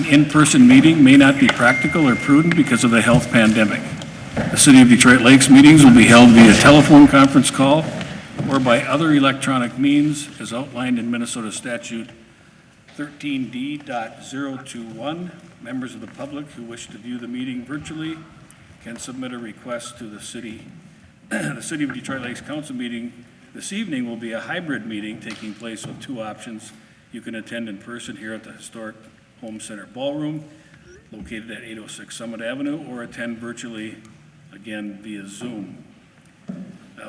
in-person meeting may not be practical or prudent because of the health pandemic. The City of Detroit Lakes meetings will be held via telephone conference call or by other electronic means as outlined in Minnesota Statute 13D.021. Members of the public who wish to view the meeting virtually can submit a request to the city. The City of Detroit Lakes Council meeting this evening will be a hybrid meeting taking place with two options. You can attend in person here at the historic Home Center Ballroom located at 806 Summit Avenue, or attend virtually again via Zoom.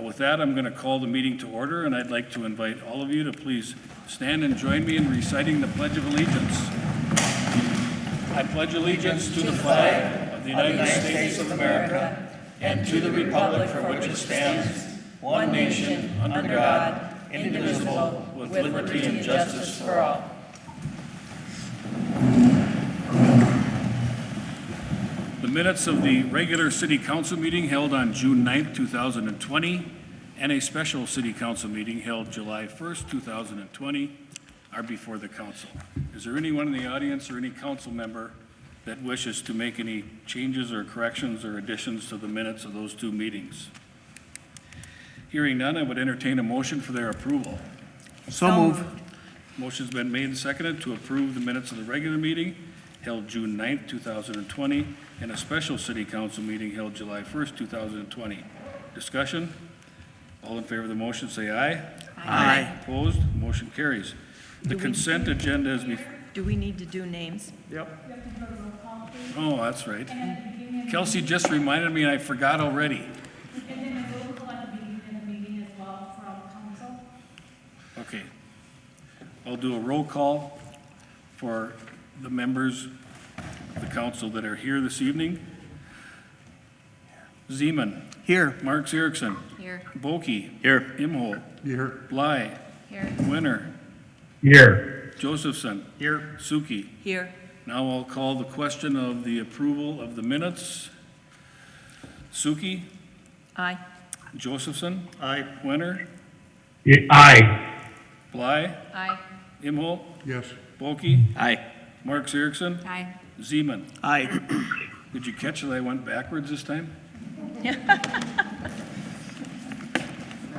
With that, I'm going to call the meeting to order, and I'd like to invite all of you to please stand and join me in reciting the Pledge of Allegiance. I pledge allegiance to the flag of the United States of America and to the republic for which it stands, one nation, under God, indivisible, with liberty and justice for all. The minutes of the regular City Council meeting held on June 9th, 2020, and a special City Council meeting held July 1st, 2020, are before the Council. Is there anyone in the audience or any council member that wishes to make any changes or corrections or additions to the minutes of those two meetings? Hearing none, I would entertain a motion for their approval. So moved. Motion's been made and seconded to approve the minutes of the regular meeting held June 9th, 2020, and a special City Council meeting held July 1st, 2020. Discussion? All in favor of the motion say aye. Aye. Opposed? Motion carries. The consent agenda is Do we need to do names? Yep. Oh, that's right. Kelsey just reminded me and I forgot already. And then a roll call at the beginning of the meeting as well from council. Okay. I'll do a roll call for the members of the council that are here this evening. Siemens. Here. Mark Zurichson. Here. Okie. Here. Imholt. Here. Bly. Here. Winner. Here. Josephson. Here. Sookie. Here. Now I'll call the question of the approval of the minutes. Sookie. Aye. Josephson. Aye. Winner. Aye. Bly. Aye. Imholt. Yes. Okie. Aye. Mark Zurichson. Aye. Siemens. Aye. Did you catch that I went backwards this time?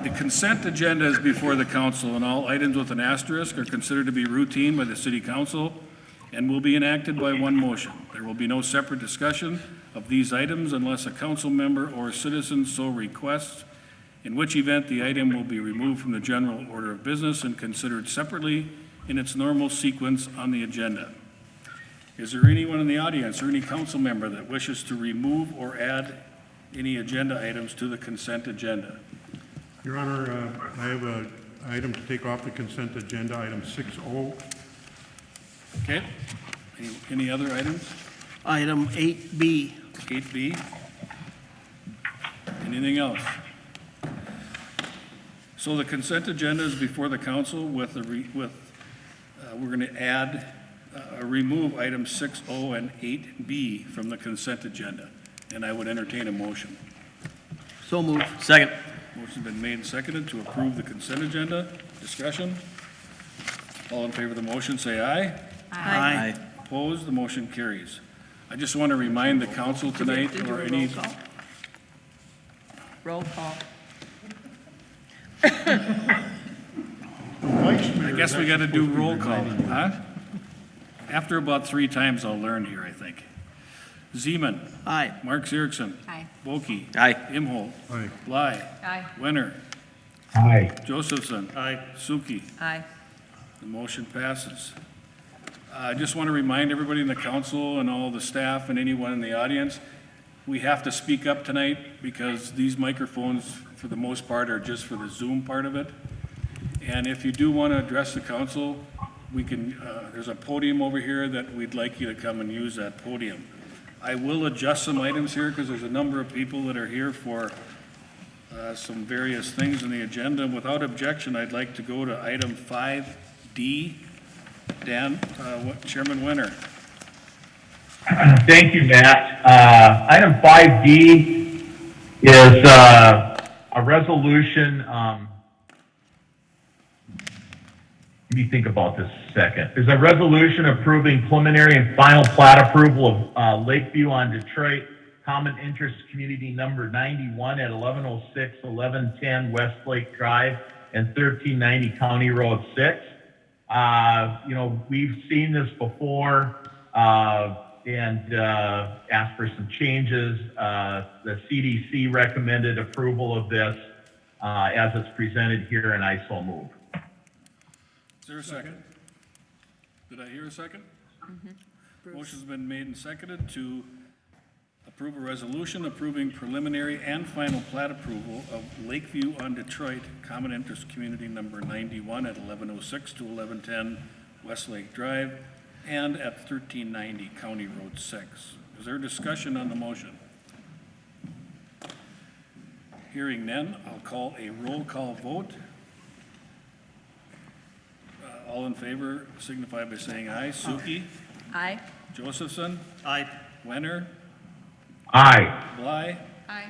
The consent agenda is before the council, and all items with an asterisk are considered to be routine by the city council and will be enacted by one motion. There will be no separate discussion of these items unless a council member or citizen so requests, in which event the item will be removed from the general order of business and considered separately in its normal sequence on the agenda. Is there anyone in the audience or any council member that wishes to remove or add any agenda items to the consent agenda? Your Honor, I have an item to take off the consent agenda, item 6O. Okay. Any other items? Item 8B. 8B. Anything else? So the consent agenda is before the council with we're going to add remove items 6O and 8B from the consent agenda, and I would entertain a motion. So moved. Second. Motion's been made and seconded to approve the consent agenda. Discussion? All in favor of the motion say aye. Aye. Opposed? The motion carries. I just want to remind the council tonight Did you or do a any... roll call? I guess we got to do roll call, huh? After about 3 times I'll learn here, I think. Siemens. Aye. Mark Zurichson. Aye. Okie. Aye. Imholt. Aye. Bly. Aye. Winner. Aye. Josephson. Aye. Sookie. Aye. The motion passes. I just want to remind everybody in the council and all the staff and anyone in the audience, we have to speak up tonight because these microphones, for the most part, are just for the Zoom part of it. And if you do want to address the council, we can, there's a podium over here that we'd like you to come and use that podium. I will adjust some items here because there's a number of people that are here for some various things in the agenda. Without objection, I'd like to go to item 5D. Dan, Chairman Winner. Thank you, Matt. Item 5D is a resolution let me think about this a second. There's a resolution approving preliminary and final plat approval of Lakeview on Detroit, Common Interest Community Number 91 at 1106, 1110 Westlake Drive and 1390 County Road 6. You know, we've seen this before and asked for some changes. The CDC recommended approval of this as it's presented here, and I so move. Is there a second? Did I hear a second? Motion's been made and seconded to approve a resolution approving preliminary and final plat approval of Lakeview on Detroit, Common Interest Community Number 91 at 1106 to 1110 Westlake Drive and at 1390 County Road 6. Is there discussion on the motion? Hearing none, I'll call a roll call vote. All in favor signify by saying aye. Sookie? Aye. Josephson? Aye. Wenner? Aye. Bly? Aye.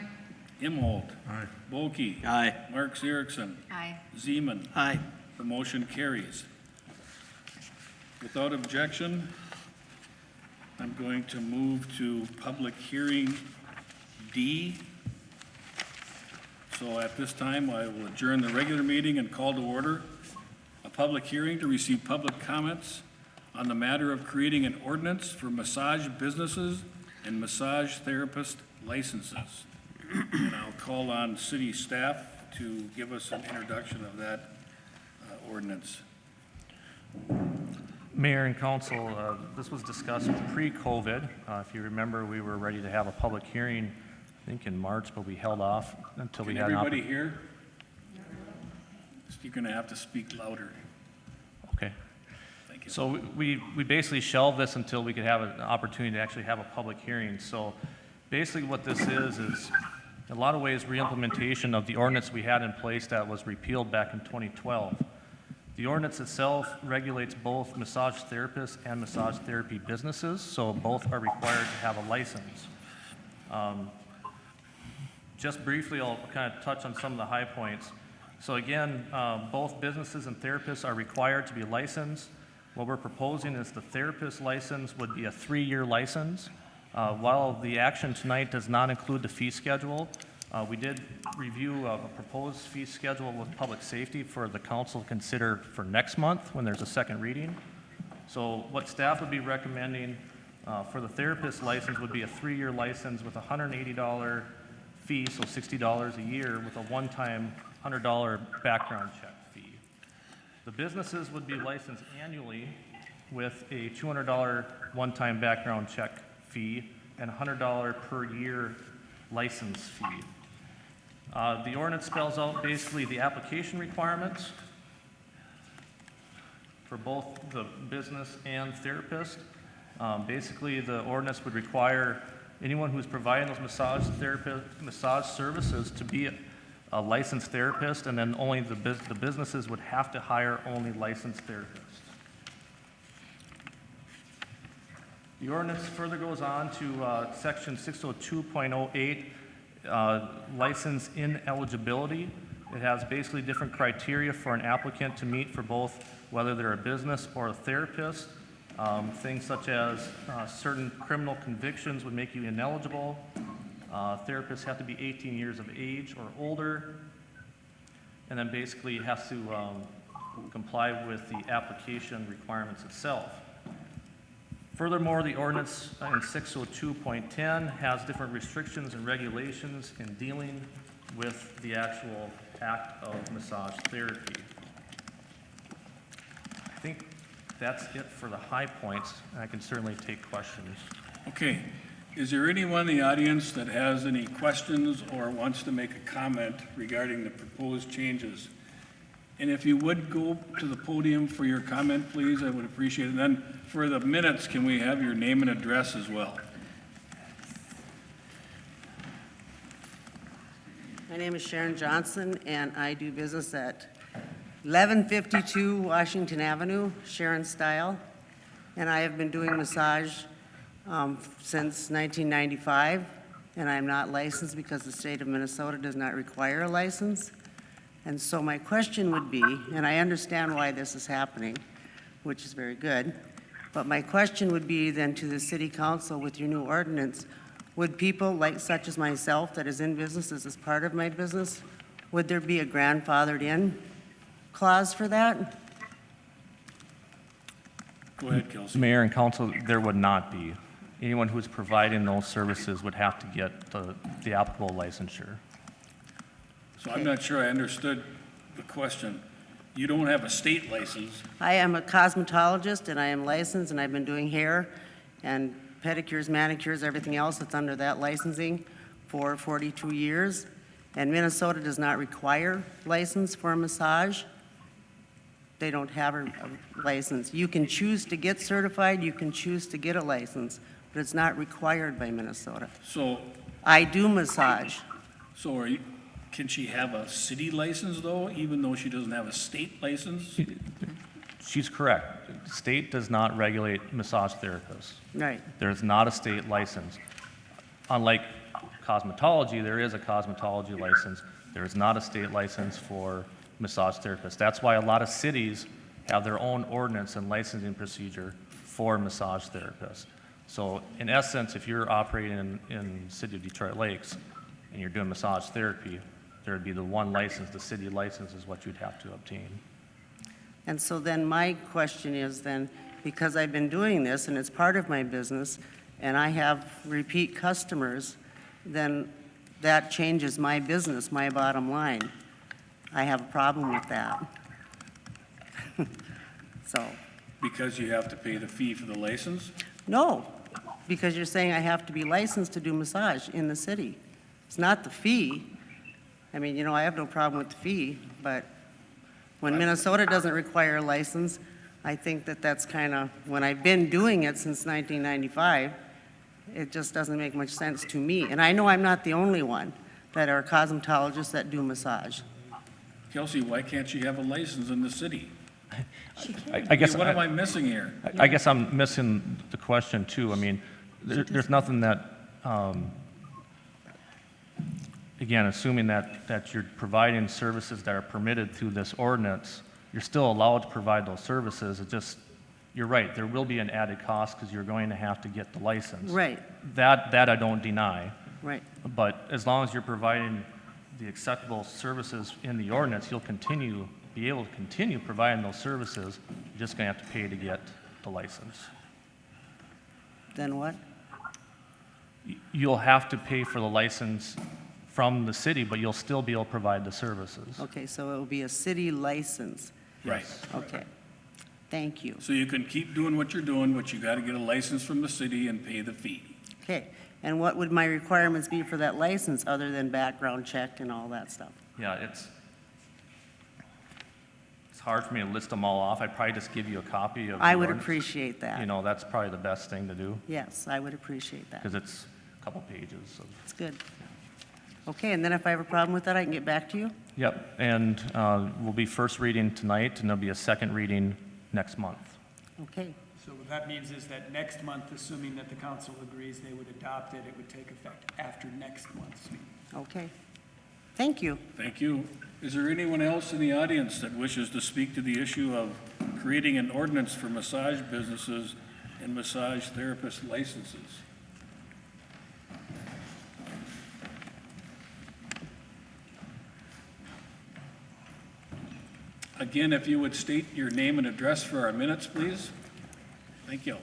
Imholt? Aye. Bokie? Aye. Mark Zurichson? Aye. Zeman? Aye. The motion carries. Without objection, I'm going to move to public hearing D. So at this time, I will adjourn the regular meeting and call to order a public hearing to receive public comments on the matter of creating an ordinance for massage businesses and massage therapist licenses. And I'll call on city staff to give us an introduction of that ordinance. Mayor and council, this was discussed pre-COVID. If you remember, we were ready to have a public hearing, I think in March, but we held off until we Can had an everybody hear? You're gonna have to speak louder. Okay. Thank you. So we basically shelved this until we could have an opportunity to actually have a public hearing. So basically what this is in a lot of ways re-implementation of the ordinance we had in place that was repealed back in 2012. The ordinance itself regulates both massage therapists and massage therapy businesses, so both are required to have a license. Just briefly, I'll kind of touch on some of the high points. So again, both businesses and therapists are required to be licensed. What we're proposing is the therapist license would be a 3-year license. While the action tonight does not include the fee schedule, we did review a proposed fee schedule with public safety for the council to consider for next month when there's a second reading. So what staff would be recommending for the therapist license would be a 3-year license with a $180 fee, so $60 a year, with a one-time $100 background check fee. The businesses would be licensed annually with a $200 one-time background check fee and $100 per year license fee. The ordinance spells out basically the application requirements for both the business and therapist. Basically, the ordinance would require anyone who's providing those massage services to be a licensed therapist, and then only the businesses would have to hire only licensed therapists. The ordinance further goes on to section 602.08, license ineligibility. It has basically different criteria for an applicant to meet for both whether they're a business or a therapist. Things such as certain criminal convictions would make you ineligible. Therapists have to be 18 years of age or older. And then basically it has to comply with the application requirements itself. Furthermore, the ordinance in 602.10 has different restrictions and regulations in dealing with the actual act of massage therapy. I think that's it for the high points, and I can certainly take questions. Okay. Is there anyone in the audience that has any questions or wants to make a comment regarding the proposed changes? And if you would go to the podium for your comment, please, I would appreciate it. And then for the minutes, can we have your name and address as well? My name is Sharon Johnson, and I do business at 1152 Washington Avenue, Sharon Style. And I have been doing massage since 1995, and I'm not licensed because the state of Minnesota does not require a license. And so my question would be, and I understand why this is happening, which is very good, but my question would be then to the city council with your new ordinance, would people like such as myself that is in business, this is part of my business, would there be a grandfathered in clause for that? Go ahead, Kelsey. Mayor and council, there would not be. Anyone who's providing those services would have to get the applicable licensure. So I'm not sure I understood the question. You don't have a state license. I am a cosmetologist, and I am licensed, and I've been doing hair and pedicures, manicures, everything else that's under that licensing for 42 years. And Minnesota does not require license for a massage. They don't have a license. You can choose to get certified, you can choose to get a license, but it's not required by Minnesota. So, I do massage. so can she have a city license though, even though she doesn't have a state license? She's correct. The state does not regulate massage therapists. Right. There's not a state license. Unlike cosmetology, there is a cosmetology license. There is not a state license for massage therapists. That's why a lot of cities have their own ordinance and licensing procedure for massage therapists. So in essence, if you're operating in the city of Detroit Lakes and you're doing massage therapy, there would be the one license, the city license is what you'd have to obtain. And so then my question is then, because I've been doing this and it's part of my business and I have repeat customers, then that changes my business, my bottom line. I have a problem with that. So, Because you have to pay the fee for the license? no, because you're saying I have to be licensed to do massage in the city. It's not the fee. I mean, I have no problem with the fee, but when Minnesota doesn't require a license, I think that that's kind of, when I've been doing it since 1995, it just doesn't make much sense to me. And I know I'm not the only one that are cosmetologists that do massage. Kelsey, why can't she have a license in the city? I guess What am I missing here? I guess I'm missing the question too. I mean, there's nothing that, again, assuming that you're providing services that are permitted through this ordinance, you're still allowed to provide those services. It just, you're right, there will be an added cost because you're going to have to get the license. Right, That I don't deny. right. But as long as you're providing the acceptable services in the ordinance, you'll be able to continue providing those services. You're just going to have to pay to get the license. Then what? You'll have to pay for the license from the city, but you'll still be able to provide the services. Okay, so it will be a city license. Right. Okay. Thank you. So you can keep doing what you're doing, but you got to get a license from the city and pay the fee. Okay, and what would my requirements be for that license other than background check and all that stuff? Yeah, it's hard for me to list them all off. I'd probably just give you a copy of the I would ordinance. appreciate that. That's probably the best thing to do Yes, I would appreciate that. because it's a couple pages of. It's good. Okay, and then if I have a problem with that, I can get back to you? Yep, and we'll be first reading tonight, and there'll be a second reading next month. Okay, So what that means is that next month, assuming that the council agrees they would adopt it, it would take effect after next month's meeting. okay. Thank you. Thank you. Is there anyone else in the audience that wishes to speak to the issue of creating an ordinance for massage businesses and massage therapist licenses? Again, if you would state your name and address for our minutes, please. Thank you.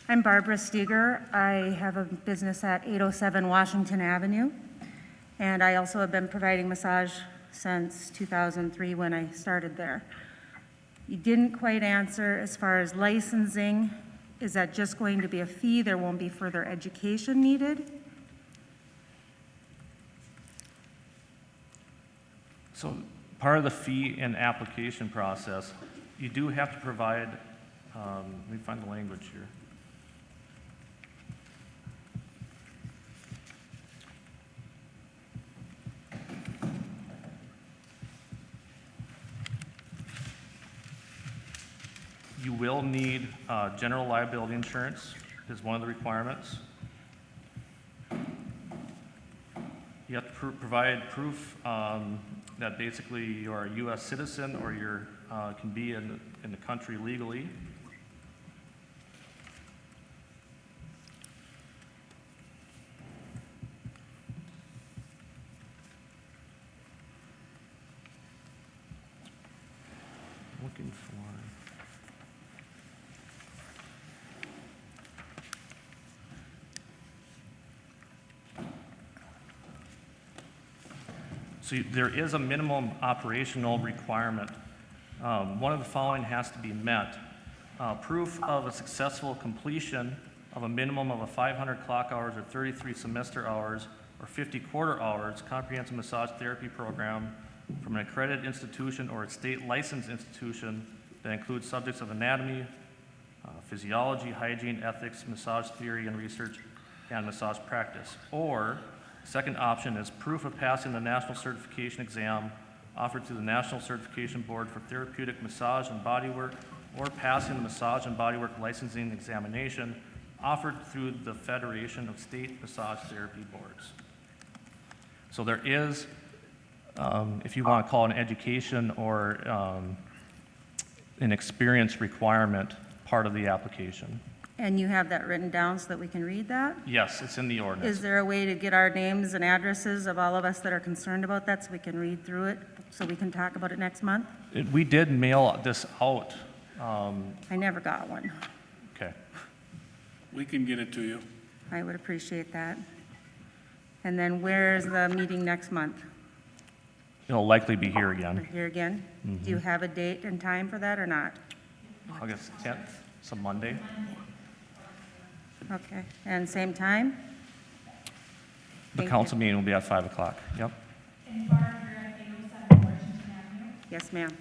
I'm Barbara Steger. I have a business at 807 Washington Avenue, and I also have been providing massage since 2003 when I started there. You didn't quite answer as far as licensing. Is that just going to be a fee? There won't be further education needed? So part of the fee and application process, you do have to provide, let me find the language here. You will need general liability insurance is one of the requirements. You have to provide proof that basically you're a U.S. citizen or you're, can be in the country legally. Looking for. So there is a minimum operational requirement. One of the following has to be met. Proof of a successful completion of a minimum of a 500 clock hours or 33 semester hours or 50 quarter hours comprehensive massage therapy program from an accredited institution or a state licensed institution that includes subjects of anatomy, physiology, hygiene, ethics, massage theory and research, and massage practice. Or, second option is proof of passing the national certification exam offered through the National Certification Board for Therapeutic Massage and Bodywork, or passing the Massage and Bodywork Licensing Examination offered through the Federation of State Massage Therapy Boards. So there is, if you want to call it an education or an experience requirement, part of the application. And you have that written down so that we can read that? Yes, it's in the ordinance. Is there a way to get our names and addresses of all of us that are concerned about that so we can read through it, so we can talk about it next month? We did mail this out. I never got one. Okay. We can get it to you. I would appreciate that. And then where's the meeting next month? It'll likely be here again. Here again? Do you have a date and time for that or not? August 10th, it's a Monday. Okay, and same time? The council meeting will be at 5 o'clock. Yep. And Barb, you're at 807 Washington Avenue. Yes, ma'am.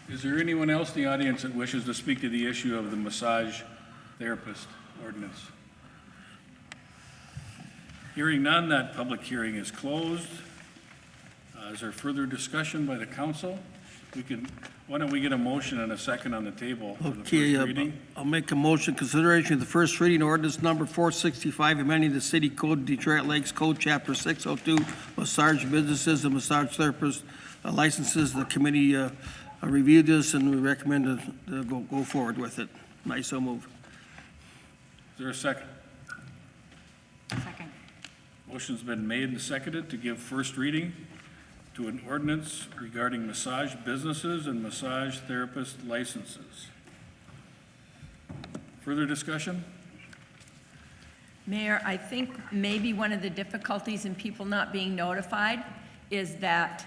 Is there anyone else in the audience that wishes to speak to the issue of the massage therapist ordinance? Hearing none, that public hearing is closed. Is there further discussion by the council? Why don't we get a motion and a second on the table for the Okay, first reading? I'll make a motion, consideration of the first reading ordinance number 465, amending the city code, Detroit Lakes Code, chapter 602, massage businesses and massage therapists licenses. The committee reviewed this and we recommend to go forward with it. I so move. Is there a second? Second. Motion's been made and seconded to give first reading to an ordinance regarding massage businesses and massage therapist licenses. Further discussion? Mayor, I think maybe one of the difficulties in people not being notified is that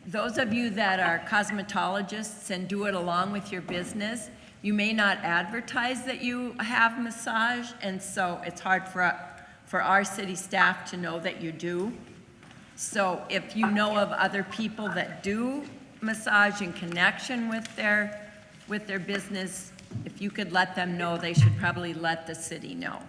those of you that are cosmetologists and do it along with your business, you may not advertise that you have massage, and so it's hard for our city staff to know that you do. So if you know of other people that do massage in connection with their business, if you could let them know, they should probably let the city know.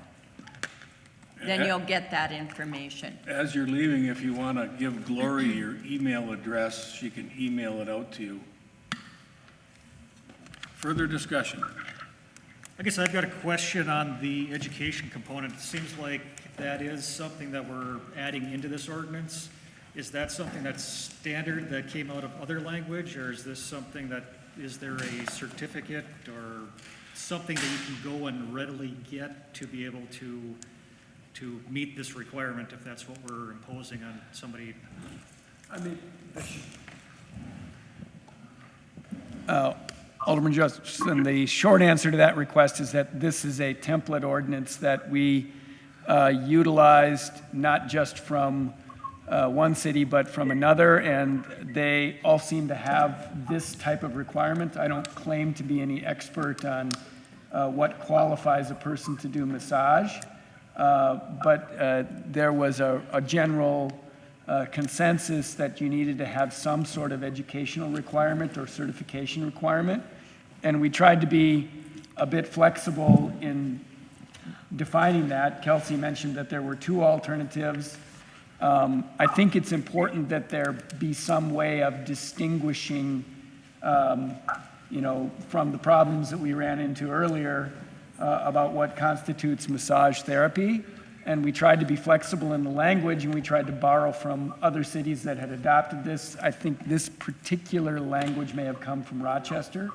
Then you'll get that information. As you're leaving, if you want to give Glory your email address, she can email it out to you. Further discussion? I guess I've got a question on the education component. It seems like that is something that we're adding into this ordinance. Is that something that's standard that came out of other language, or is this something that, is there a certificate or something that you can go and readily get to be able to meet this requirement if that's what we're imposing on somebody? I mean, Alderman Justin, the short answer to that request is that this is a template ordinance that we utilized not just from one city but from another, and they all seem to have this type of requirement. I don't claim to be any expert on what qualifies a person to do massage, but there was a general consensus that you needed to have some sort of educational requirement or certification requirement. And we tried to be a bit flexible in defining that. Kelsey mentioned that there were two alternatives. I think it's important that there be some way of distinguishing, from the problems that we ran into earlier about what constitutes massage therapy. And we tried to be flexible in the language, and we tried to borrow from other cities that had adopted this. I think this particular language may have come from Rochester.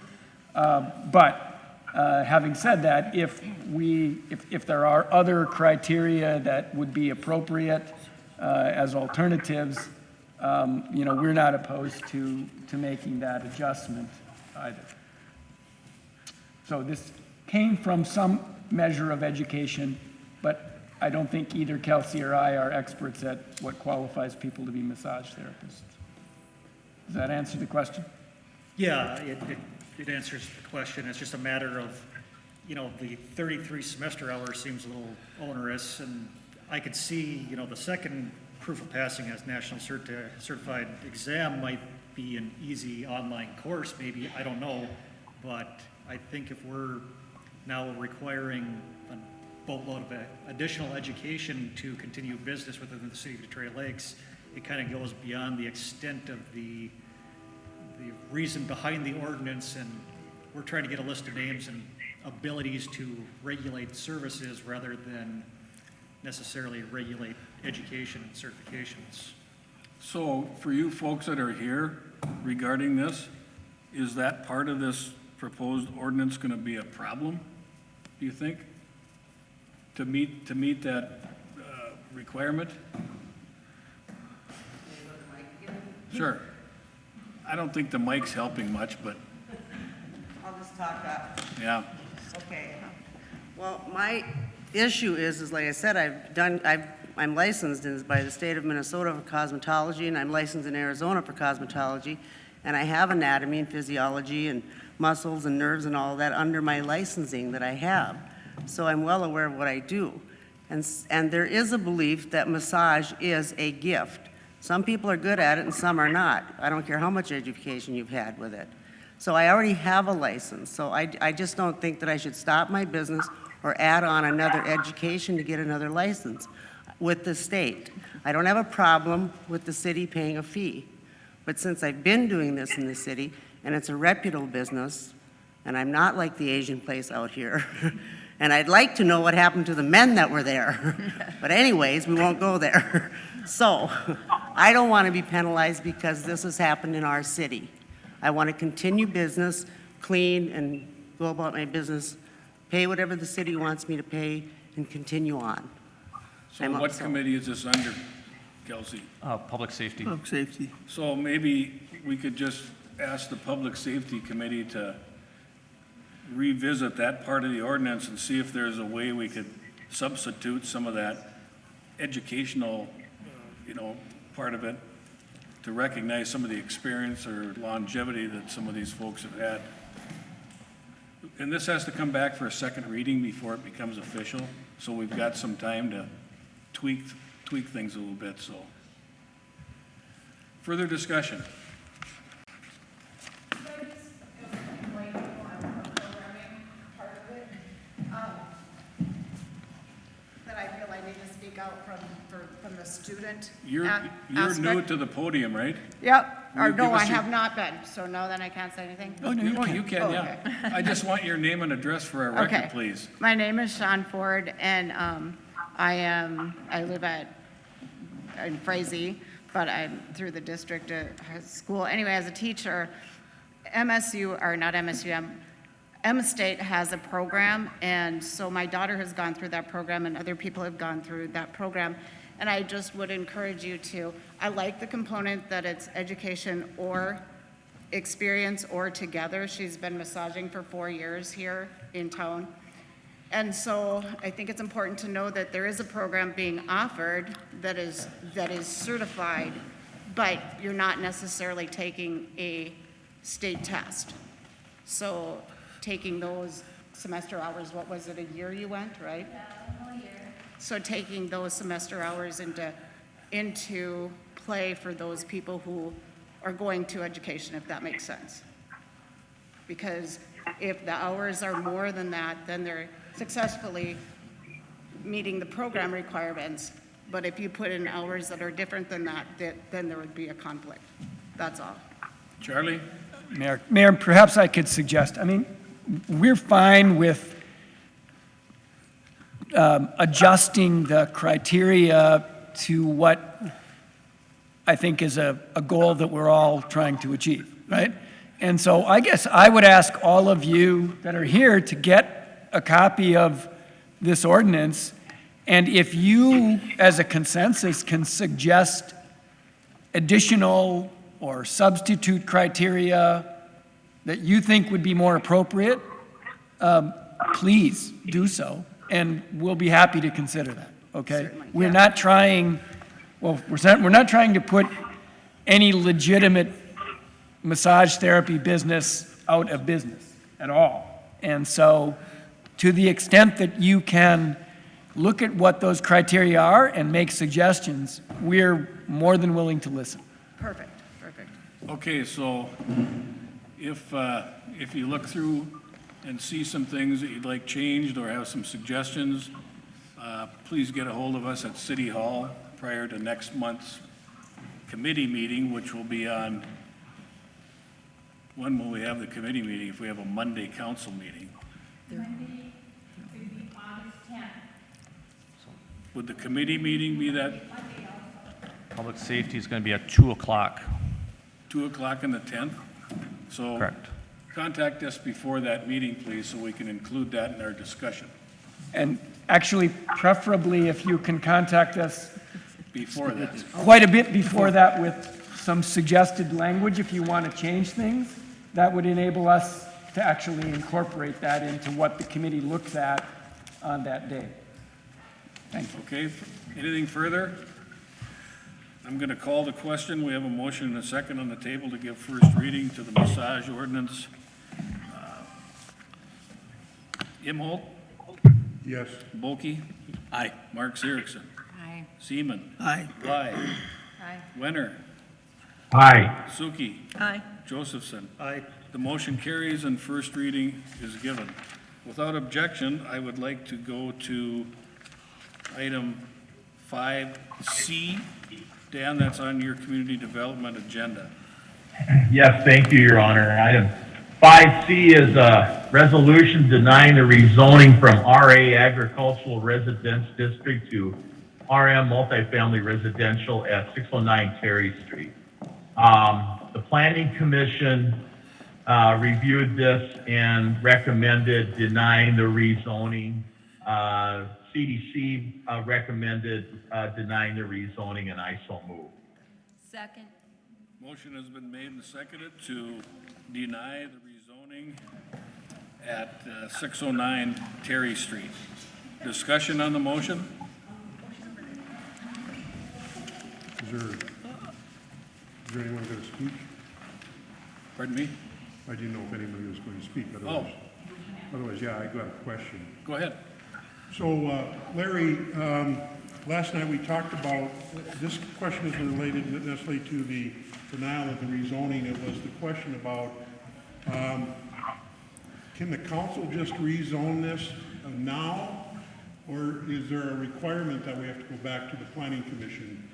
Having said that, if there are other criteria that would be appropriate as alternatives, we're not opposed to making that adjustment either. So this came from some measure of education, but I don't think either Kelsey or I are experts at what qualifies people to be massage therapists. Does that answer the question? Yeah, it answers the question. It's just a matter of, the 33 semester hours seems a little onerous, and I could see, the second proof of passing as national certified exam might be an easy online course, maybe, I don't know. But I think if we're now requiring a boatload of additional education to continue business within the city of Detroit Lakes, it kind of goes beyond the extent of the reason behind the ordinance, and we're trying to get a list of names and abilities to regulate services rather than necessarily regulate education and certifications. So for you folks that are here regarding this, is that part of this proposed ordinance going to be a problem, do you think? To meet that requirement? Sure. I don't think the mic's helping much, but I'll just talk up. yeah. Okay. Well, my issue is like I said, I'm licensed by the state of Minnesota for cosmetology, and I'm licensed in Arizona for cosmetology, and I have anatomy and physiology and muscles and nerves and all that under my licensing that I have. So I'm well aware of what I do. And there is a belief that massage is a gift. Some people are good at it and some are not. I don't care how much education you've had with it. So I already have a license. So I just don't think that I should stop my business or add on another education to get another license with the state. I don't have a problem with the city paying a fee. But since I've been doing this in the city, and it's a reputable business, and I'm not like the Asian place out here, and I'd like to know what happened to the men that were there. But anyways, we won't go there. So I don't want to be penalized because this has happened in our city. I want to continue business, clean, and go about my business, pay whatever the city wants me to pay, and continue on. So what committee is this under, Kelsey? Public safety. Public safety. So maybe we could just ask the Public Safety Committee to revisit that part of the ordinance and see if there's a way we could substitute some of that educational, part of it to recognize some of the experience or longevity that some of these folks have had. And this has to come back for a second reading before it becomes official, so we've got some time to tweak things a little bit, so. Further discussion? From the student You're aspect. new to the podium, right? Yep, or Will you no, give I us your- have not been, so no, then I can't say anything? Oh, no, you can, Oh, yeah. I just want your name and address for our record, Okay. please. My name is Sean Ford, and I live in Frazee, but I'm through the district school. Anyway, as a teacher, M-State has a program, and so my daughter has gone through that program, and other people have gone through that program. And I just would encourage you to, I like the component that it's education or experience or together. She's been massaging for 4 years here in town. And so I think it's important to know that there is a program being offered that is certified, but you're not necessarily taking a state test. So taking those semester hours, what was it, a year you went, right? Yeah, a whole year. So taking those semester hours into play for those people who are going to education, if that makes sense. Because if the hours are more than that, then they're successfully meeting the program requirements. But if you put in hours that are different than that, then there would be a conflict. That's all. Charlie? Mayor, perhaps I could suggest, I mean, we're fine with adjusting the criteria to what I think is a goal that we're all trying to achieve, right? And so I guess I would ask all of you that are here to get a copy of this ordinance, and if you, as a consensus, can suggest additional or substitute criteria that you think would be more appropriate, please do so, and we'll be happy to consider that, okay? Certainly, We're yeah. not trying, well, we're not trying to put any legitimate massage therapy business out of business at all. And so, to the extent that you can look at what those criteria are and make suggestions, we're more than willing to listen. Perfect, perfect. Okay, so if you look through and see some things that you'd like changed or have some suggestions, please get a hold of us at City Hall prior to next month's committee meeting, which will be on, when will we have the committee meeting? If we have a Monday council meeting? Monday, it would be August 10th. Would the committee meeting be that Public safety is going to be at 2 o'clock. 2 o'clock on the 10th? So Correct. contact us before that meeting, please, so we can include that in our discussion. And actually, preferably if you can contact us Before that. quite a bit before that with some suggested language if you want to change things, that would enable us to actually incorporate that into what the committee looks at on that day. Thank you. Okay, anything further? I'm going to call the question. We have a motion and a second on the table to give first reading to the massage ordinance. Imholt? Yes. Bulky? Aye. Mark Zurichson? Aye. Seaman? Aye. Bly? Aye. Wenner? Aye. Sookie? Aye. Josephson? Aye. The motion carries and first reading is given. Without objection, I would like to go to item 5C. Dan, that's on your community development agenda. Yes, thank you, Your Honor. Item 5C is a resolution denying the rezoning from RA Agricultural Residence District to RM Multifamily Residential at 609 Terry Street. The Planning Commission reviewed this and recommended denying the rezoning. CDC recommended denying the rezoning, and I so move. Second. Motion has been made and seconded to deny the rezoning at 609 Terry Street. Discussion on the motion? Is there anyone going to speak? Pardon me? I didn't know if anybody was going to speak, otherwise, yeah, I got a question. Go ahead. So, Larry, last night we talked about, this question isn't related necessarily to the denial of the rezoning. It was the question about, can the council just rezone this now? Or is there a requirement that we have to go back to the planning commission?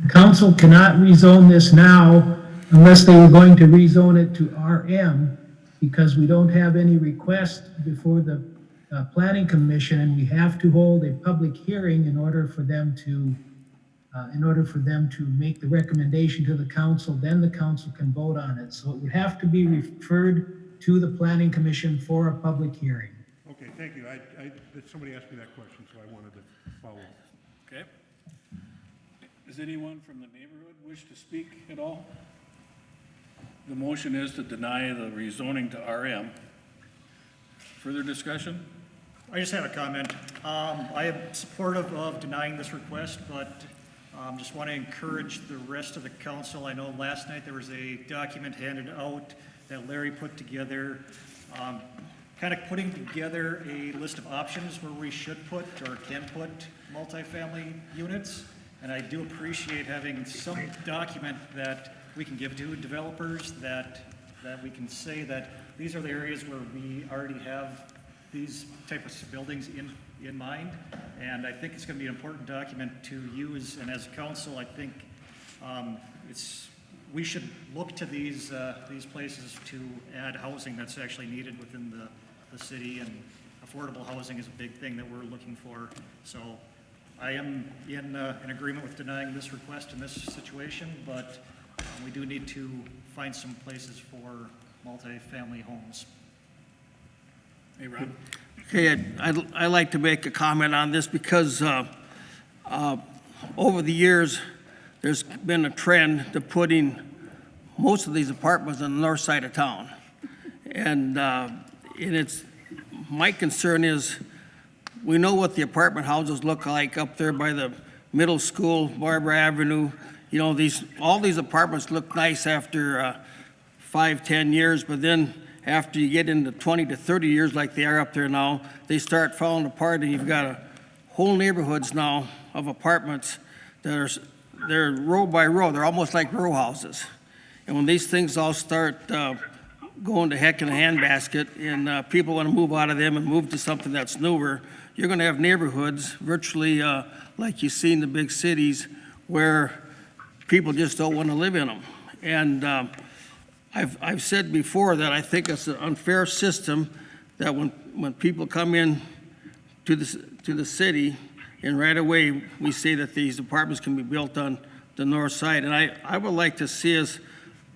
Council cannot rezone this now unless they were going to rezone it to RM, because we don't have any request before the planning commission, and we have to hold a public hearing in order for them to make the recommendation to the council. Then the council can vote on it. So it would have to be referred to the planning commission for a public hearing. Okay, thank you. Somebody asked me that question, so I wanted to follow up. Okay. Does anyone from the neighborhood wish to speak at all? The motion is to deny the rezoning to RM. Further discussion? I just had a comment. I am supportive of denying this request, but just want to encourage the rest of the council. I know last night there was a document handed out that Larry put together, kind of putting together a list of options where we should put or can put multifamily units. And I do appreciate having some document that we can give to developers that we can say that these are the areas where we already have these types of buildings in mind. And I think it's going to be an important document to use. And as council, I think we should look to these places to add housing that's actually needed within the city, and affordable housing is a big thing that we're looking for. So I am in agreement with denying this request in this situation, but we do need to find some places for multifamily homes. Hey, Ron? Okay, I'd like to make a comment on this because over the years, there's been a trend to putting most of these apartments on the north side of town. And it's, my concern is, we know what the apartment houses look like up there by the middle school, Barbara Avenue. You know, all these apartments look nice after 5, 10 years, but then after you get into 20 to 30 years like they are up there now, they start falling apart, and you've got whole neighborhoods now of apartments that they're row by row. They're almost like row houses. And when these things all start going to heck in a handbasket and people want to move out of them and move to something that's newer, you're going to have neighborhoods virtually like you see in the big cities where people just don't want to live in them. And I've said before that I think it's an unfair system that when people come in to the city, and right away we say that these apartments can be built on the north side. And I would like to see us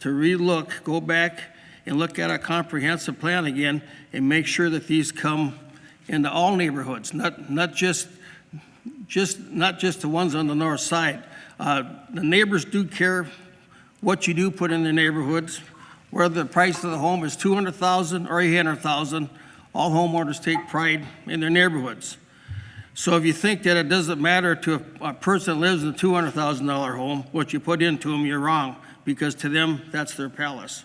to go back and look at our comprehensive plan again and make sure that these come into all neighborhoods, not just the ones on the north side. The neighbors do care what you do put in their neighborhoods. Whether the price of the home is $200,000 or $800,000, all homeowners take pride in their neighborhoods. So if you think that it doesn't matter to a person that lives in a $200,000 home, what you put into them, you're wrong, because to them, that's their palace.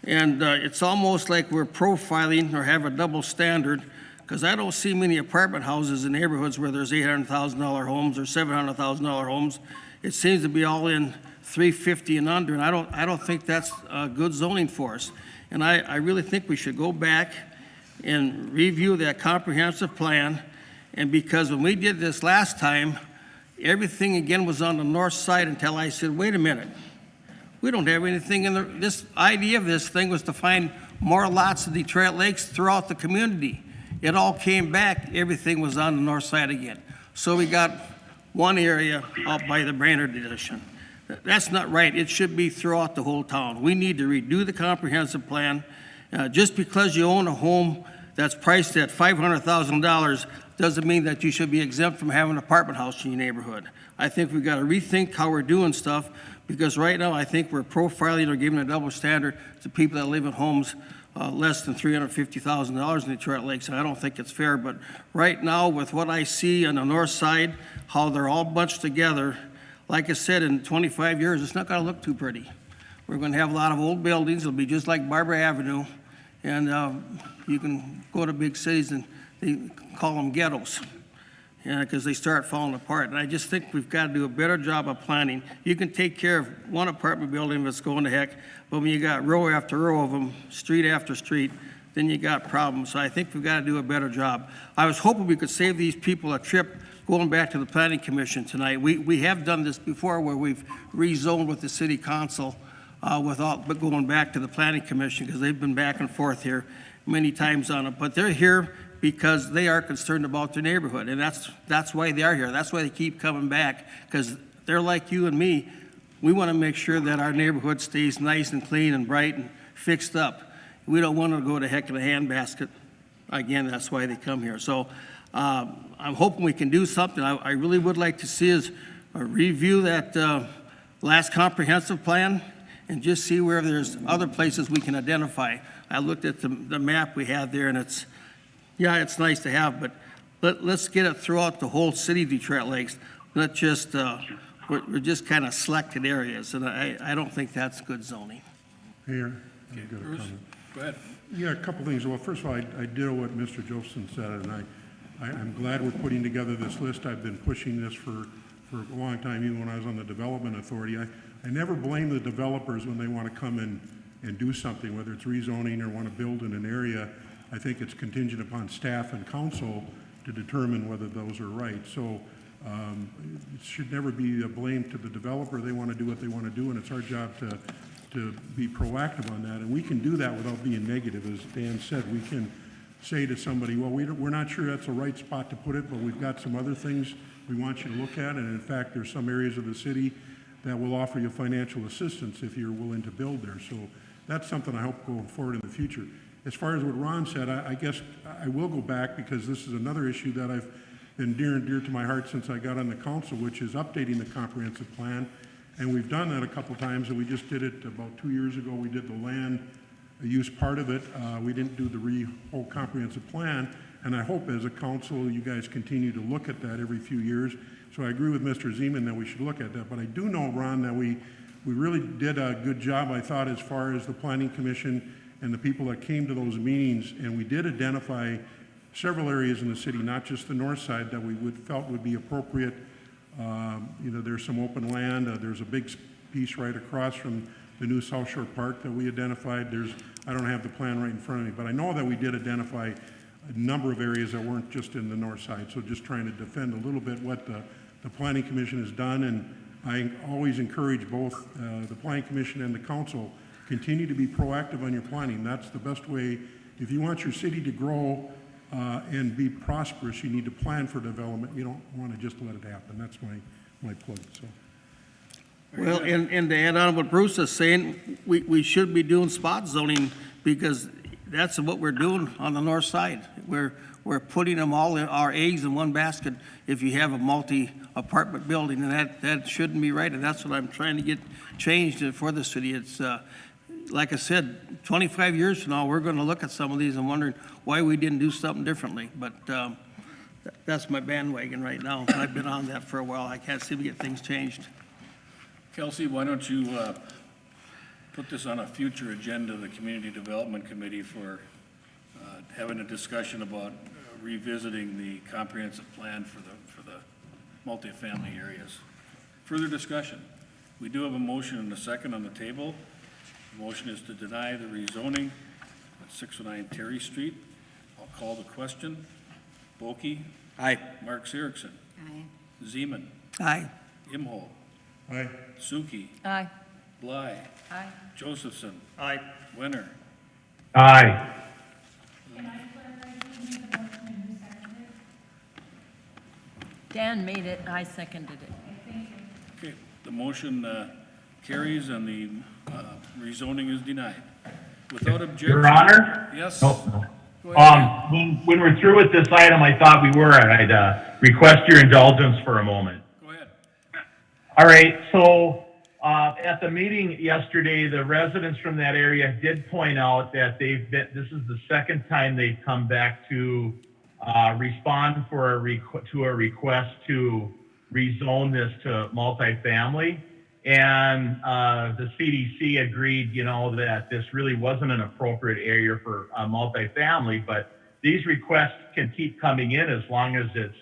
And it's almost like we're profiling or have a double standard, because I don't see many apartment houses in neighborhoods where there's $800,000 homes or $700,000 homes. It seems to be all in $350,000 and under, and I don't think that's good zoning for us. And I really think we should go back and review that comprehensive plan. And because when we did this last time, everything again was on the north side until I said, wait a minute, we don't have anything in this idea of this thing was to find more lots of Detroit Lakes throughout the community. It all came back, everything was on the north side again. So we got one area out by the Brainerd addition. That's not right. It should be throughout the whole town. We need to redo the comprehensive plan. Just because you own a home that's priced at $500,000 doesn't mean that you should be exempt from having an apartment house in your neighborhood. I think we've got to rethink how we're doing stuff, because right now I think we're profiling or giving a double standard to people that live in homes less than $350,000 in Detroit Lakes, and I don't think it's fair. But right now, with what I see on the north side, how they're all bunched together, like I said, in 25 years, it's not going to look too pretty. We're going to have a lot of old buildings. It'll be just like Barbara Avenue, and you can go to big cities and they call them ghettos, because they start falling apart. And I just think we've got to do a better job of planning. You can take care of one apartment building that's going to heck, but when you got row after row of them, street after street, then you got problems. So I think we've got to do a better job. I was hoping we could save these people a trip going back to the Planning Commission tonight. We have done this before where we've rezoned with the City Council without going back to the Planning Commission, because they've been back and forth here many times on it. But they're here because they are concerned about their neighborhood, and that's why they are here. That's why they keep coming back, because they're like you and me. We want to make sure that our neighborhood stays nice and clean and bright and fixed up. We don't want to go to heck in a handbasket. Again, that's why they come here. So I'm hoping we can do something. I really would like to see us review that last comprehensive plan and just see where there's other places we can identify. I looked at the map we had there, and it's nice to have, but let's get it throughout the whole city of Detroit Lakes, not just, we're just kind of selected areas, and I don't think that's good zoning. Mayor, I've got a comment. Go ahead. Yeah, a couple things. Well, first of all, I ditto what Mr. Joseph said, and I'm glad we're putting together this list. I've been pushing this for a long time, even when I was on the Development Authority. I never blame the developers when they want to come in and do something, whether it's rezoning or want to build in an area. I think it's contingent upon staff and council to determine whether those are right. So It should never be a blame to the developer. They want to do what they want to do, and it's our job to be proactive on that. And we can do that without being negative. As Dan said, we can say to somebody, well, we're not sure that's the right spot to put it, but we've got some other things we want you to look at. And in fact, there's some areas of the city that will offer you financial assistance if you're willing to build there. So that's something I hope going forward in the future. As far as what Ron said, I guess I will go back because this is another issue that I've been near and dear to my heart since I got on the council, which is updating the comprehensive plan. And we've done that a couple times, and we just did it about 2 years ago. We did the land use part of it. We didn't do the whole comprehensive plan. And I hope as a council, you guys continue to look at that every few years. So I agree with Mr. Zeman that we should look at that. But I do know, Ron, that we really did a good job, I thought, as far as the Planning Commission and the people that came to those meetings. And we did identify several areas in the city, not just the north side, that we felt would be appropriate. There's some open land. There's a big piece right across from the new South Shore Park that we identified. I don't have the plan right in front of me, but I know that we did identify a number of areas that weren't just in the north side. So just trying to defend a little bit what the Planning Commission has done. And I always encourage both the Planning Commission and the council continue to be proactive on your planning. That's the best way. If you want your city to grow and be prosperous, you need to plan for development. You don't want to just let it happen. That's my plug. So. Well, and to add on what Bruce is saying, we should be doing spot zoning because that's what we're doing on the north side. We're putting them all in our eggs in one basket if you have a multi-apartment building, and that shouldn't be right, and that's what I'm trying to get changed for the city. It's, like I said, 25 years from now, we're going to look at some of these and wondering why we didn't do something differently, but that's my bandwagon right now. I've been on that for a while. I can't seem to get things changed. Kelsey, why don't you put this on a future agenda of the Community Development Committee for having a discussion about revisiting the comprehensive plan for the multifamily areas. Further discussion. We do have a motion and a second on the table. The motion is to deny the rezoning at 609 Terry Street. I'll call the question. Okie. Aye. Mark Erickson. Aye. Zeman. Aye. Imhoff. Aye. Sookie. Aye. Bly. Aye. Josephson. Aye. Winner. Aye. Can I clarify who made the motion and who seconded? Dan made it, I seconded it. Thank you. Okay, the motion carries and the rezoning is denied. Without objection. Your Honor? Yes. No. Go ahead. When we're through with this item, I thought we were, I'd request your indulgence for a moment. Go ahead. All right, so at the meeting yesterday, the residents from that area did point out that this is the second time they've come back to respond for a request to rezone this to multifamily. And the CDC agreed, that this really wasn't an appropriate area for multifamily, but these requests can keep coming in as long as it's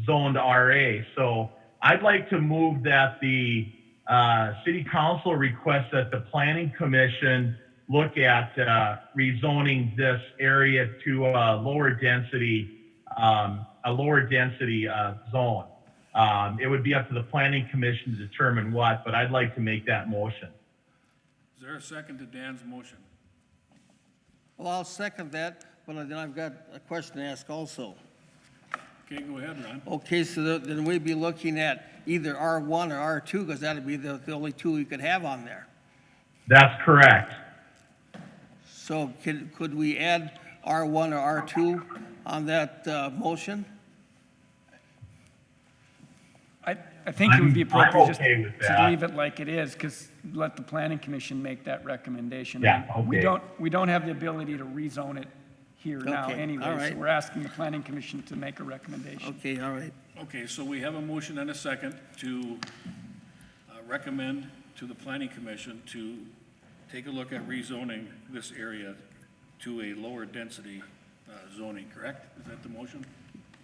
zoned RA. So I'd like to move that the City Council requests that the Planning Commission look at rezoning this area to a lower density zone. It would be up to the Planning Commission to determine what, but I'd like to make that motion. Is there a second to Dan's motion? Well, I'll second that, but then I've got a question to ask also. Okay, go ahead, Ron. Okay, so then we'd be looking at either R1 or R2, because that'd be the only two we could have on there. That's correct. So could we add R1 or R2 on that motion? I think it would be appropriate just okay with to that. leave it like it is, because let the planning commission make that recommendation. Yeah, okay. We don't have the ability to rezone it here now Okay, anyway, all right. so we're asking the planning commission to make a recommendation. Okay, all right. Okay, so we have a motion and a second to recommend to the Planning Commission to take a look at rezoning this area to a lower density zoning, correct? Is that the motion?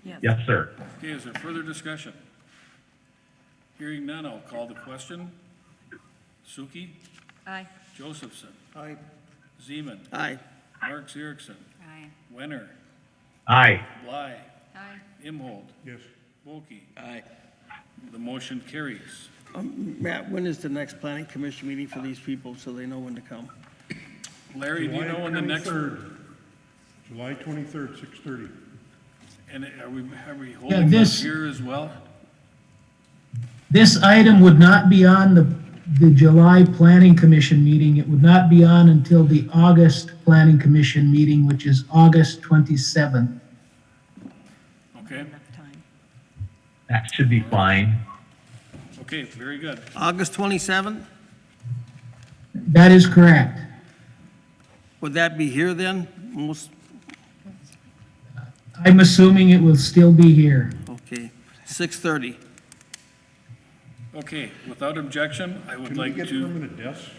Yes. Yes, sir. Okay, is there further discussion? Hearing none, I'll call the question. Sookie? Aye. Josephson? Aye. Zeman? Aye. Mark Erickson? Aye. Winner? Aye. Bly? Aye. Imhoff? Yes. Okie? Aye. The motion carries. Matt, when is the next planning commission meeting for these people so they know when to come? Larry, do you know when the next, July 23rd, 6:30. and are we holding this this- here as well? This item would not be on the July Planning Commission meeting. It would not be on until the August Planning Commission meeting, which is August 27th. Okay, That should be fine. okay, very good. August 27th? That is correct. Would that be here then? Most, I'm assuming it will still be here. okay, 6:30. Okay, without objection, I would Can we like get to, permanent desks?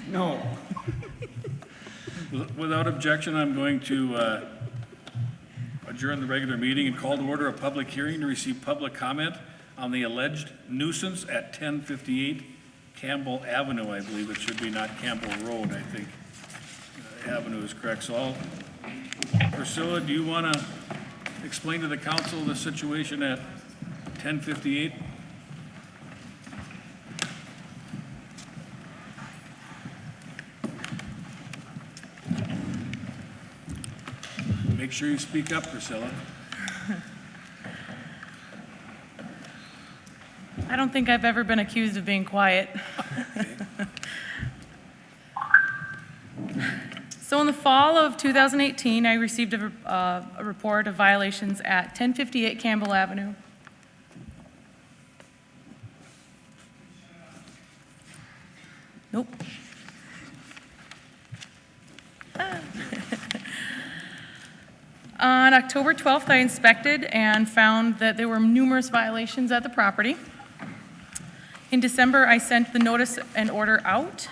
No. without objection, I'm going to adjourn the regular meeting and call to order a public hearing to receive public comment on the alleged nuisance at 1058 Campbell Avenue, I believe it should be, not Campbell Road, I think. Avenue is correct, so Priscilla, do you want to explain to the council the situation at 1058? Make sure you speak up, Priscilla. I don't think I've ever been accused of being quiet. So in the fall of 2018, I received a report of violations at 1058 Campbell Avenue. Nope. On October 12th, I inspected and found that there were numerous violations at the property. In December, I sent the notice and order out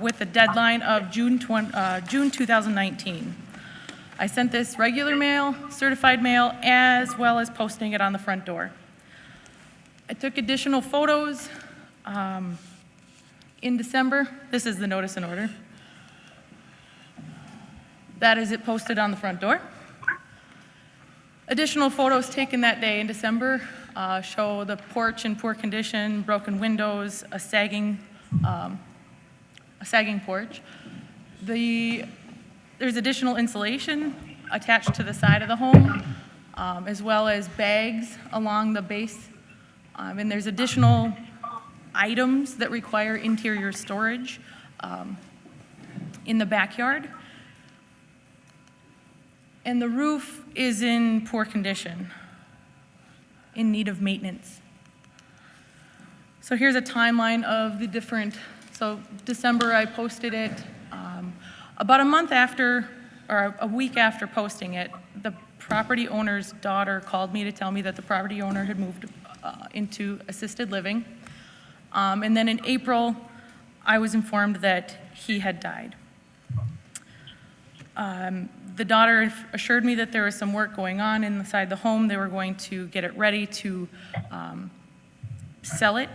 with a deadline of June 2019. I sent this regular mail, certified mail, as well as posting it on the front door. I took additional photos in December. This is the notice and order. That is it posted on the front door. Additional photos taken that day in December show the porch in poor condition, broken windows, a sagging porch. There's additional insulation attached to the side of the home, as well as bags along the base. And there's additional items that require interior storage in the backyard. And the roof is in poor condition, in need of maintenance. So here's a timeline of the different, so December I posted it. About a month after, or a week after posting it, the property owner's daughter called me to tell me that the property owner had moved into assisted living. And then in April, I was informed that he had died. The daughter assured me that there was some work going on inside the home. They were going to get it ready to sell it.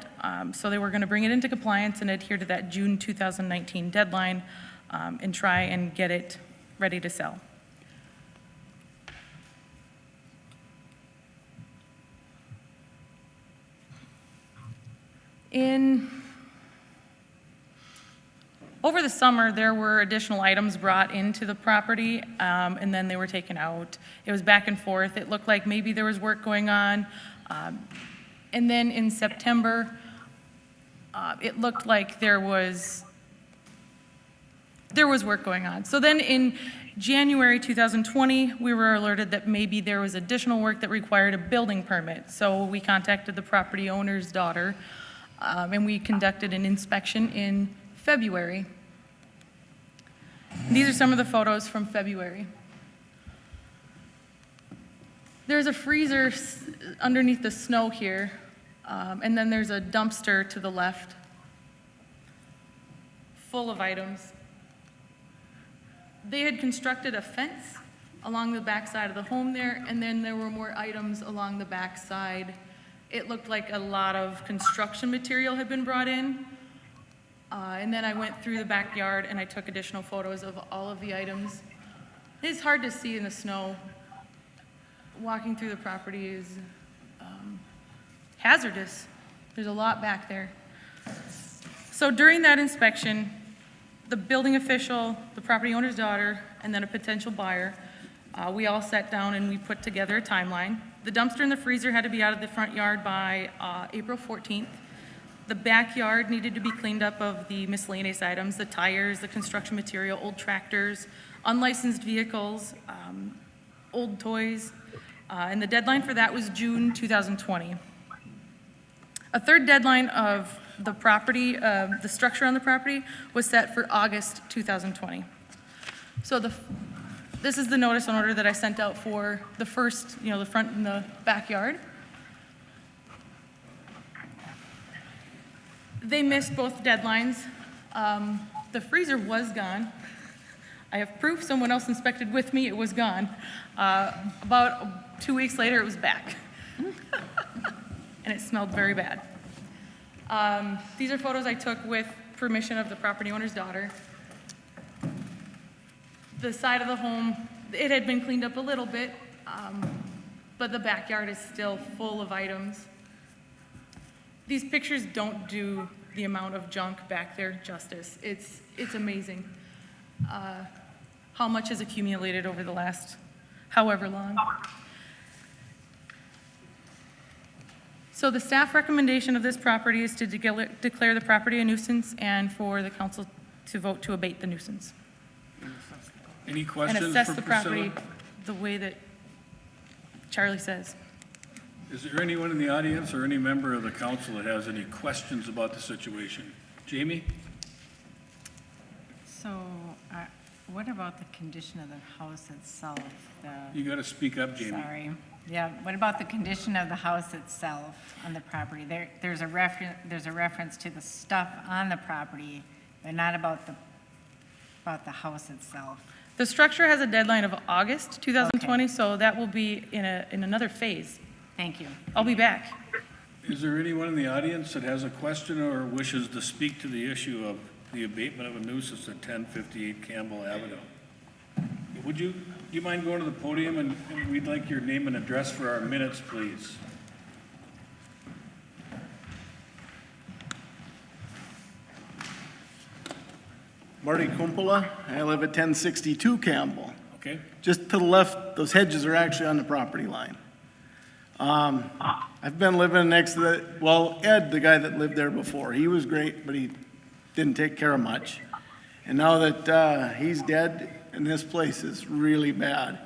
So they were going to bring it into compliance and adhere to that June 2019 deadline and try and get it ready to sell. Over the summer, there were additional items brought into the property, and then they were taken out. It was back and forth. It looked like maybe there was work going on. And then in September, it looked like there was work going on. So then in January 2020, we were alerted that maybe there was additional work that required a building permit. So we contacted the property owner's daughter, and we conducted an inspection in February. These are some of the photos from February. There's a freezer underneath the snow here, and then there's a dumpster to the left, full of items. They had constructed a fence along the back side of the home there, and then there were more items along the back side. It looked like a lot of construction material had been brought in. And then I went through the backyard and I took additional photos of all of the items. It's hard to see in the snow. Walking through the property is hazardous. There's a lot back there. So during that inspection, the building official, the property owner's daughter, and then a potential buyer, we all sat down and we put together a timeline. The dumpster and the freezer had to be out of the front yard by April 14th. The backyard needed to be cleaned up of the miscellaneous items, the tires, the construction material, old tractors, unlicensed vehicles, old toys, and the deadline for that was June 2020. A third deadline of the property, the structure on the property, was set for August 2020. So this is the notice on order that I sent out for the first, the front and the backyard. They missed both deadlines. The freezer was gone. I have proof, someone else inspected with me, it was gone. About 2 weeks later, it was back. And it smelled very bad. These are photos I took with permission of the property owner's daughter. The side of the home, it had been cleaned up a little bit, but the backyard is still full of items. These pictures don't do the amount of junk back there justice. It's amazing how much has accumulated over the last however long. So the staff recommendation of this property is to declare the property a nuisance and for the council to vote to abate the nuisance. Any questions And for assess the Priscilla? property the way that Charlie says. Is there anyone in the audience or any member of the council that has any questions about the situation? Jamie? So, what about the condition of the house itself? You got to speak up, Jamie. Sorry. Yeah, what about the condition of the house itself on the property? There's a reference to the stuff on the property, but not about the house itself. The structure has a deadline of August 2020, so that will be in another phase. Thank you. I'll be back. Is there anyone in the audience that has a question or wishes to speak to the issue of the abatement of a nuisance at 1058 Campbell Avenue? Would you mind going to the podium and we'd like your name and address for our minutes, please? Marty Kumpula. I live at 1062 Campbell. Okay. Just to the left, those hedges are actually on the property line. I've been living next to Ed, the guy that lived there before, he was great, but he didn't take care of much. And now that he's dead, and this place is really bad,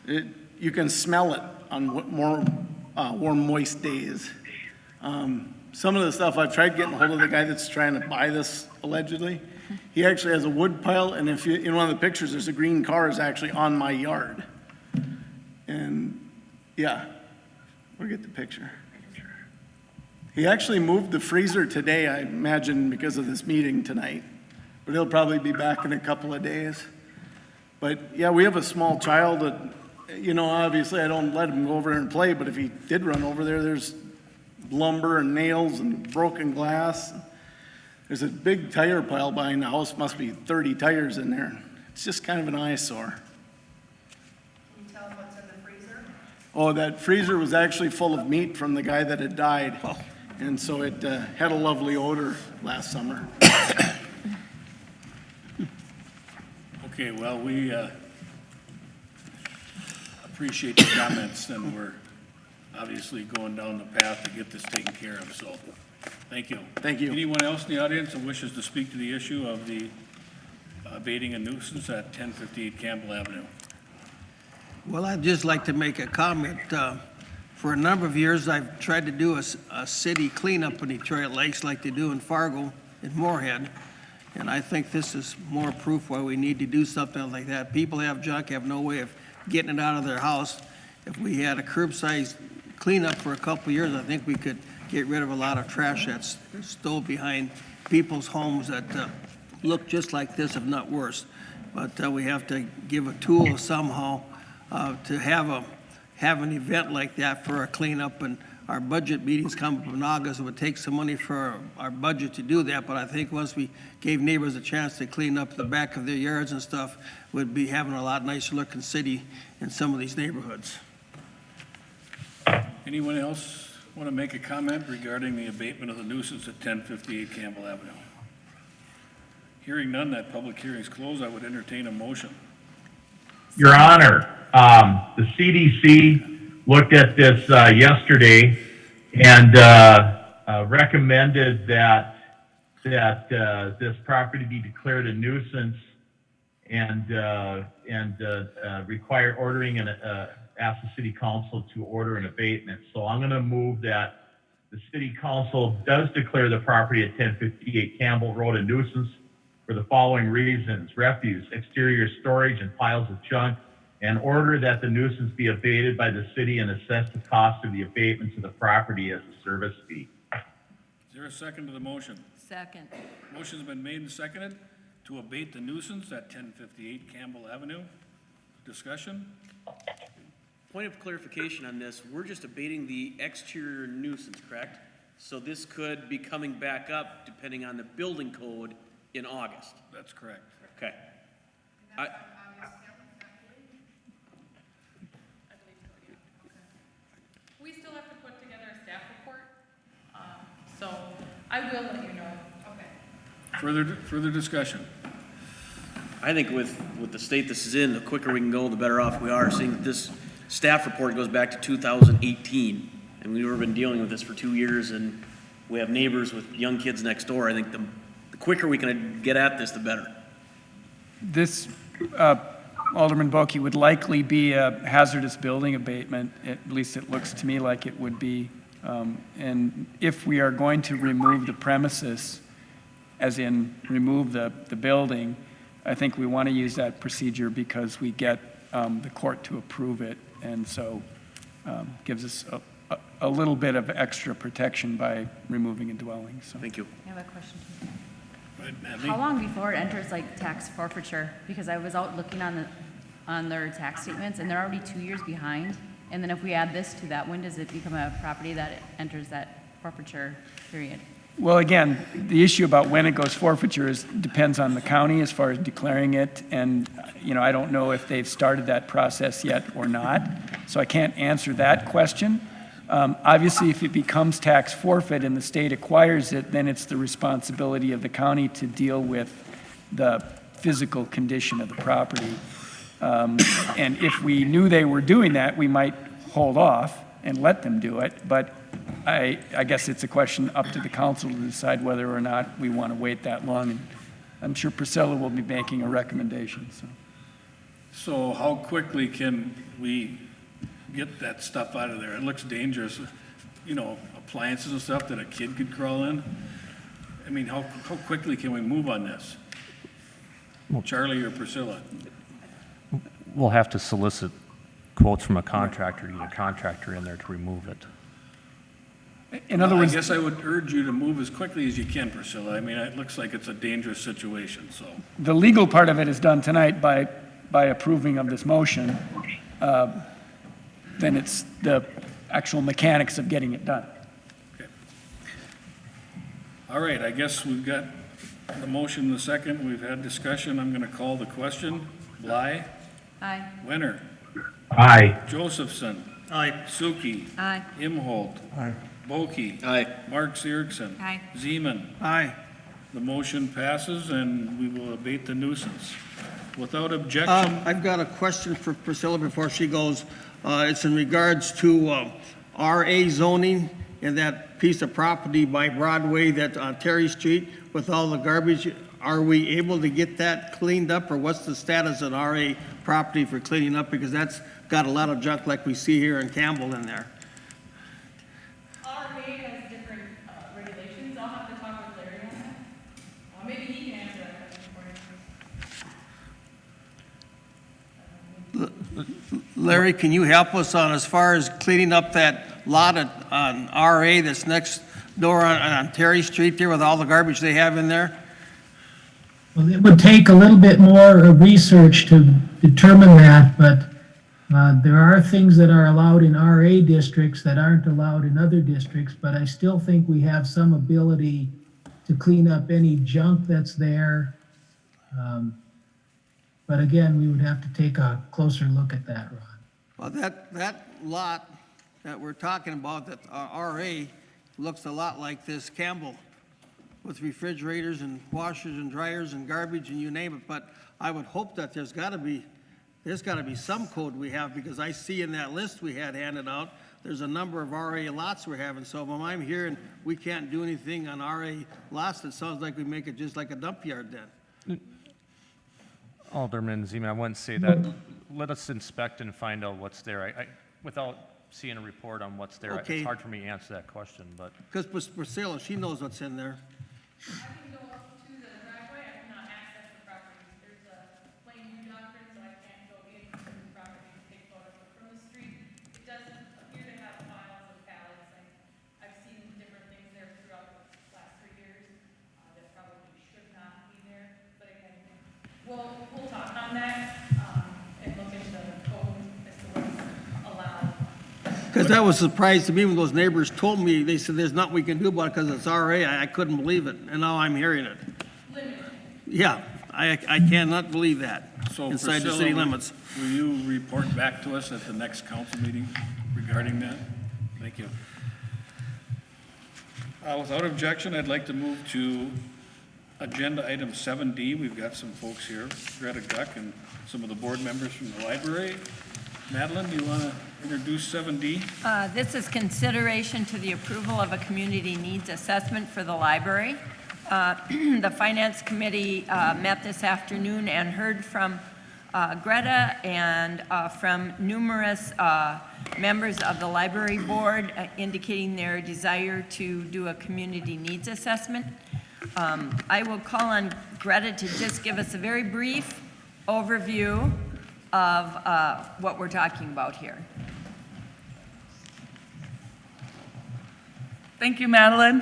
you can smell it on more warm, moist days. Some of the stuff, I've tried getting a hold of the guy that's trying to buy this allegedly. He actually has a wood pile, and if you, in one of the pictures, there's a green car is actually on my yard. And yeah, we'll get the picture. He actually moved the freezer today, I imagine, because of this meeting tonight. But he'll probably be back in a couple of days. But yeah, we have a small child that, obviously I don't let him go over there and play, but if he did run over there, there's lumber and nails and broken glass. There's a big tire pile behind the house, must be 30 tires in there. It's just kind of an eyesore. Can you tell them what's in the freezer? Oh, that freezer was actually full of meat from the guy that had died. And so it had a lovely odor last summer. Okay, well, we appreciate the comments, and we're obviously going down the path to get this taken care of, so thank you. Thank you. Anyone else in the audience that wishes to speak to the issue of the abating a nuisance at 1058 Campbell Avenue? Well, I'd just like to make a comment. For a number of years, I've tried to do a city cleanup in Detroit Lakes like they do in Fargo and Moorhead. And I think this is more proof why we need to do something like that. People have junk, have no way of getting it out of their house. If we had a curbside cleanup for a couple of years, I think we could get rid of a lot of trash that's stowed behind people's homes that look just like this, if not worse. But we have to give a tool somehow to have an event like that for a cleanup, and our budget meetings come up in August. It would take some money for our budget to do that, but I think once we gave neighbors a chance to clean up the back of their yards and stuff, we'd be having a lot nicer looking city in some of these neighborhoods. Anyone else Want to make a comment regarding the abatement of the nuisance at 1058 Campbell Avenue? Hearing none, that public hearing is closed. I would entertain a motion. Your Honor, the CDC looked at this yesterday and recommended that this property be declared a nuisance and require ordering and ask the City Council to order an abatement. So I'm going to move that the City Council does declare the property at 1058 Campbell Road a nuisance for the following reasons: refuse, exterior storage, and piles of junk, and order that the nuisance be abated by the city and assess the cost of the abatement to the property as a service fee. Is there a second to the motion? Second. Motion's been made and seconded to abate the nuisance at 1058 Campbell Avenue. Discussion? Point of clarification on this, we're just abating the exterior nuisance, correct? So this could be coming back up depending on the building code in August. That's correct. Okay. We still have to put together a staff report, so I will let you know. Okay. Further discussion? I think with the state this is in, the quicker we can go, the better off we are. Seeing that this staff report goes back to 2018, and we've been dealing with this for 2 years, and we have neighbors with young kids next door. I think the quicker we can get at this, the better. This, Alderman Okie, would likely be a hazardous building abatement. At least it looks to me like it would be. And if we are going to remove the premises, as in remove the building, I think we want to use that procedure because we get the court to approve it, and so gives us a little bit of extra protection by removing a dwelling. So. Thank you. I have a question too. Right, How long before it enters like tax forfeiture? Because I was out looking on their tax statements and they're already 2 years behind. And then if we add this to that, when does it become a property that enters that forfeiture period? Well, again, the issue about when it goes forfeiture depends on the county as far as declaring it. And, I don't know if they've started that process yet or not. So I can't answer that question. Obviously, if it becomes tax forfeit and the state acquires it, then it's the responsibility of the county to deal with the physical condition of the property. And if we knew they were doing that, we might hold off and let them do it. But I guess it's a question up to the council to decide whether or not we want to wait that long. And I'm sure Priscilla will be making a recommendation. So how quickly can we get that stuff out of there? It looks dangerous, appliances and stuff that a kid could crawl in. I mean, how quickly can we move on this? Charlie or Priscilla? We'll have to solicit quotes from a contractor, get a contractor in there to remove it. In other words, I guess I would urge you to move as quickly as you can, Priscilla. I mean, it looks like it's a dangerous situation, so. the legal part of it is done tonight by approving of this motion. Then it's the actual mechanics of getting it done. Okay. All right, I guess we've got the motion in the second. We've had discussion. I'm going to call the question. Bly? Aye. Wenner? Aye. Josephson? Aye. Sookie? Aye. Imholt? Aye. Bokie? Aye. Mark Zirickson? Aye. Zeman? Aye. The motion passes, and we will abate the nuisance. Without objection, I've got a question for Priscilla before she goes. It's in regards to RA zoning and that piece of property by Broadway that's on Terry Street with all the garbage. Are we able to get that cleaned up, or what's the status of RA property for cleaning up? Because that's got a lot of junk like we see here in Campbell in there. RA has different regulations. I'll have to talk with Larry on that. Maybe he can answer that question for you. Larry, can you help us on as far as cleaning up that lot on RA that's next door on Terry Street there with all the garbage they have in there? Well, it would take a little bit more research to determine that, but there are things that are allowed in RA districts that aren't allowed in other districts, but I still think we have some ability to clean up any junk that's there. But again, we would have to take a closer look at that, Ron. Well, that lot that we're talking about, that RA looks a lot like this Campbell, with refrigerators and washers and dryers and garbage and you name it, but I would hope that there's gotta be some code we have, because I see in that list we had handed out, there's a number of RA lots we're having, so when I'm hearing we can't do anything on RA lots, it sounds like we make it just like a dump yard then. Alderman Zeman, I wouldn't say that. Let us inspect and find out what's there. Without seeing a report on what's there, Okay. it's hard for me to answer that question, but. Because Priscilla, she knows what's in there. I can go up to the driveway, I cannot access the property. There's a plain view doctrine, so I can't go into the property and take photos. But from the street, it doesn't appear to have files of pallets. I've seen different things there throughout the last 3 years that probably should not be there. But again, we'll talk on that and look into the code as to what's allowed. Because that was a surprise to me when those neighbors told me, they said there's nothing we can do about it because it's RA. I couldn't believe it, and now I'm hearing it. Yeah, I cannot believe that, So inside the Priscilla, city limits. Will you report back to us at the next council meeting regarding that? Thank you. Without objection, I'd like to move to agenda item 7D. We've got some folks here, Greta Guck and some of the board members from the library. Madeline, do you want to introduce 7D? This is consideration to the approval of a community needs assessment for the library. The Finance Committee met this afternoon and heard from Greta and from numerous members of the library board indicating their desire to do a community needs assessment. I will call on Greta to just give us a very brief overview of what we're talking about here. Thank you, Madeline.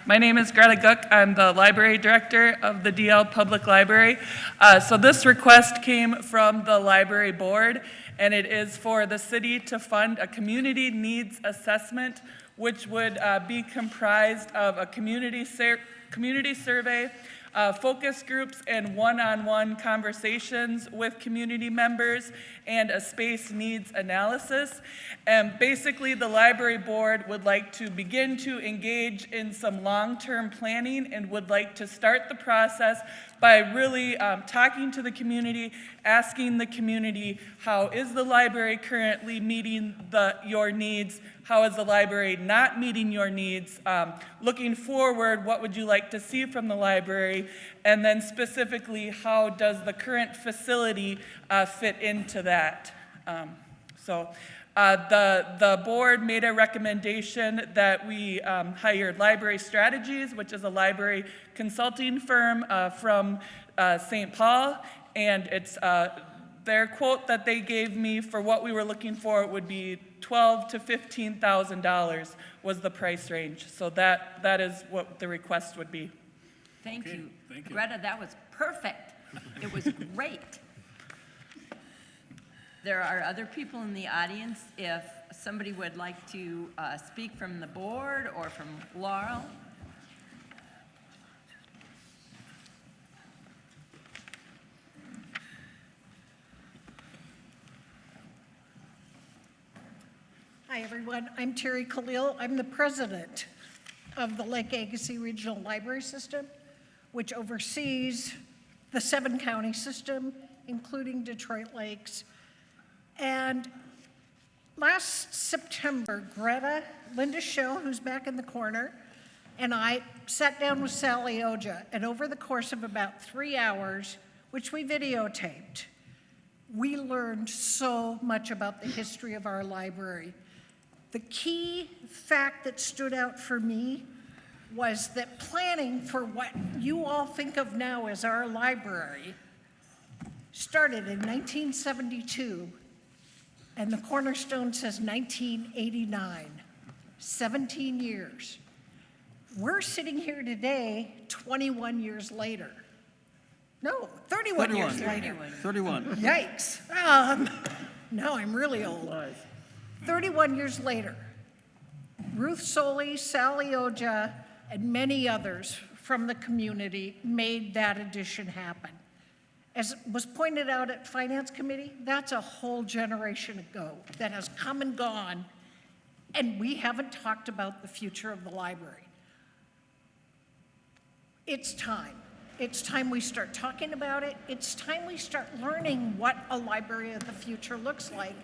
My name is Greta Guck. I'm the library director of the DL Public Library. So this request came from the library board, and it is for the city to fund a community needs assessment, which would be comprised of a community survey, focus groups, and one-on-one conversations with community members, and a space needs analysis. And basically, the library board would like to begin to engage in some long-term planning and would like to start the process by really talking to the community, asking the community, how is the library currently meeting your needs? How is the library not meeting your needs? Looking forward, what would you like to see from the library? And then specifically, how does the current facility fit into that? The board made a recommendation that we hire Library Strategies, which is a library consulting firm from St. Paul, and it's their quote that they gave me for what we were looking for would be $12,000 to $15,000 was the price range. So that is what the request would be. Thank you. Greta, that was perfect. It was great. There are other people in the audience. If somebody would like to speak from the board or from Laurel. Hi, everyone. I'm Terry Khalil. I'm the president of the Lake Agassiz Regional Library System, which oversees the 7-county system, including Detroit Lakes. And last September, Greta, Linda Schill, who's back in the corner, and I sat down with Sally Oja, and over the course of about 3 hours, which we videotaped, we learned so much about the history of our library. The key fact that stood out for me was that planning for what you all think of now as our library started in 1972, and the cornerstone says 1989, 17 years. We're sitting here today 21 years later. No, 31 years later. 31. Yikes. Now I'm really old. 31 years later, Ruth Soley, Sally Oja, and many others from the community made that addition happen. As was pointed out at Finance Committee, that's a whole generation ago that has come and gone, And we haven't talked about the future of the library. It's time. It's time we start talking about it. It's time we start learning what a library of the future looks like.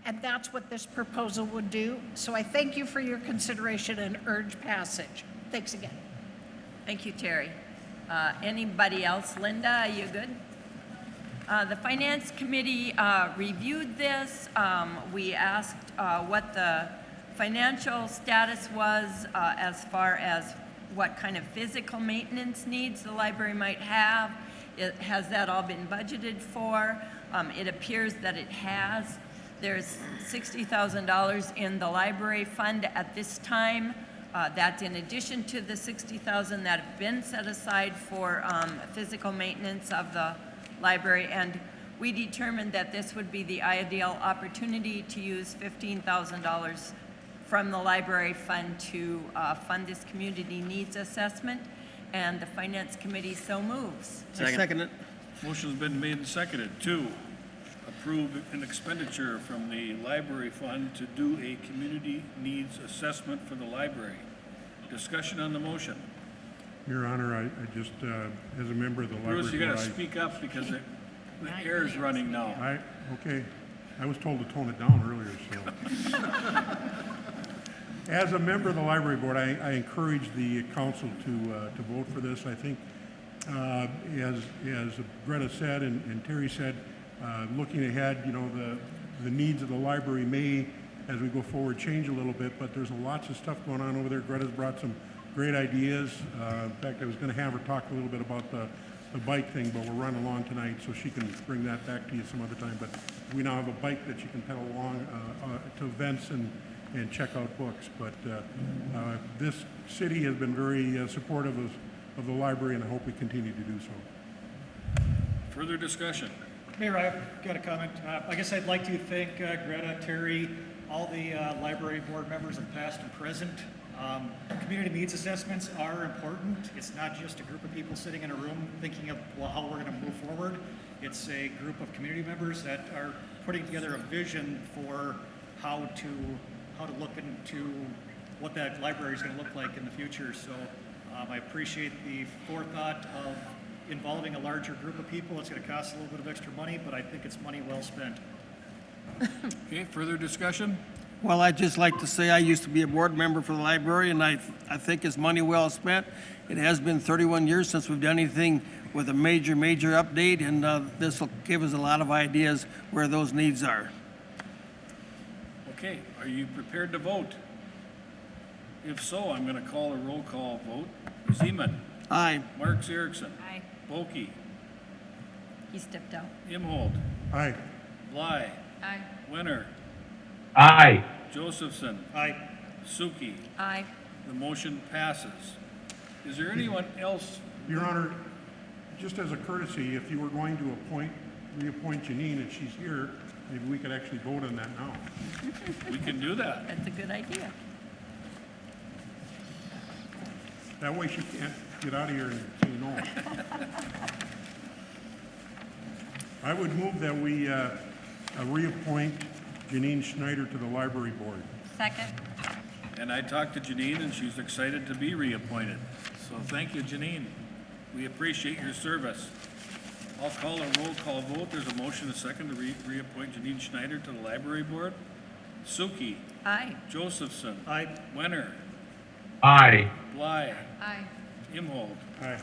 And that's what this proposal would do. So I thank you for your consideration and urge passage. Thanks again. Thank you, Terry. Anybody else? Linda, are you good? The Finance Committee reviewed this. We asked what the financial status was as far as what kind of physical maintenance needs the library might have. Has that all been budgeted for? It appears that it has. There's $60,000 in the library fund at this time. That's in addition to the $60,000 that have been set aside for physical maintenance of the library. And we determined that this would be the ideal opportunity to use $15,000 from the library fund to fund this community needs assessment, and the Finance Committee so moves. I second it. Motion's been made and seconded to approve an expenditure from the library fund to do a community needs assessment for the library. Discussion on the motion. Your Honor, I just, as a member of the library Bruce, you gotta board, speak up because the air is running now. okay. I was told to tone it down earlier, so. As a member of the library board, I encourage the council to vote for this. I think, as Greta said and Terry said, looking ahead, you know, the needs of the library may, as we go forward, change a little bit, but there's lots of stuff going on over there. Greta's brought some great ideas. In fact, I was going to have her talk a little bit about the bike thing, but we're running along tonight, so she can bring that back to you some other time. But we now have a bike that you can pedal along to events and check out books. But this city has been very supportive of the library, and I hope we continue to do so. Further discussion. Mayor, I've got a comment. I guess I'd like to thank Greta, Terry, all the library board members of past and present. Community needs assessments are important. It's not just a group of people sitting in a room thinking of how we're going to move forward. It's a group of community members that are putting together a vision for how to look into what that library is going to look like in the future. So I appreciate the forethought of involving a larger group of people. It's going to cost a little bit of extra money, but I think it's money well spent. Okay, further discussion? Well, I'd just like to say I used to be a board member for the library, and I think it's money well spent. It has been 31 years since we've done anything with a major update, and this will give us a lot of ideas where those needs are. Okay, are you prepared to vote? If so, I'm going to call a roll call vote. Siemens. Aye. Marks Erickson. Aye. Okie. He stepped out. Imhold. Aye. Bly. Aye. Winner. Aye. Josephson. Aye. Sookie. Aye. The motion passes. Is there anyone else? Your Honor, just as a courtesy, if you were going to reappoint Janine and she's here, maybe we could actually vote on that now. We can do that. That's a good idea. That way she can't get out of here and say no. I would move that we reappoint Janine Schneider to the library board. Second. And I talked to Janine, and she's excited to be reappointed. So thank you, Janine. We appreciate your service. I'll call a roll call vote. There's a motion, a second, to reappoint Janine Schneider to the library board. Sookie. Aye. Josephson. Aye. Wenner. Aye. Bly. Aye. Imhold. Aye.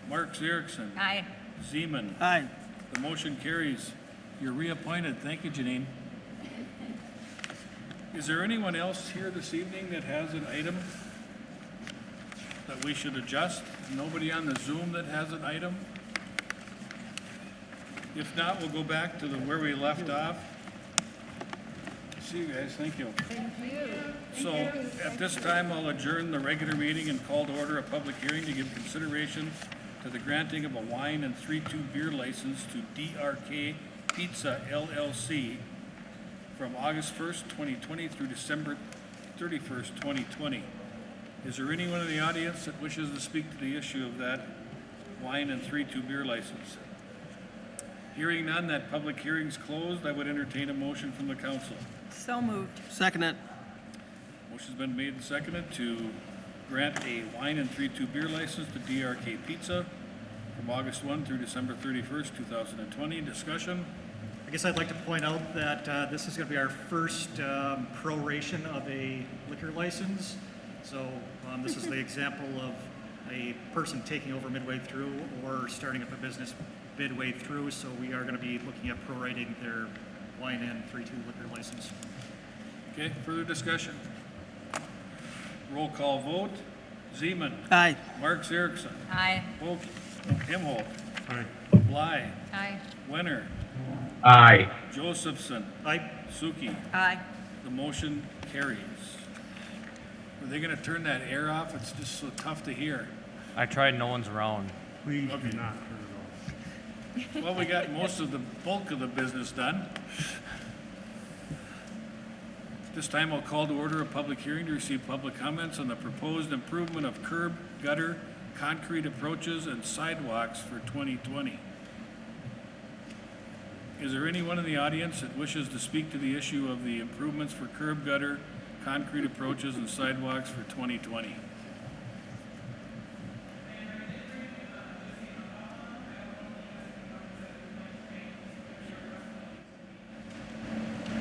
Marks Erickson. Aye. Zeman. Aye. The motion carries. You're reappointed. Thank you, Janine. Is there anyone else here this evening that has an item that we should adjust? Nobody on the Zoom that has an item? If not, we'll go back to where we left off. See you guys. Thank you. Thank you. So at this time, I'll adjourn the regular meeting and call to order a public hearing to give consideration to the granting of a wine and 3-2 beer license to DRK Pizza LLC from August 1st, 2020 through December 31st, 2020. Is there anyone in the audience that wishes to speak to the issue of that wine and 3-2 beer license? Hearing none, that public hearing's closed. I would entertain a motion from the council. So moved. Second it. Motion's been made and seconded to grant a wine and 3-2 beer license to DRK Pizza from August 1 through December 31st, 2020. Discussion? I guess I'd like to point out that this is going to be our first proration of a liquor license. So this is the example of a person taking over midway through or starting up a business midway through. So we are going to be looking at prorating their wine and 3-2 liquor license. Okay, further discussion? Roll call vote. Zeman. Aye. Mark Zurichson. Aye. Okie. Himholt. Aye. Bly. Aye. Wenner. Aye. Josephson. Aye. Sookie. Aye. The motion carries. Are they gonna turn that air off? It's just so tough to hear. I tried, no one's around. Please do not turn it off. Well, we got most of the bulk of the business done. This time I'll call to order a public hearing to receive public comments on the proposed improvement of curb, gutter, concrete approaches, and sidewalks for 2020. Is there anyone in the audience that wishes to speak to the issue of the improvements for curb, gutter, concrete approaches, and sidewalks for 2020?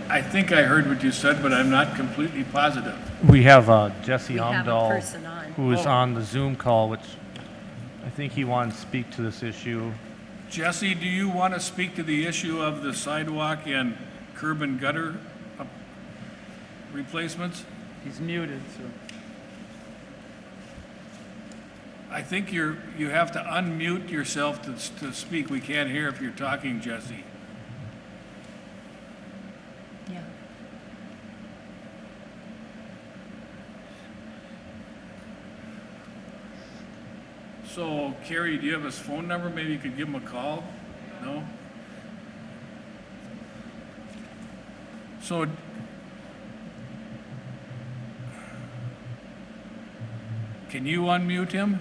I think I heard what you said, but I'm not completely positive. We have Jesse We have a Amdahl, person on. who is Oh. on the Zoom call, which I think he wanted to speak to this issue. Jesse, do you want to speak to the issue of the sidewalk and curb and gutter replacements? He's muted, so. I think you have to unmute yourself to speak. We can't hear if you're talking, Jesse. Yeah. So, Carrie, do you have his phone number? Maybe you could give him a call? No? So, can you unmute him?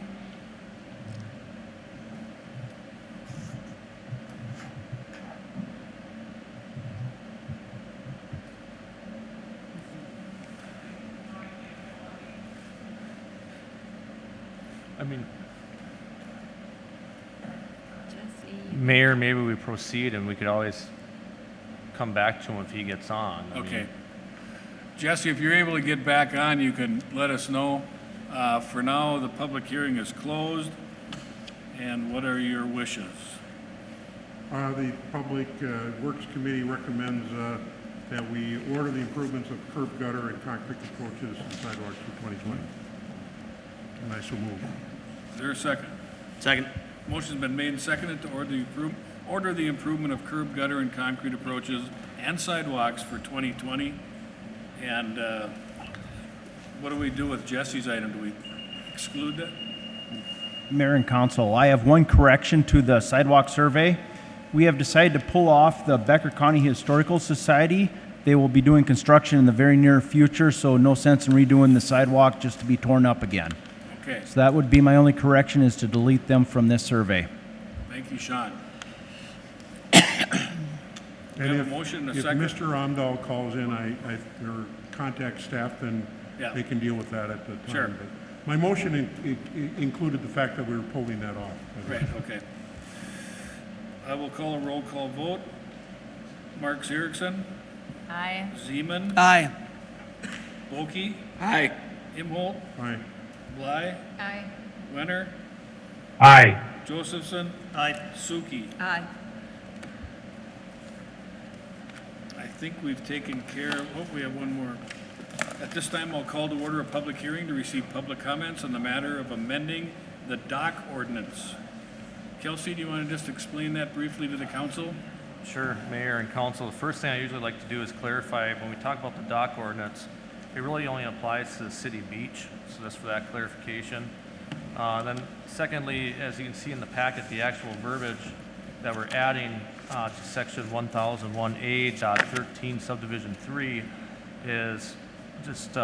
I mean, Jesse. Mayor, maybe we proceed and we could always come back to him if he gets on. I Okay. mean, Jesse, if you're able to get back on, you can let us know. For now, the public hearing is closed. And what are your wishes? The Public Works Committee recommends that we order the improvements of curb, gutter, and concrete approaches and sidewalks for 2020. And I so move. Is there a second? Second. Motion's been made and seconded to order the improvement of curb, gutter, and concrete approaches and sidewalks for 2020. And what do we do with Jesse's item? Do we exclude that? Mayor and Council, I have one correction to the sidewalk survey. We have decided to pull off the Becker County Historical Society. They will be doing construction in the very near future, so no sense in redoing the sidewalk just to be torn up again. Okay. So that would be my only correction, is to delete them from this survey. Thank you, Sean. And have a motion and a if second? Mr. Amdahl calls in, or contact staff, then Yeah. they can deal with that at the time. Sure. But my motion included the fact that we were pulling that off. Right, okay. I will call a roll call vote. Mark Zurichson. Aye. Zeman. Aye. Okie. Aye. Imholt. Aye. Bly. Aye. Wenner. Aye. Josephson. Aye. Sookie. Aye. I think we've taken care of, oh, we have one more. At this time, I'll call to order a public hearing to receive public comments on the matter of amending the dock ordinance. Kelsey, do you want to just explain that briefly to the council? Sure, Mayor and Council. The first thing I usually like to do is clarify, when we talk about the dock ordinance, it really only applies to the city beach, so that's for that clarification. Then secondly, as you can see in the packet, the actual verbiage that we're adding to section 1001A.13 subdivision 3 is just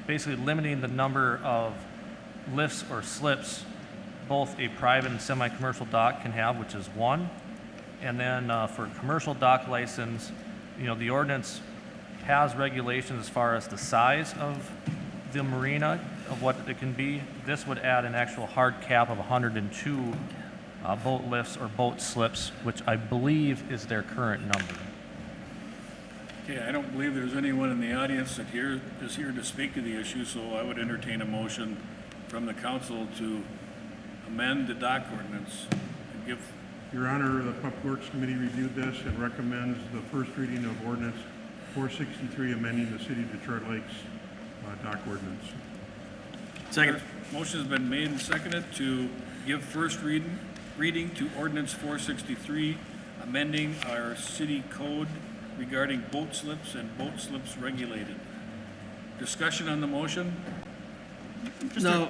basically limiting the number of lifts or slips both a private and semi-commercial dock can have, which is 1. And then for a commercial dock license, you know, the ordinance has regulations as far as the size of the marina, of what it can be. This would add an actual hard cap of 102 boat lifts or boat slips, which I believe is their current number. Okay, I don't believe there's anyone in the audience that is here to speak to the issue, so I would entertain a motion from the council to amend the dock ordinance and give. Your Honor, the Public Works Committee reviewed this and recommends the first reading of Ordinance 463, amending the City of Detroit Lakes dock ordinance. Second. Motion has been made and seconded to give first reading to Ordinance 463, amending our city code regarding boat slips and boat slips regulated. Discussion on the motion? Now,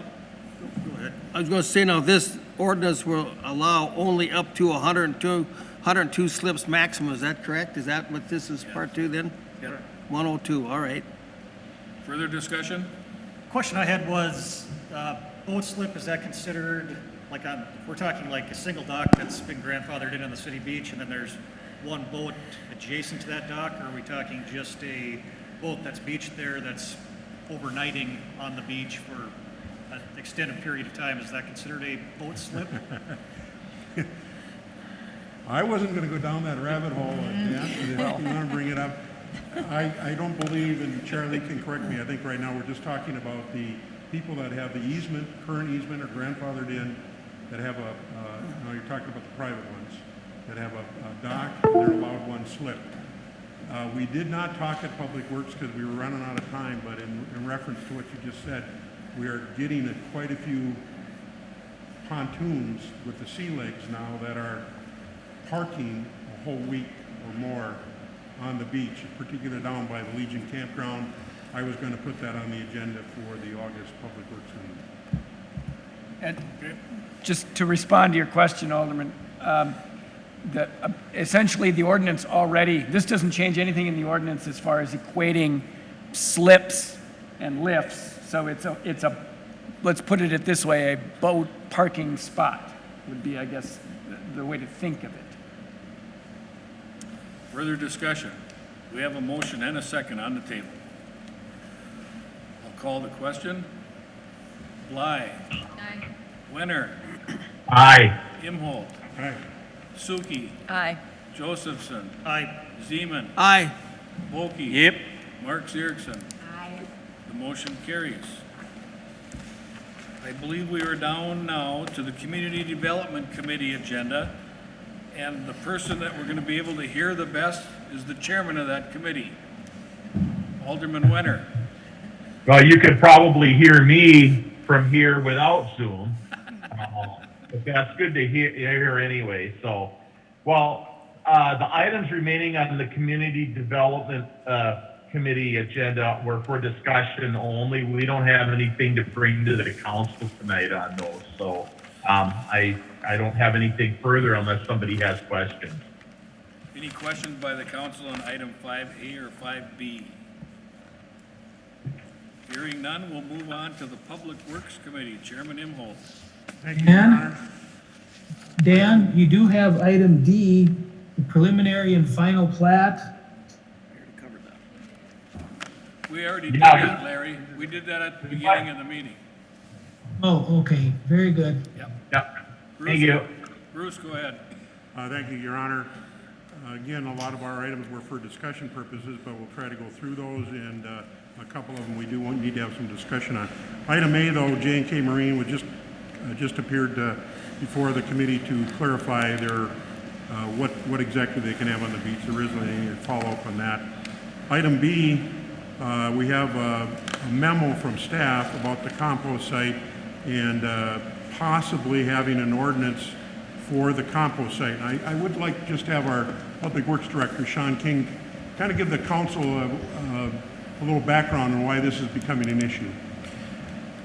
I was going to say, now, this ordinance will allow only up to 102 slips maximum. Is that correct? Is that what this is part two then? Yeah. 102, all right. Further discussion? Question I had was, boat slip, is that considered, like, we're talking like a single dock that's been grandfathered in on the city beach, and then there's one boat adjacent to that dock, or are we talking just a boat that's beached there that's overnighting on the beach for an extended period of time? Is that considered a boat slip? I wasn't going to go down that rabbit hole, Dan, but if you want to bring it up, I don't believe, and Charlie can correct me, I think right now we're just talking about the people that have the easement, current easement or grandfathered in, that have now you're talking about the private ones, that have a dock, and they're allowed one slip. We did not talk at Public Works because we were running out of time, but in reference to what you just said, we are getting quite a few pontoons with the sea legs now that are parking a whole week or more on the beach, particularly down by the Legion Campground. I was going to put that on the agenda for the August Public Works meeting. And just to respond to your question, Alderman, essentially the ordinance already, this doesn't change anything in the ordinance as far as equating slips and lifts. So it's a let's put it this way, a boat parking spot would be, I guess, the way to think of it. Further discussion? We have a motion and a second on the table. I'll call the question. Bly. Aye. Wenner. Aye. Imholt. Aye. Sookie. Aye. Josephson. Aye. Zeman. Aye. Okie. Yep. Mark Zirickson. Aye. The motion carries. I believe we are down now to the Community Development Committee agenda, and the person that we're going to be able to hear the best is the chairman of that committee, Alderman Wenner. Well, you could probably hear me from here without Zoom, but that's good to hear anyway. So, well, the items remaining on the Community Development Committee agenda were for discussion only. We don't have anything to bring to the council tonight on those. So, I don't have anything further unless somebody has questions. Any questions by the council on item 5A or 5B? Hearing none, we'll move on to the Public Works Committee. Chairman Imholt. Thank you, Your Honor. Dan, you do have item D, the preliminary and final plat. We already did that, Larry. We did that at the beginning of the meeting. Oh, okay, very good. Yep. Bruce, Thank you. Bruce, go ahead. Thank you, Your Honor. Again, a lot of our items were for discussion purposes, but we'll try to go through those, and a couple of them we do need to have some discussion on. Item A, though, J&K Marine would just appeared before the committee to clarify their what exactly they can have on the beach. There isn't any follow-up on that. Item B, we have a memo from staff about the compost site and possibly having an ordinance for the compost site. I would like just have our Public Works Director, Sean King, kind of give the council a little background on why this is becoming an issue.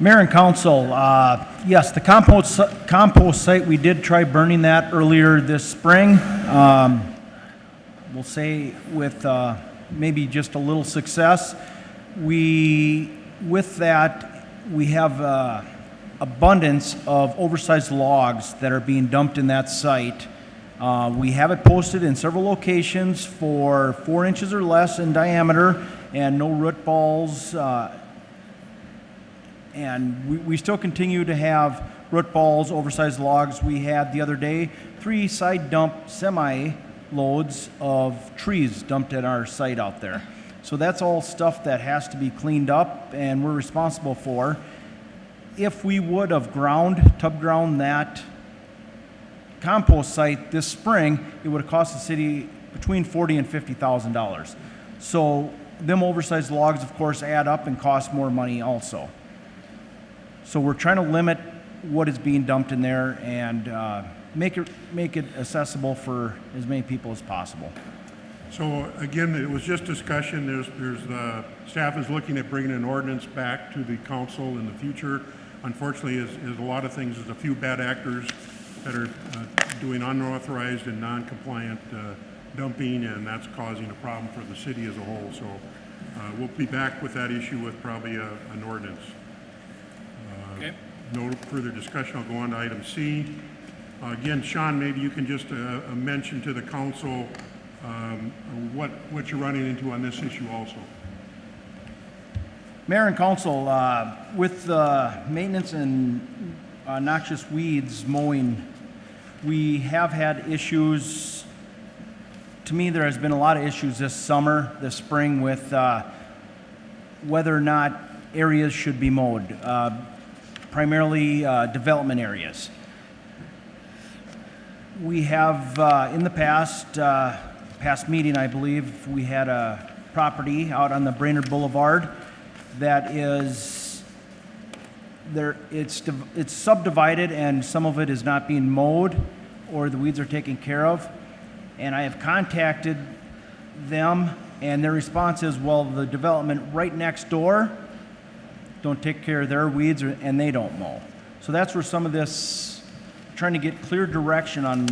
Mayor and council, yes, the compost site, we did try burning that earlier this spring. We'll say with maybe just a little success. With that, we have abundance of oversized logs that are being dumped in that site. We have it posted in several locations for 4 inches or less in diameter and no root balls. And we still continue to have root balls, oversized logs. We had the other day 3 side dump semi-loads of trees dumped at our site out there. So that's all stuff that has to be cleaned up and we're responsible for. If we would have tub ground that compost site this spring, it would have cost the city between $40,000 and $50,000. So them oversized logs, of course, add up and cost more money also. So we're trying to limit what is being dumped in there and make it accessible for as many people as possible. So again, it was just discussion. There's staff is looking at bringing an ordinance back to the council in the future. Unfortunately, as a lot of things, there's a few bad actors that are doing unauthorized and non-compliant dumping, and that's causing a problem for the city as a whole. So we'll be back with that issue with probably an ordinance. Okay. No further discussion. I'll go on to item C. Again, Sean, maybe you can just mention to the council what you're running into on this issue also. Mayor and council, with maintenance and noxious weeds mowing, we have had issues. To me, there has been a lot of issues this summer, this spring, with whether or not areas should be mowed, primarily development areas. We have, in the past meeting, I believe, we had a property out on the Brainerd Boulevard that is there. It's subdivided, and some of it is not being mowed, or the weeds are taken care of. And I have contacted them, and their response is, well, the development right next door don't take care of their weeds, and they don't mow. So that's where some of this, trying to get clear direction on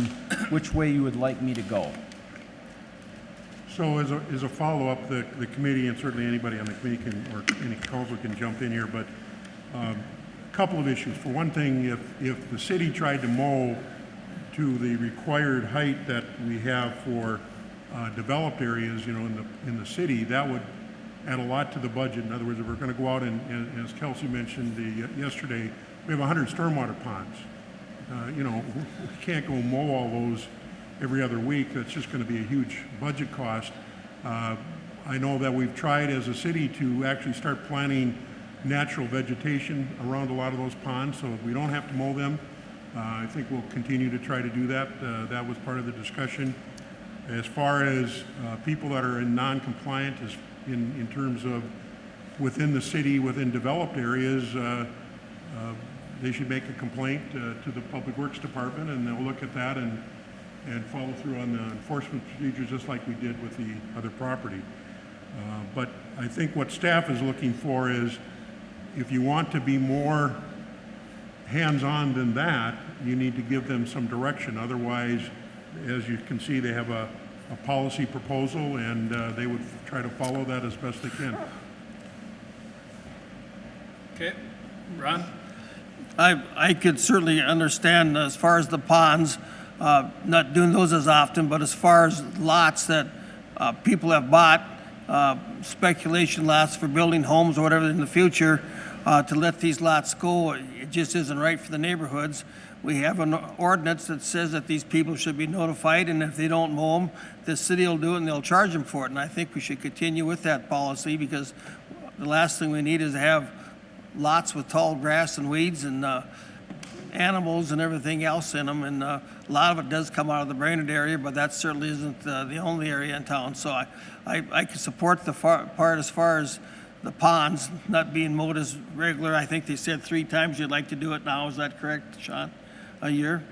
which way you would like me to go. So as a follow-up, the committee, and certainly anybody on the committee or any council can jump in here, but a couple of issues. For one thing, if the city tried to mow to the required height that we have for developed areas, in the city, that would add a lot to the budget. In other words, if we're going to go out and as Kelsey mentioned yesterday, we have 100 stormwater ponds. We can't go mow all those every other week. That's just going to be a huge budget cost. I know that we've tried as a city to actually start planting natural vegetation around a lot of those ponds so we don't have to mow them. I think we'll continue to try to do that. That was part of the discussion. As far as people that are in non-compliant, in terms of within the city, within developed areas, they should make a complaint to the Public Works Department, and they'll look at that and follow through on the enforcement procedures just like we did with the other property. But I think what staff is looking for is, if you want to be more hands-on than that, you need to give them some direction. Otherwise, as you can see, they have a policy proposal, and they would try to follow that as best they can. Okay, Ron? I could certainly understand as far as the ponds, not doing those as often, but as far as lots that people have bought, speculation lots for building homes or whatever in the future, to let these lots go, it just isn't right for the neighborhoods. We have an ordinance that says that these people should be notified, and if they don't mow them, the city will do it and they'll charge them for it. And I think we should continue with that policy, because the last thing we need is to have lots with tall grass and weeds and animals and everything else in them. And a lot of it does come out of the Brainerd area, but that certainly isn't the only area in town. So I can support the part as far as the ponds not being mowed as regular. I think they said 3 times you'd like to do it now. Is that correct, Sean? A year?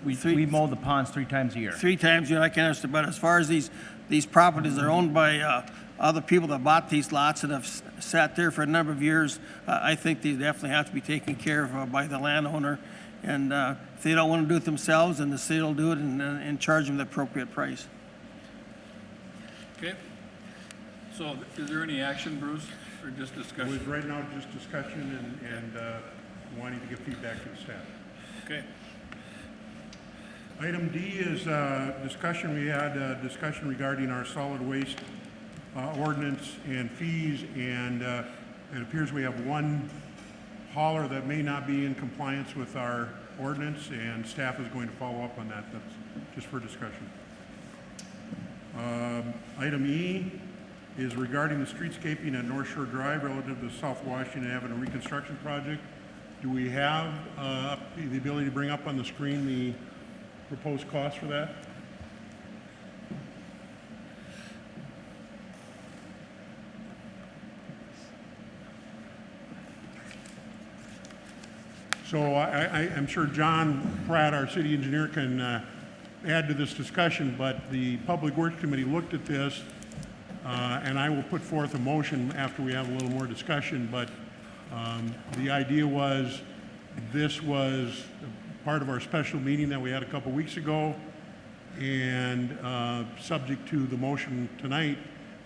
We mow the ponds 3 times a year. 3 times a year, I can understand. But as far as these properties are owned by other people that bought these lots and have sat there for a number of years, I think they definitely have to be taken care of by the landowner. And if they don't want to do it themselves, then the city will do it and charge them the appropriate price. Okay. So is there any action, Bruce, or just discussion? It was right now just discussion and wanting to get feedback to the staff. Okay. Item D is discussion. We had a discussion regarding our solid waste ordinance and fees, and it appears we have one hauler that may not be in compliance with our ordinance, and staff is going to follow up on that. That's just for discussion. Item E is regarding the streetscaping at North Shore Drive relative to South Washington Avenue Reconstruction Project. Do we have the ability to bring up on the screen the proposed cost for that? So I'm sure John Pratt, our city engineer, can add to this discussion, but the Public Works Committee looked at this, and I will put forth a motion after we have a little more discussion, but the idea was this was part of our special meeting that we had a couple weeks ago, and subject to the motion tonight,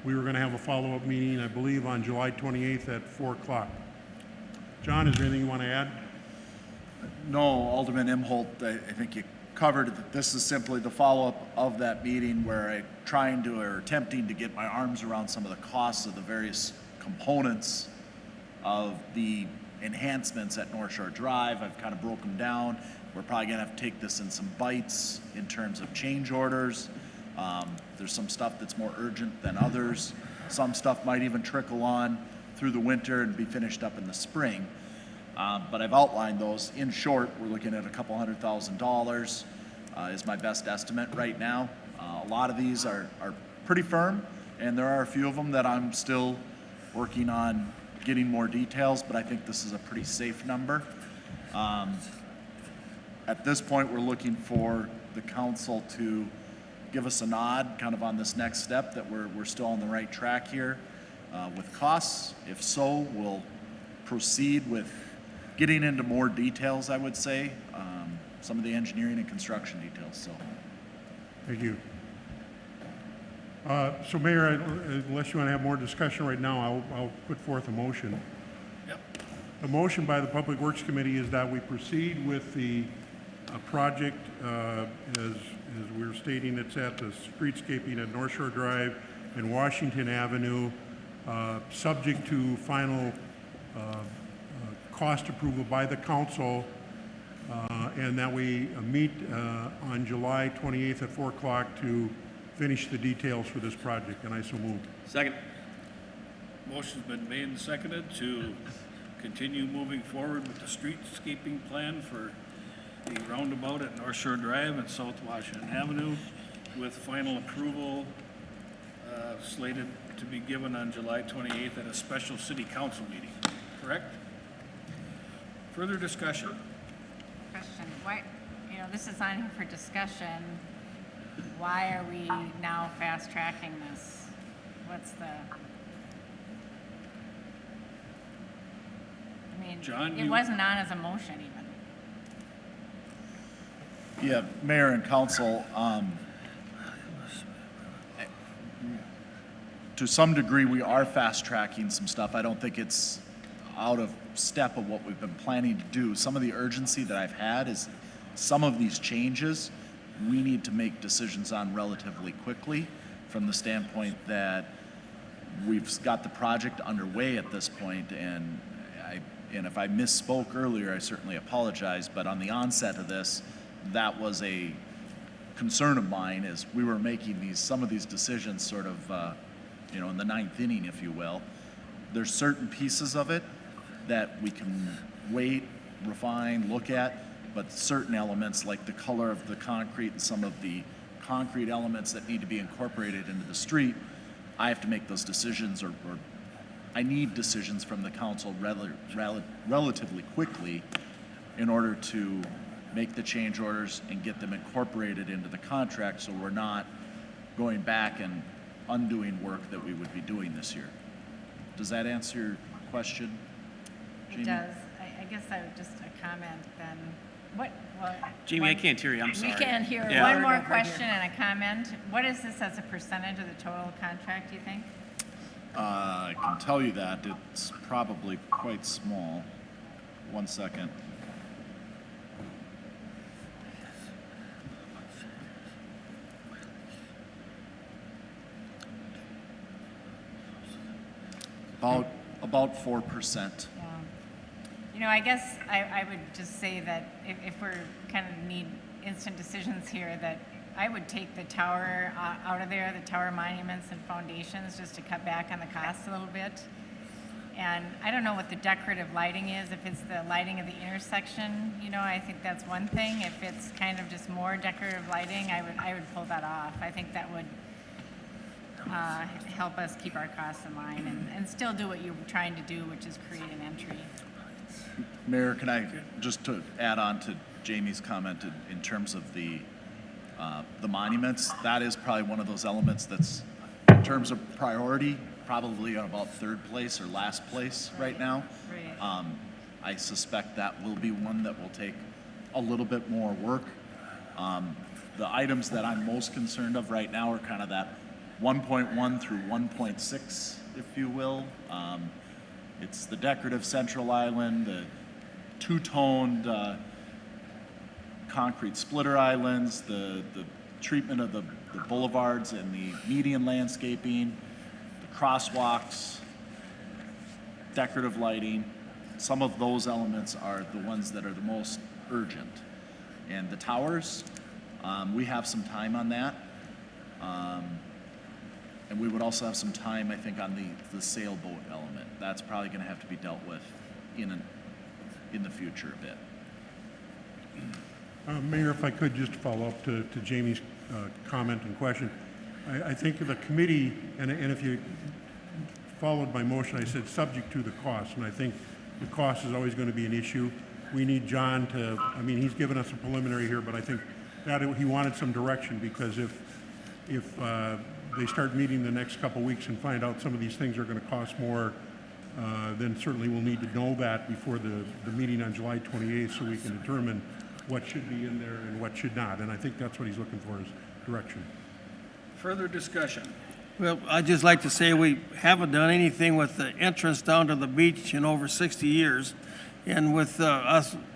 we were going to have a follow-up meeting, I believe, on July 28th at 4 o'clock. John, is there anything you want to add? No, Alderman Imholt, I think you covered that this is simply the follow-up of that meeting where I'm trying to or attempting to get my arms around some of the costs of the various components of the enhancements at North Shore Drive. I've kind of broken them down. We're probably gonna have to take this in some bites in terms of change orders. There's some stuff that's more urgent than others. Some stuff might even trickle on through the winter and be finished up in the spring. But I've outlined those. In short, we're looking at a couple $100,000 is my best estimate right now. A lot of these are pretty firm, and there are a few of them that I'm still working on getting more details, but I think this is a pretty safe number. At this point, we're looking for the council to give us a nod kind of on this next step that we're still on the right track here with costs. If so, we'll proceed with getting into more details, I would say, some of the engineering and construction details. So, thank you. So, Mayor, unless you want to have more discussion right now, I'll put forth a motion. Yep. A motion by the Public Works Committee is that we proceed with the project as we were stating. It's at the streetscaping at North Shore Drive and Washington Avenue, subject to final cost approval by the council, and that we meet on July 28th at 4 o'clock to finish the details for this project, and I so move. Second. Motion's been made and seconded to continue moving forward with the streetscaping plan for the roundabout at North Shore Drive and South Washington Avenue, with final approval slated to be given on July 28th at a special city council meeting, correct? Further discussion? Question, why, this is on here for discussion. Why are we now fast tracking this? What's the? I mean, John, it wasn't on as a motion even. yeah, Mayor and Council, to some degree, we are fast tracking some stuff. I don't think it's out of step of what we've been planning to do. Some of the urgency that I've had is some of these changes we need to make decisions on relatively quickly, from the standpoint that we've got the project underway at this point, and if I misspoke earlier, I certainly apologize, but on the onset of this, that was a concern of mine as we were making some of these decisions sort of, in the ninth inning, if you will. There's certain pieces of it that we can wait, refine, look at, but certain elements like the color of the concrete and some of the concrete elements that need to be incorporated into the street, I have to make those decisions, or I need decisions from the council relatively quickly in order to make the change orders and get them incorporated into the contract, so we're not going back and undoing work that we would be doing this year. Does that answer your question, Jamie? It does. I guess I would just a comment then. Jamie, I can't hear you, I'm sorry. We can't hear. Yeah. One more question and a comment. What is this as a percentage of the total contract, do you think? I can tell you that it's probably quite small. 1 second. About 4%. Yeah. You know, I guess I would just say that if we're kind of need instant decisions here, that I would take the tower out of there, the tower monuments and foundations, just to cut back on the costs a little bit. And I don't know what the decorative lighting is. If it's the lighting of the intersection, you know, I think that's one thing. If it's kind of just more decorative lighting, I would pull that off. I think that would help us keep our costs in line and still do what you're trying to do, which is create an entry. Mayor, can I, just to add on to Jamie's comment in terms of the monuments, that is probably one of those elements that's, in terms of priority, probably on about third place or last place right now. Right. I suspect that will be one that will take a little bit more work. The items that I'm most concerned of right now are kind of that 1.1 through 1.6, if you will. It's the decorative central island, the two-toned concrete splitter islands, the treatment of the boulevards and the median landscaping, the crosswalks, decorative lighting. Some of those elements are the ones that are the most urgent. And the towers, we have some time on that. And we would also have some time, I think, on the sailboat element. That's probably going to have to be dealt with in the future a bit. Mayor, if I could just follow up to Jamie's comment and question. I think the committee, and if you followed my motion, I said subject to the cost, and I think the cost is always going to be an issue. We need John to, I mean, he's given us a preliminary here, but I think that he wanted some direction, because if they start meeting the next couple weeks and find out some of these things are going to cost more, then certainly we'll need to know that before the meeting on July 28th, so we can determine what should be in there and what should not. And I think that's what he's looking for, is direction. Further discussion? Well, I'd just like to say we haven't done anything with the entrance down to the beach in over 60 years. And with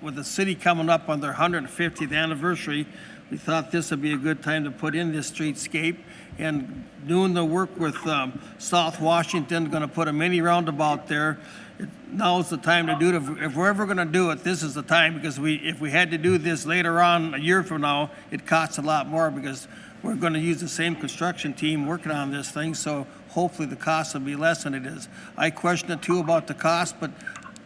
with the city coming up on their 150th anniversary, we thought this would be a good time to put in this streetscape. And doing the work with South Washington, going to put a mini roundabout there. Now's the time to do it. If we're ever going to do it, this is the time, because if we had to do this later on, a year from now, it costs a lot more, because we're going to use the same construction team working on this thing, so hopefully the cost will be less than it is. I question it too about the cost, but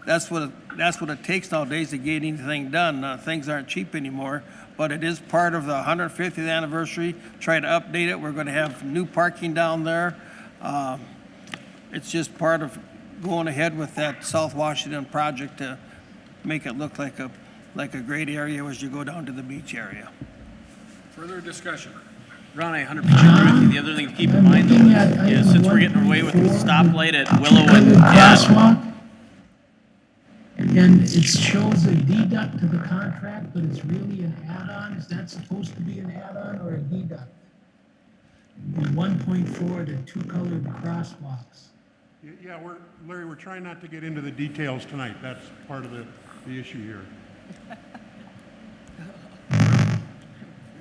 that's what it takes nowadays to get anything done. Things aren't cheap anymore, but it is part of the 150th anniversary. Try to update it. We're going to have new parking down there. It's just part of going ahead with that South Washington project to make it look like a great area as you go down to the beach area. Further discussion? Ron, I 100% agree with you. The other thing to keep in mind, though, is since we're getting away with the stoplight at Willow and crosswalk, and it shows a deduct to the contract, but it's really an add-on. Is that supposed to be an add-on or a deduct? The 1.4, the two colored crosswalks. Yeah, Larry, we're trying not to get into the details tonight. That's part of the issue here.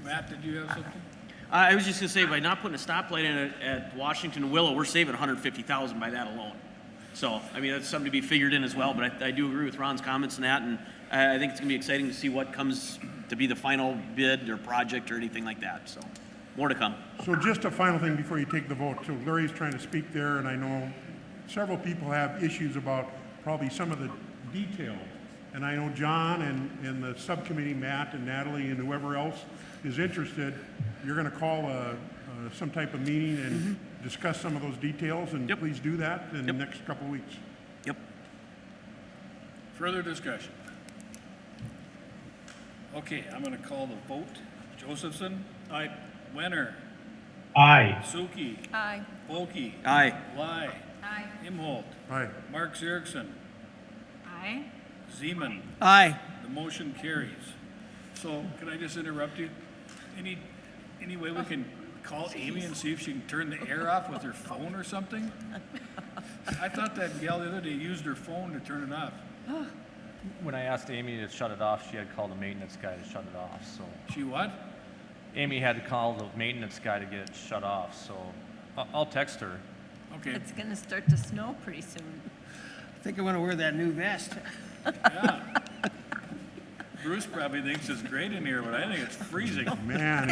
Matt, did you have something? I was just gonna say, by not putting a stoplight in at Washington and Willow, we're saving $150,000 by that alone. So, I mean, that's something to be figured in as well, but I do agree with Ron's comments on that, and I think it's gonna be exciting to see what comes to be the final bid or project or anything like that, so more to come. So just a final thing before you take the vote. So Larry's trying to speak there, and I know several people have issues about probably some of the detail. And I know John and the subcommittee, Matt and Natalie and whoever else is interested, you're going to call some type of meeting and discuss some of those details, and please do that in the next couple of weeks. Yep. Further discussion? Okay, I'm going to call the vote. Josephson? Aye. Wenner? Aye. Sookie? Aye. Okie? Aye. Lai? Aye. Imholt? Aye. Mark Zurichson? Aye. Zeman? Aye. The motion carries. So, can I just interrupt you? Any way we can call Amy and see if she can turn the air off with her phone or something? I thought that gal the other day used her phone to turn it off. When I asked Amy to shut it off, she had called the maintenance guy to shut it off, so. She what? Amy had to call the maintenance guy to get it shut off, so I'll text her. Okay. It's gonna start to snow pretty soon. I think I'm gonna wear that new vest. Yeah. Bruce probably thinks it's great in here, but I think it's freezing. Man,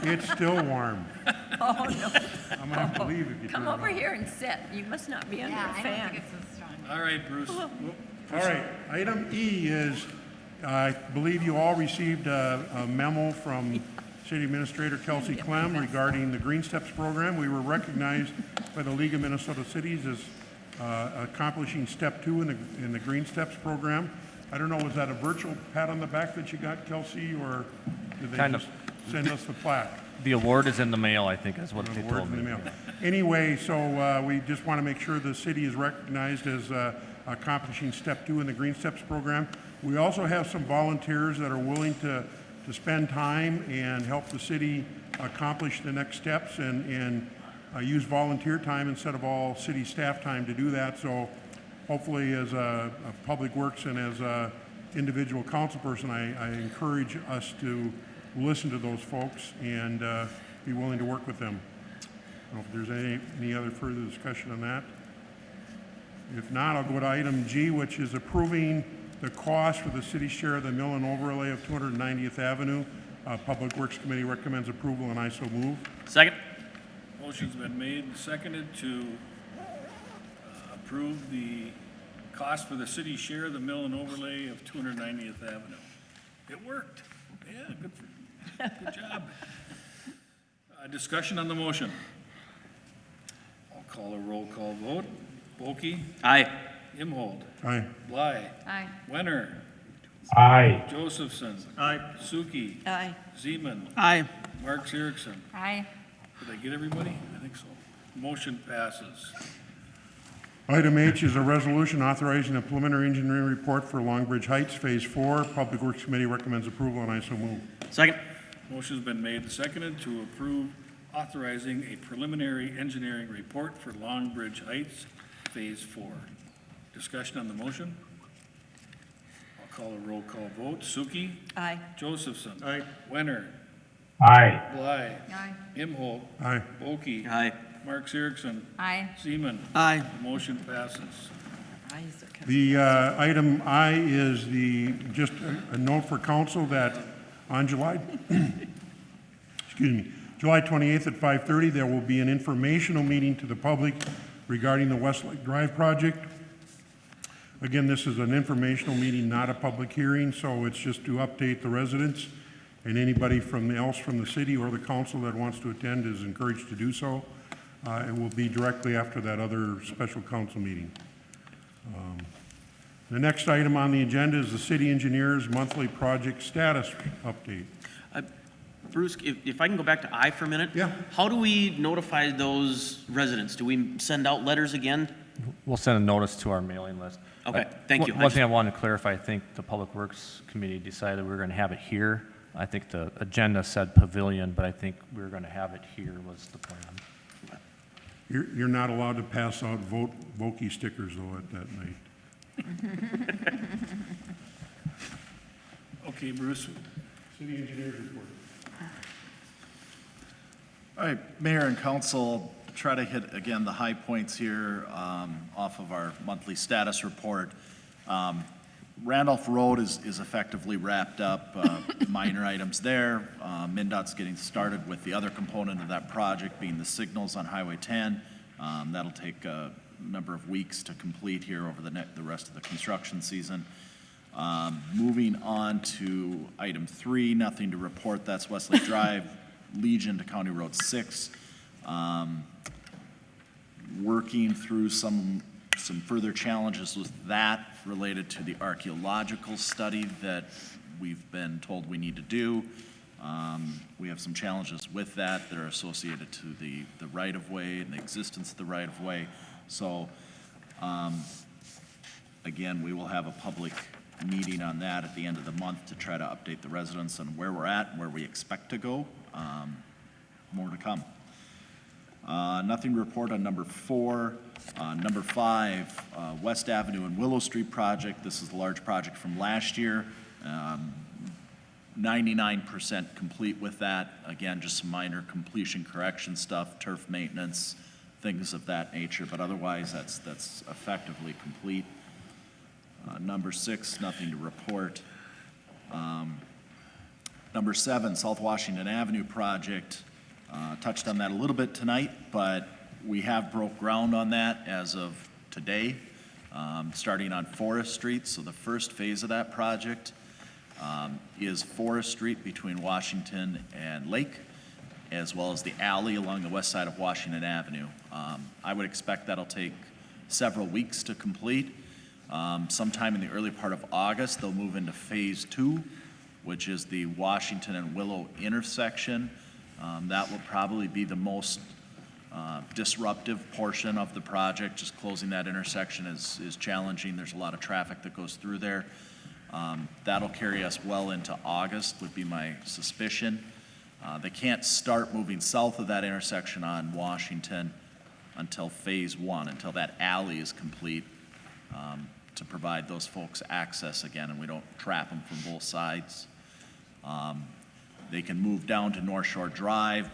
it's still warm. Oh, no. I'm gonna have to leave if you Come turn it over on. here and sit. You must not be under Yeah, a I don't fan. think it's as strong. All right, Bruce. All right, item E is, I believe you all received a memo from City Administrator Kelsey Clem regarding the Green Steps program. We were recognized by the League of Minnesota Cities as accomplishing step 2 in the Green Steps program. I don't know, was that a virtual pat on the back that you got, Kelsey, or did they Kind just send us the plaque? The award is in the mail, I think, is what they Award told in the me. mail. Anyway, so we just want to make sure the city is recognized as accomplishing step 2 in the Green Steps program. We also have some volunteers that are willing to spend time and help the city accomplish the next steps and use volunteer time instead of all city staff time to do that. So hopefully as a Public Works and as a individual council person, I encourage us to listen to those folks and be willing to work with them. I don't know if there's any other further discussion on that. If not, I'll go to item G, which is approving the cost for the city's share of the mill and overlay of 290th Avenue. Public Works Committee recommends approval, and I so move. Second. Motion's been made and seconded to approve the cost for the city's share of the mill and overlay of 290th Avenue. It worked. Yeah, good job. Discussion on the motion. I'll call a roll call vote. Okie? Aye. Imhold? Aye. Bly? Aye. Wenner? Aye. Josephson? Aye. Sookie? Aye. Zeman? Aye. Mark Zurichson? Aye. Did I get everybody? I think so. Motion passes. Item H is a resolution authorizing a preliminary engineering report for Long Bridge Heights Phase 4. Public Works Committee recommends approval, and I so move. Second. Motion's been made and seconded to approve authorizing a preliminary engineering report for Long Bridge Heights Phase 4. Discussion on the motion? I'll call a roll call vote. Sookie? Aye. Josephson? Aye. Wenner? Aye. Bly? Aye. Imholt? Aye. Okie? Aye. Mark Zurichson? Aye. Zeman? Aye. The motion passes. Ayes are coming. The item I is just a note for council that on July 28th at 5:30, there will be an informational meeting to the public regarding the Westlake Drive project. Again, this is an informational meeting, not a public hearing, so it's just to update the residents, and anybody else from the city or the council that wants to attend is encouraged to do so. It will be directly after that other special council meeting. The next item on the agenda is the city engineer's monthly project status update. Bruce, if I can go back to I for a minute? Yeah. How do we notify those residents? Do we send out letters again? We'll send a notice to our mailing list. Okay, thank you. One thing I wanted to clarify, I think the Public Works Committee decided we were going to have it here. I think the agenda said pavilion, but I think we were going to have it here was the plan. You're not allowed to pass out Vokey stickers, though, at that night. Okay, Bruce. City engineer's report. All right, Mayor and Council, try to hit, again, the high points here off of our monthly status report. Randolph Road is effectively wrapped up, minor items there. MnDOT's getting started with the other component of that project being the signals on Highway 10. That'll take a number of weeks to complete here over the rest of the construction season. Moving on to item 3, nothing to report, that's Westlake Drive, Legion to County Road 6. Working through some further challenges with that related to the archaeological study that we've been told we need to do. We have some challenges with that that are associated to the right-of-way and the existence of the right-of-way. So, again, we will have a public meeting on that at the end of the month to try to update the residents on where we're at and where we expect to go. More to come. Nothing to report on number 4. Number 5, West Avenue and Willow Street project. This is the large project from last year. 99% complete with that. Again, just some minor completion correction stuff, turf maintenance, things of that nature, but otherwise, that's effectively complete. Number 6, nothing to report. Number 7, South Washington Avenue project. Touched on that a little bit tonight, but we have broke ground on that as of today, starting on Forest Street. So the first phase of that project is Forest Street between Washington and Lake, as well as the alley along the west side of Washington Avenue. I would expect that'll take several weeks to complete. Sometime in the early part of August, they'll move into phase 2, which is the Washington and Willow intersection. That will probably be the most disruptive portion of the project. Just closing that intersection is challenging. There's a lot of traffic that goes through there. That'll carry us well into August, would be my suspicion. They can't start moving south of that intersection on Washington until phase 1, until that alley is complete, to provide those folks access again, and we don't trap them from both sides. They can move down to North Shore Drive,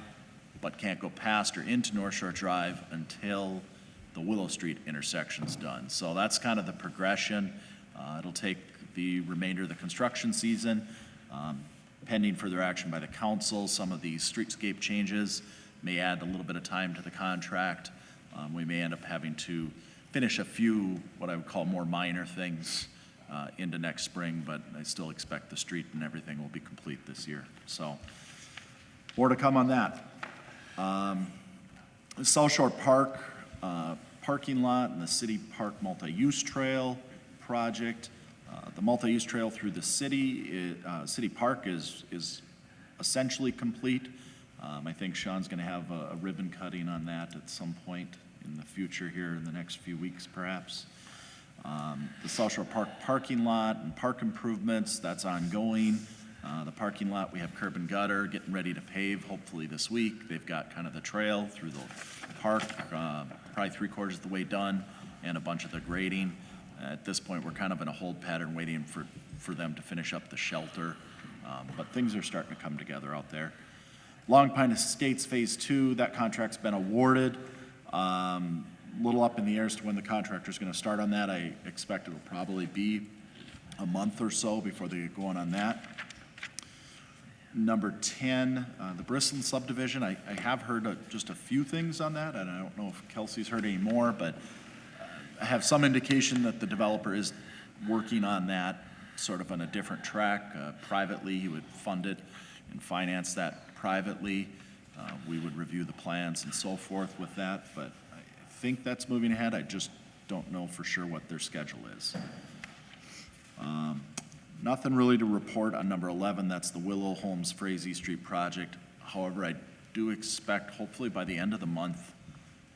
but can't go past or into North Shore Drive until the Willow Street intersection's done. So that's kind of the progression. It'll take the remainder of the construction season, pending further action by the council. Some of these streetscape changes may add a little bit of time to the contract. We may end up having to finish a few, what I would call more minor things into next spring, but I still expect the street and everything will be complete this year. So more to come on that. The South Shore Park parking lot and the City Park multi-use trail project. The multi-use trail through the city, City Park is essentially complete. I think Sean's going to have a ribbon cutting on that at some point in the future here in the next few weeks, perhaps. The South Shore Park parking lot and park improvements, that's ongoing. The parking lot, we have curb and gutter, getting ready to pave, hopefully this week. They've got kind of the trail through the park, probably 3/4 of the way done, and a bunch of the grading. At this point, we're kind of in a hold pattern, waiting for them to finish up the shelter. But things are starting to come together out there. Long Pine Estates Phase 2, that contract's been awarded. A little up in the air as to when the contractor's going to start on that. I expect it'll probably be a month or so before they get going on that. Number 10, the Bristlin subdivision. I have heard just a few things on that, and I don't know if Kelsey's heard any more, but I have some indication that the developer is working on that sort of on a different track. Privately, he would fund it and finance that privately. We would review the plans and so forth with that, but I think that's moving ahead. I just don't know for sure what their schedule is. Nothing really to report on number 11. That's the Willow Homes Frazee Street project. However, I do expect hopefully by the end of the month,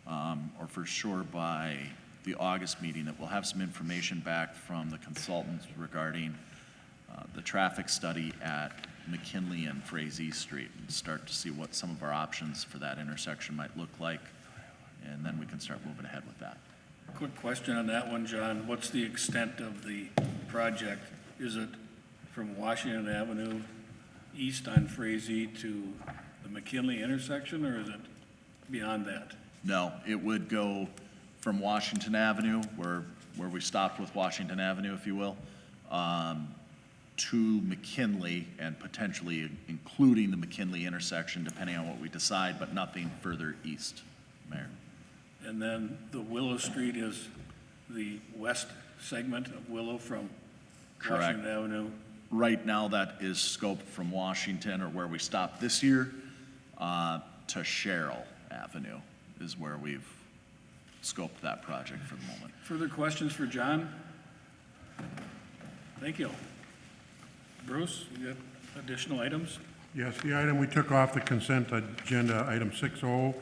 or for sure by the August meeting, that we'll have some information back from the consultants regarding the traffic study at McKinley and Frazee Street, and start to see what some of our options for that intersection might look like, and then we can start moving ahead with that. Quick question on that one, John. What's the extent of the project? Is it from Washington Avenue east on Frazee to the McKinley intersection, or is it beyond that? No, it would go from Washington Avenue, where we stopped with Washington Avenue, if you will, to McKinley, and potentially including the McKinley intersection, depending on what we decide, but nothing further east, Mayor. And then the Willow Street is the west segment of Willow from Correct. Washington Avenue. Right now, that is scoped from Washington, or where we stopped this year, to Sherrill Avenue is where we've scoped that project for the moment. Further questions for John? Thank you. Bruce, you got additional items? Yes, the item we took off the consent agenda, item 6.0,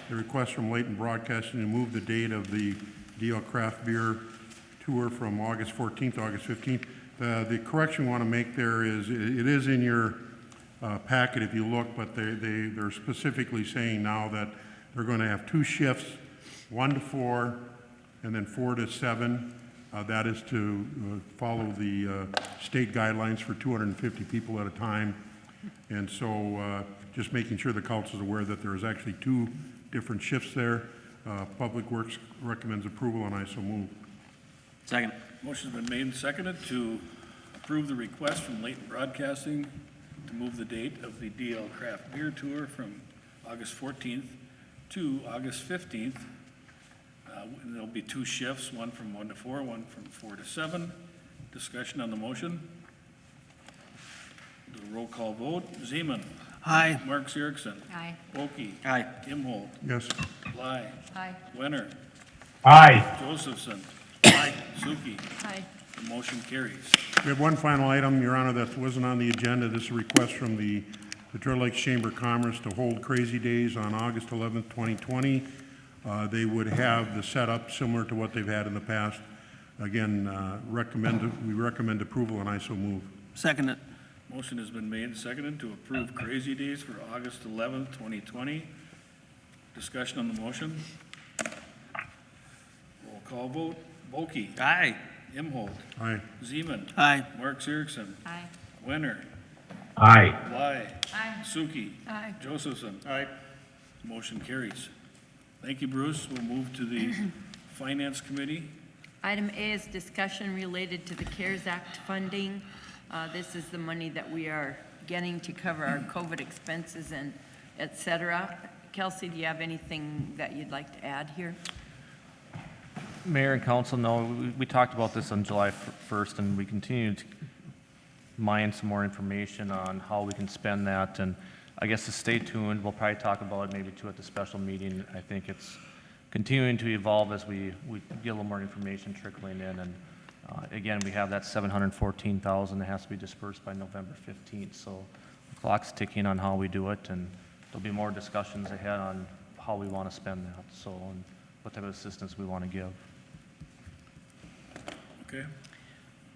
the request from Latent Broadcasting to move the date of the DL Craft Beer Tour from August 14th to August 15th. The correction we want to make there is, it is in your packet if you look, but they're specifically saying now that they're going to have 2 shifts, 1 to 4, and then 4 to 7. That is to follow the state guidelines for 250 people at a time. And so just making sure the council is aware that there is actually 2 different shifts there. Public Works recommends approval, and I so move. Second. Motion's been made and seconded to approve the request from Latent Broadcasting to move the date of the DL Craft Beer Tour from August 14th to August 15th. And there'll be 2 shifts, one from 1 to 4, one from 4 to 7. Discussion on the motion. Do a roll call vote. Zeman. Aye. Mark Zurichson. Aye. Okie. Aye. Imholt. Yes. Bly. Aye. Wenner. Aye. Josephson. Aye. Sookie. Aye. The motion carries. We have one final item, Your Honor, that wasn't on the agenda. This is a request from the Detroit Lakes Chamber of Commerce to hold Crazy Days on August 11th, 2020. They would have the setup similar to what they've had in the past. Again, we recommend approval, and I so move. Second it. Motion has been made and seconded to approve Crazy Days for August 11th, 2020. Discussion on the motion. Roll call vote. Okie. Aye. Imholt. Aye. Zeman. Aye. Mark Zurichson. Aye. Wenner. Aye. Bly. Aye. Sookie. Aye. Josephson. Aye. Motion carries. Thank you, Bruce. We'll move to the Finance Committee. Item A is discussion related to the CARES Act funding. This is the money that we are getting to cover our COVID expenses and et cetera. Kelsey, do you have anything that you'd like to add here? Mayor and council, no, we talked about this on July 1st, and we continue to mine some more information on how we can spend that, and I guess to stay tuned. We'll probably talk about it maybe too at the special meeting. I think it's continuing to evolve as we get a little more information trickling in, and again, we have that $714,000 that has to be dispersed by November 15th, so the clock's ticking on how we do it, and there'll be more discussions ahead on how we want to spend that, so, and what type of assistance we want to give. Okay.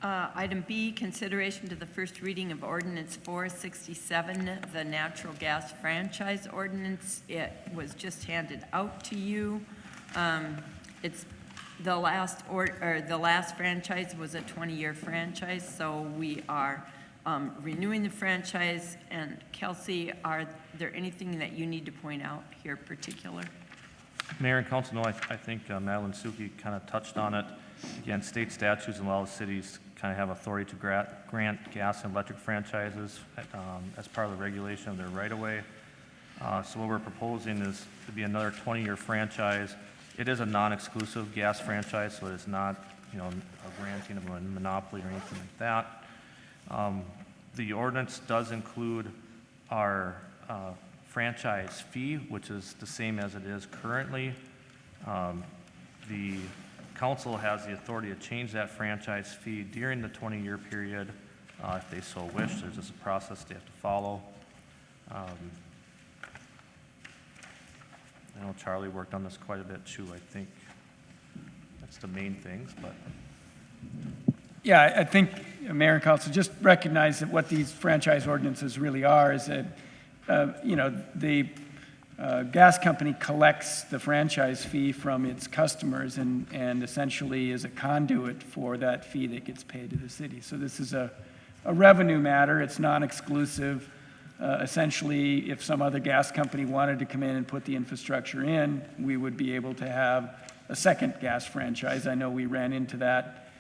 Item B, consideration to the first reading of Ordinance 467, the natural gas franchise ordinance. It was just handed out to you. It's the last franchise was a 20-year franchise, so we are renewing the franchise. And Kelsey, are there anything that you need to point out here particular? Mayor and council, no, I think Madeline Sookie kind of touched on it. Again, state statutes allow cities to kind of have authority to grant gas and electric franchises as part of the regulation of their right-of-way. So what we're proposing is to be another 20-year franchise. It is a non-exclusive gas franchise, so it's not, a granting of a monopoly or anything like that. The ordinance does include our franchise fee, which is the same as it is currently. The council has the authority to change that franchise fee during the 20-year period if they so wish. There's just a process they have to follow. I know Charlie worked on this quite a bit too. I think that's the main things, but. Yeah, I think Mayor and Council just recognize that what these franchise ordinances really are is that, the gas company collects the franchise fee from its customers and essentially is a conduit for that fee that gets paid to the city. So this is a revenue matter. It's non-exclusive. Essentially, if some other gas company wanted to come in and put the infrastructure in, we would be able to have a second gas franchise. I know we ran into that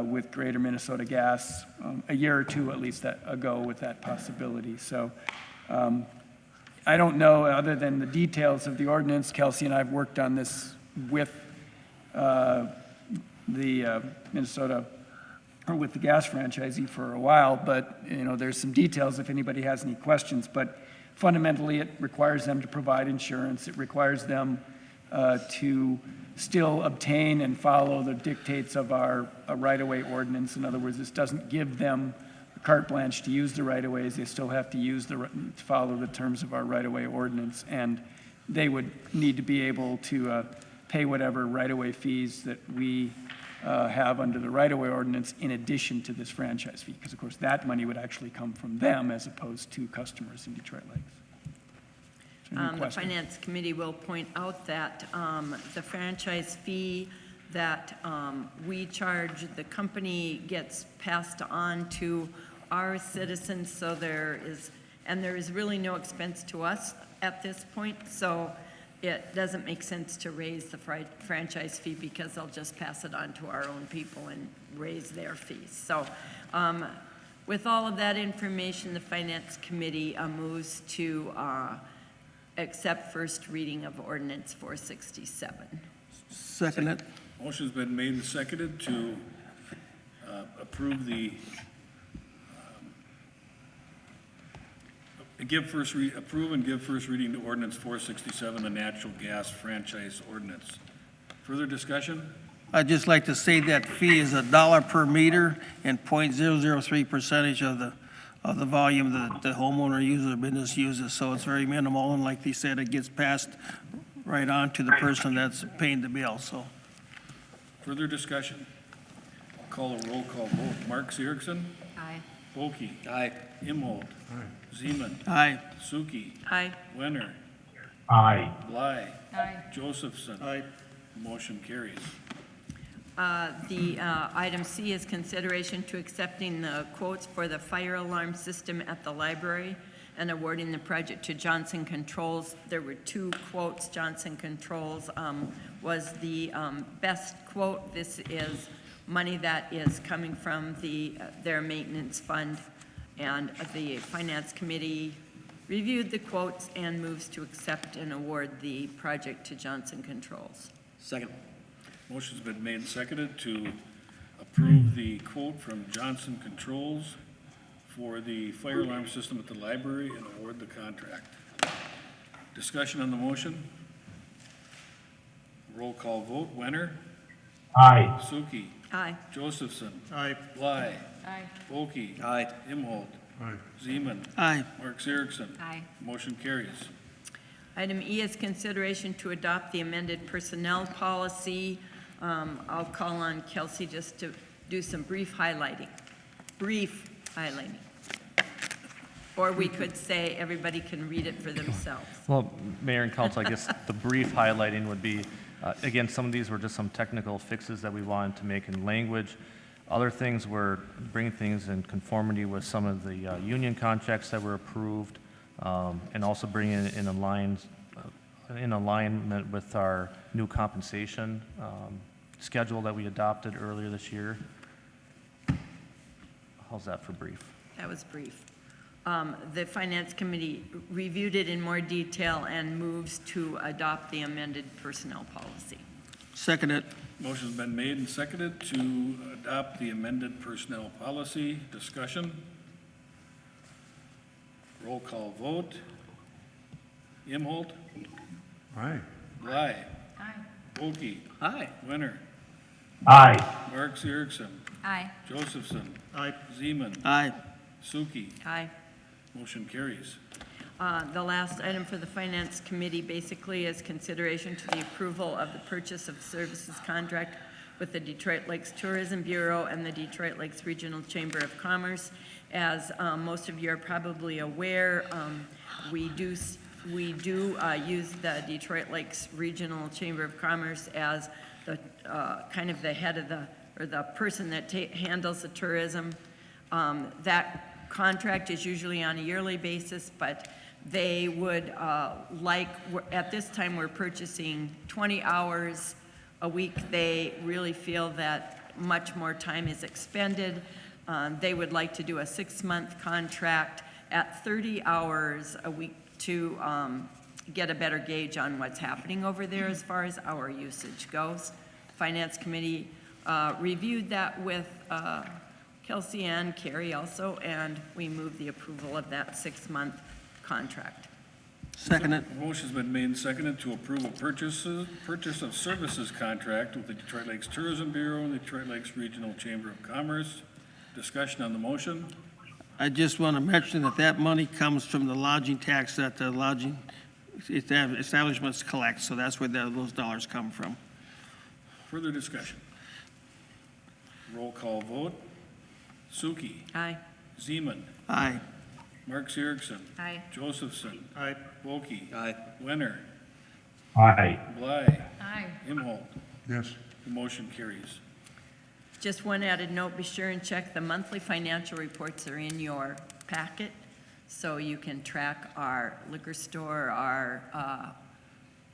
with Greater Minnesota Gas a year or two at least ago with that possibility. So I don't know, other than the details of the ordinance. Kelsey and I have worked on this with the Minnesota, or with the gas franchisee for a while, but there's some details if anybody has any questions. But fundamentally, it requires them to provide insurance. It requires them to still obtain and follow the dictates of our right-of-way ordinance. In other words, this doesn't give them carte blanche to use the right-of-ways. They still have to follow the terms of our right-of-way ordinance, and they would need to be able to pay whatever right-of-way fees that we have under the right-of-way ordinance in addition to this franchise fee, because of course that money would actually come from them as opposed to customers in Detroit Lakes. The Finance Committee will point out that the franchise fee that we charge, the company gets passed on to our citizens, so there is really no expense to us at this point. So it doesn't make sense to raise the franchise fee because they'll just pass it on to our own people and raise their fees. So with all of that information, the Finance Committee moves to accept first reading of Ordinance 467. Second it. Motion's been made and seconded to approve approve and give first reading to Ordinance 467, the natural gas franchise ordinance. Further discussion? I'd just like to say that fee is $1 per meter and 0.003 percentage of the volume that the homeowner uses or business uses. So it's very minimal, and like they said, it gets passed right on to the person that's paying the bill. So. Further discussion? I'll call a roll call vote. Mark Zurich. Aye. Okie. Aye. Imholt. Aye. Zeman. Aye. Sookie. Aye. Wenner. Aye. Bly. Aye. Josephson. Aye. Motion carries. The item C is consideration to accepting the quotes for the fire alarm system at the library and awarding the project to Johnson Controls. There were 2 quotes. Johnson Controls was the best quote. This is money that is coming from their maintenance fund, and the Finance Committee reviewed the quotes and moves to accept and award the project to Johnson Controls. Second. Motion's been made and seconded to approve the quote from Johnson Controls for the fire alarm system at the library and award the contract. Discussion on the motion? Roll call vote. Wenner. Aye. Sookie. Aye. Josephson. Aye. Bly. Aye. Okie. Aye. Imholt. Aye. Zeman. Aye. Mark Zeriksen. Aye. Motion carries. Item E is consideration to adopt the amended personnel policy. I'll call on Kelsey just to do some brief highlighting. Brief highlighting. Or we could say everybody can read it for themselves. Well, Mayor and Council, I guess the brief highlighting would be, again, some of these were just some technical fixes that we wanted to make in language. Other things were bringing things in conformity with some of the union contracts that were approved, and also bringing it in alignment with our new compensation schedule that we adopted earlier this year. How's that for brief? That was brief. The Finance Committee reviewed it in more detail and moves to adopt the amended personnel policy. Second it. Motion's been made and seconded to adopt the amended personnel policy. Discussion? Roll call vote. Imholt. Aye. Bly. Aye. Okie. Aye. Wenner. Aye. Mark Zeriksen. Aye. Josephson. Aye. Zeman. Aye. Sookie. Aye. Motion carries. The last item for the Finance Committee basically is consideration to the approval of the purchase of services contract with the Detroit Lakes Tourism Bureau and the Detroit Lakes Regional Chamber of Commerce. As most of you are probably aware, we do use the Detroit Lakes Regional Chamber of Commerce as the kind of the head of the person that handles the tourism. That contract is usually on a yearly basis, but they would at this time we're purchasing 20 hours a week. They really feel that much more time is expended. They would like to do a 6-month contract at 30 hours a week to get a better gauge on what's happening over there as far as our usage goes. Finance Committee reviewed that with Kelsey and Carrie also, and we move the approval of that 6-month contract. Second it. Motion's been made and seconded to approve a purchase of services contract with the Detroit Lakes Tourism Bureau and the Detroit Lakes Regional Chamber of Commerce. Discussion on the motion. I just want to mention that money comes from the lodging tax that the lodging establishments collect, so that's where those dollars come from. Further discussion. Roll call vote. Sookie. Aye. Zeman. Aye. Mark Zeriksen. Aye. Josephson. Aye. Okie. Aye. Wenner. Aye. Bly. Aye. Imholt. Yes. The motion carries. Just one added note, be sure and check the monthly financial reports are in your packet, so you can track our liquor store, our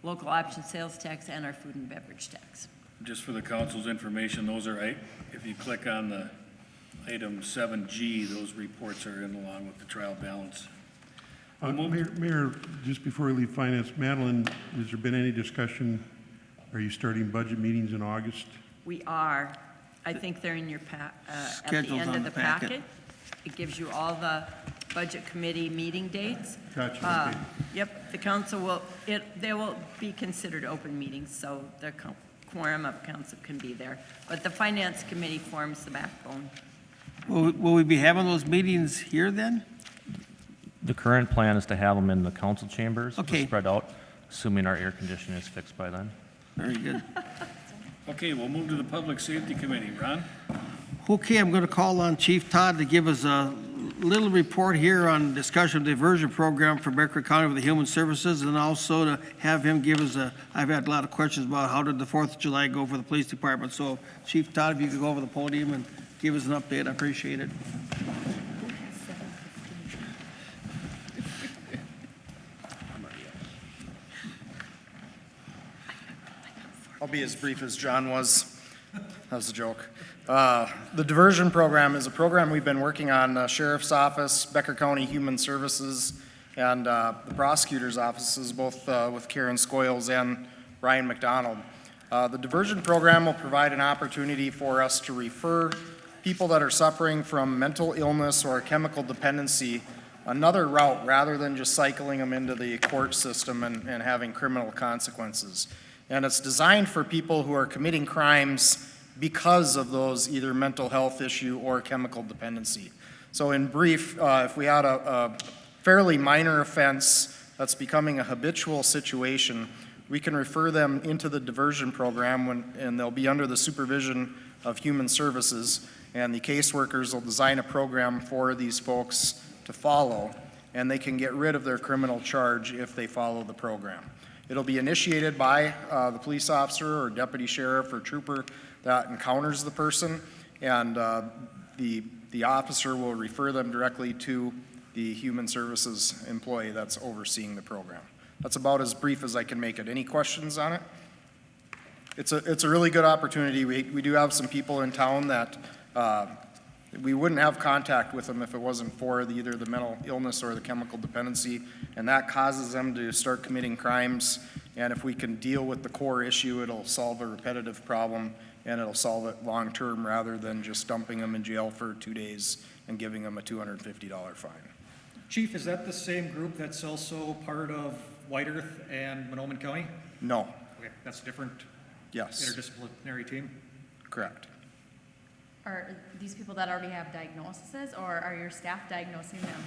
local option sales tax, and our food and beverage tax. Just for the council's information, those are, if you click on the item 7G, those reports are in along with the trial balance. Mayor, just before we leave finance, Madeline, has there been any discussion? Are you starting budget meetings in August? We are. I think they're in your at the Schedule's end on of the the packet. packet. It gives you all the budget committee meeting dates. Gotcha, okay. Yep, the council will, they will be considered open meetings, so the quorum of council can be there. But the finance committee forms the backbone. Will we be having those meetings here then? The current plan is to have them in the council chambers, Okay. spread out, assuming our air conditioning is fixed by then. Very good. Okay, we'll move to the Public Safety Committee. Ron? Okay, I'm going to call on Chief Todd to give us a little report here on discussion of the diversion program for Becker County with the Human Services, and also to have him give us I've had a lot of questions about how did the 4th of July go for the police department. So Chief Todd, if you could go over the podium and give us an update, I appreciate it. I'll be as brief as John was. That was a joke. The diversion program is a program we've been working on, the Sheriff's Office, Becker County Human Services, and the prosecutor's offices, both with Karen Scoyles and Ryan McDonald. The diversion program will provide an opportunity for us to refer people that are suffering from mental illness or chemical dependency another route rather than just cycling them into the court system and having criminal consequences. And it's designed for people who are committing crimes because of those either mental health issue or chemical dependency. So in brief, if we had a fairly minor offense that's becoming a habitual situation, we can refer them into the diversion program and they'll be under the supervision of Human Services, and the caseworkers will design a program for these folks to follow, and they can get rid of their criminal charge if they follow the program. It'll be initiated by the police officer or deputy sheriff or trooper that encounters the person, and the officer will refer them directly to the Human Services employee that's overseeing the program. That's about as brief as I can make it. Any questions on it? It's a really good opportunity. We do have some people in town that we wouldn't have contact with them if it wasn't for either the mental illness or the chemical dependency, and that causes them to start committing crimes. And if we can deal with the core issue, it'll solve a repetitive problem, and it'll solve it long-term rather than just dumping them in jail for 2 days and giving them a $250 fine. Chief, is that the same group that's also part of White Earth and Monoman County? No. Okay, that's a different Yes. interdisciplinary team? Correct. Are these people that already have diagnoses, or are your staff diagnosing them?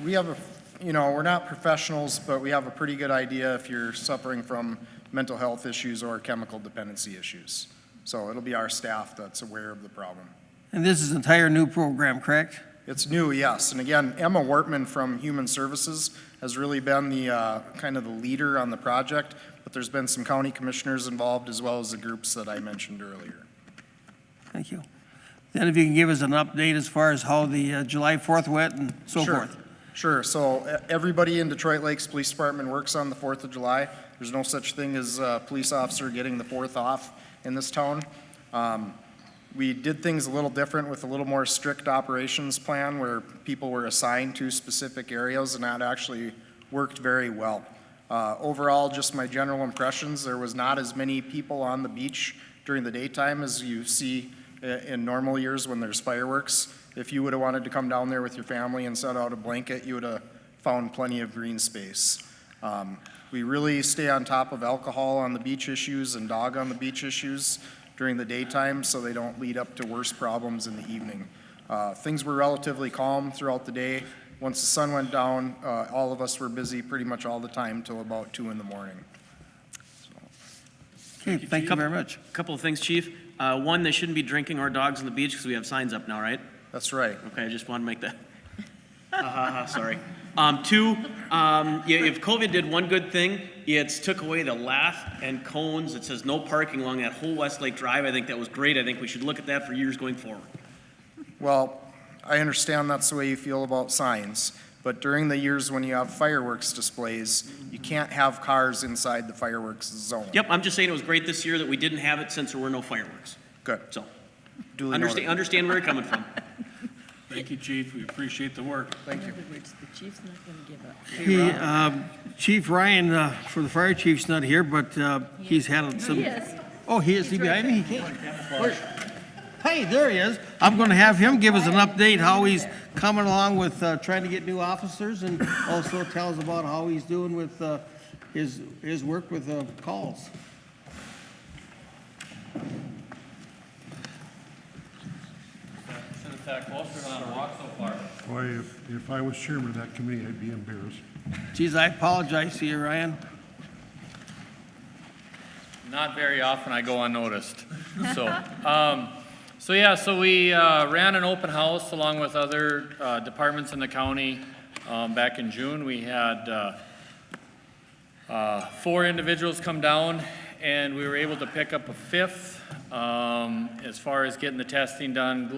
We have we're not professionals, but we have a pretty good idea if you're suffering from mental health issues or chemical dependency issues. So it'll be our staff that's aware of the problem. And this is an entire new program, correct? It's new, yes. And again, Emma Wortman from Human Services has really been the kind of the leader on the project, but there's been some county commissioners involved as well as the groups that I mentioned earlier. Thank you. Then if you can give us an update as far as how the July 4th went and so forth. Sure. So everybody in Detroit Lakes Police Department works on the 4th of July. There's no such thing as a police officer getting the 4th off in this town. We did things a little different with a little more strict operations plan where people were assigned to specific areas, and that actually worked very well. Overall, just my general impressions, there was not as many people on the beach during the daytime as you see in normal years when there's fireworks. If you would have wanted to come down there with your family and set out a blanket, you would have found plenty of green space. We really stay on top of alcohol on the beach issues and dog on the beach issues during the daytime so they don't lead up to worse problems in the evening. Things were relatively calm throughout the day. Once the sun went down, all of us were busy pretty much all the time till about 2 in the morning. Okay, thank you very much. A couple of things, Chief. One, they shouldn't be drinking our dogs on the beach because we have signs up now, right? That's right. Okay, I just want to make that. Sorry. Two, if COVID did one good thing, it's took away the lath and cones. It says no parking along that whole Westlake Drive. I think that was great. I think we should look at that for years going forward. Well, I understand that's the way you feel about signs, But during the years when you have fireworks displays, you can't have cars inside the fireworks zone. Yep, I'm just saying it was great this year that we didn't have it since there were no fireworks. Good. So, Duly understand, noted. understand where you're coming from. Thank you, Chief. We appreciate the work. Thank you. In other words, the chief's not going to give up. Chief Ryan, for the fire chief's not here, but he's had some. He is. Oh, he is. He behind me? He can't. Hey, there he is. I'm going to have him give us an update how he's coming along with trying to get new officers, and also tell us about how he's doing with his work with calls. Should have sat closer than I walked so far. Boy, if I was chairman of that committee, I'd be embarrassed. Geez, I apologize to you, Ryan. Not very often I go unnoticed. So we ran an open house along with other departments in the county back in June. We had 4 individuals come down, and we were able to pick up a 5th. As far as getting the testing done,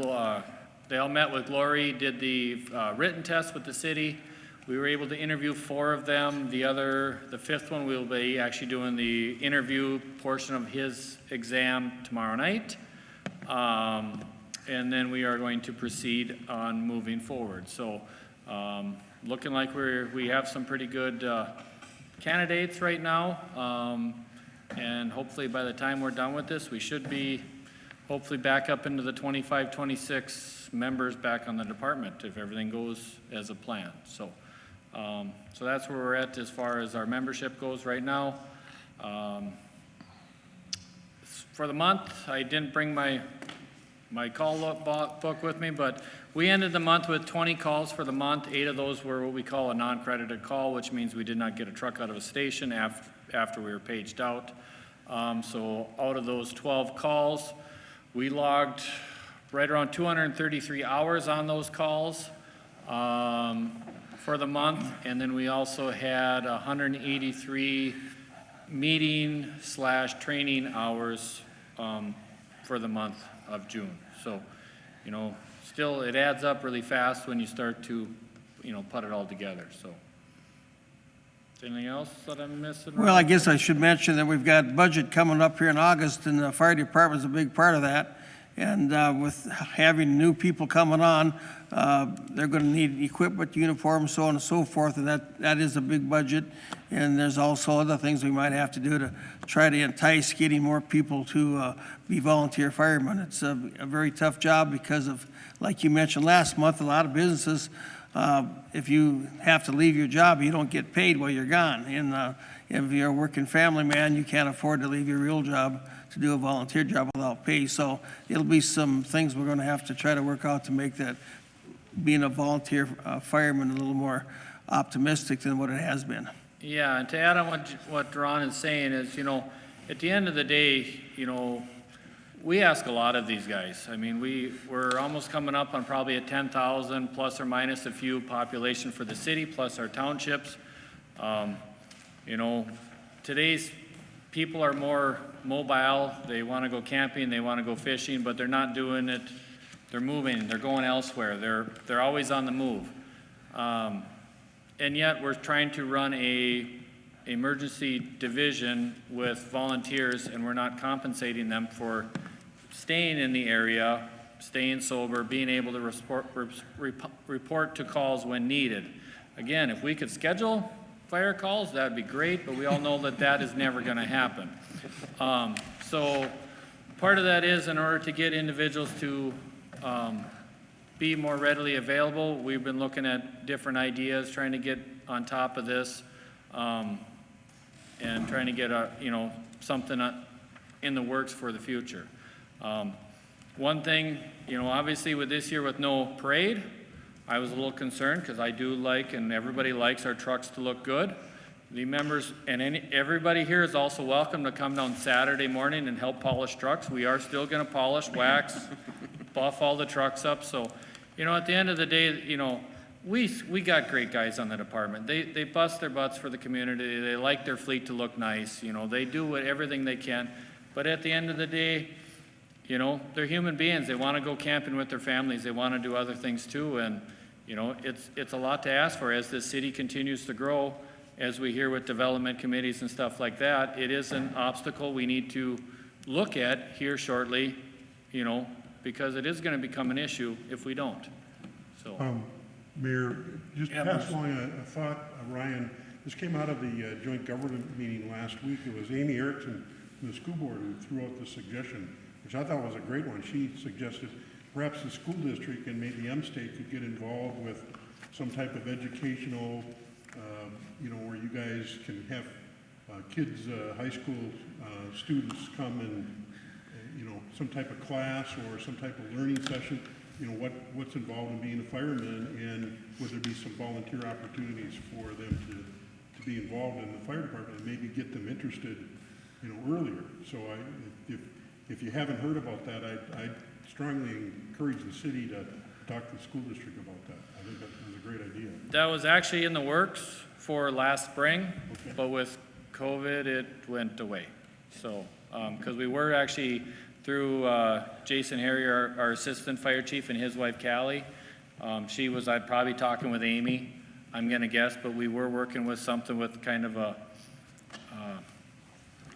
they all met with Glory, did the written test with the city. We were able to interview 4 of them. The 5th one, we'll be actually doing the interview portion of his exam tomorrow night. And then we are going to proceed on moving forward. So looking like we have some pretty good candidates right now. And hopefully by the time we're done with this, we should be hopefully back up into the 25, 26 members back on the department if everything goes as a plan. So that's where we're at as far as our membership goes right now. For the month, I didn't bring my call book with me, but we ended the month with 20 calls for the month. 8 of those were what we call a non-credited call, which means we did not get a truck out of a station after we were paged out. So out of those 12 calls, we logged right around 233 hours on those calls for the month, and then we also had 183 meeting/training hours for the month of June. So, still it adds up really fast when you start to, put it all together. So, anything else that I'm missing? Well, I guess I should mention that we've got budget coming up here in August, and the fire department's a big part of that. And with having new people coming on, they're going to need equipment, uniforms, so on and so forth, and that is a big budget. And there's also other things we might have to do to try to entice getting more people to be volunteer firemen. It's a very tough job because of, like you mentioned last month, a lot of businesses, if you have to leave your job, you don't get paid while you're gone. And if you're a working family man, you can't afford to leave your real job to do a volunteer job without pay. So it'll be some things we're going to have to try to work out to make that being a volunteer fireman a little more optimistic than what it has been. Yeah, and to add on what Ron is saying is, at the end of the day, we ask a lot of these guys. I mean, we're almost coming up on probably a 10,000 plus or minus a few population for the city, plus our townships. Today's people are more mobile. They want to go camping, they want to go fishing, but they're not doing it. They're moving, they're going elsewhere. They're always on the move. And yet we're trying to run a emergency division with volunteers, and we're not compensating them for staying in the area, staying sober, being able to report to calls when needed. Again, if we could schedule fire calls, that'd be great, but we all know that is never going to happen. So part of that is in order to get individuals to be more readily available, we've been looking at different ideas, trying to get on top of this, and trying to get something in the works for the future. One thing, obviously with this year with no parade, I was a little concerned because I do like, and everybody likes our trucks to look good. The members and everybody here is also welcome to come down Saturday morning and help polish trucks. We are still going to polish, wax, buff all the trucks up. So, at the end of the day, we got great guys on the department. They bust their butts for the community. They like their fleet to look nice. They do everything they can. But at the end of the day, they're human beings. They want to go camping with their families. They want to do other things too. And, You know, it's a lot to ask for as this city continues to grow, as we hear with development committees and stuff like that. It is an obstacle we need to look at here shortly, you know, because it is going to become an issue if we don't. So, Mayor, just pass along a thought, Ryan. This came out of the joint government meeting last week. It was Amy Erickson from the school board who threw out the suggestion, which I thought was a great one. She suggested perhaps the school district and maybe M-State could get involved with some type of educational, you know, where you guys can have kids, high school students come and, you know, some type of class or some type of learning session, you know, what's involved in being a fireman, and would there be some volunteer opportunities for them to be involved in the fire department and maybe get them interested, you know, earlier. So if you haven't heard about that, I strongly encourage the city to talk to the school district about that. I think that was a great idea. that was actually in the works for last spring, but with COVID, it went away. So, because we were actually through Jason Harry, our assistant fire chief, and his wife Callie. She was, I'd probably talking with Amy, I'm gonna guess, but we were working with something with kind of a,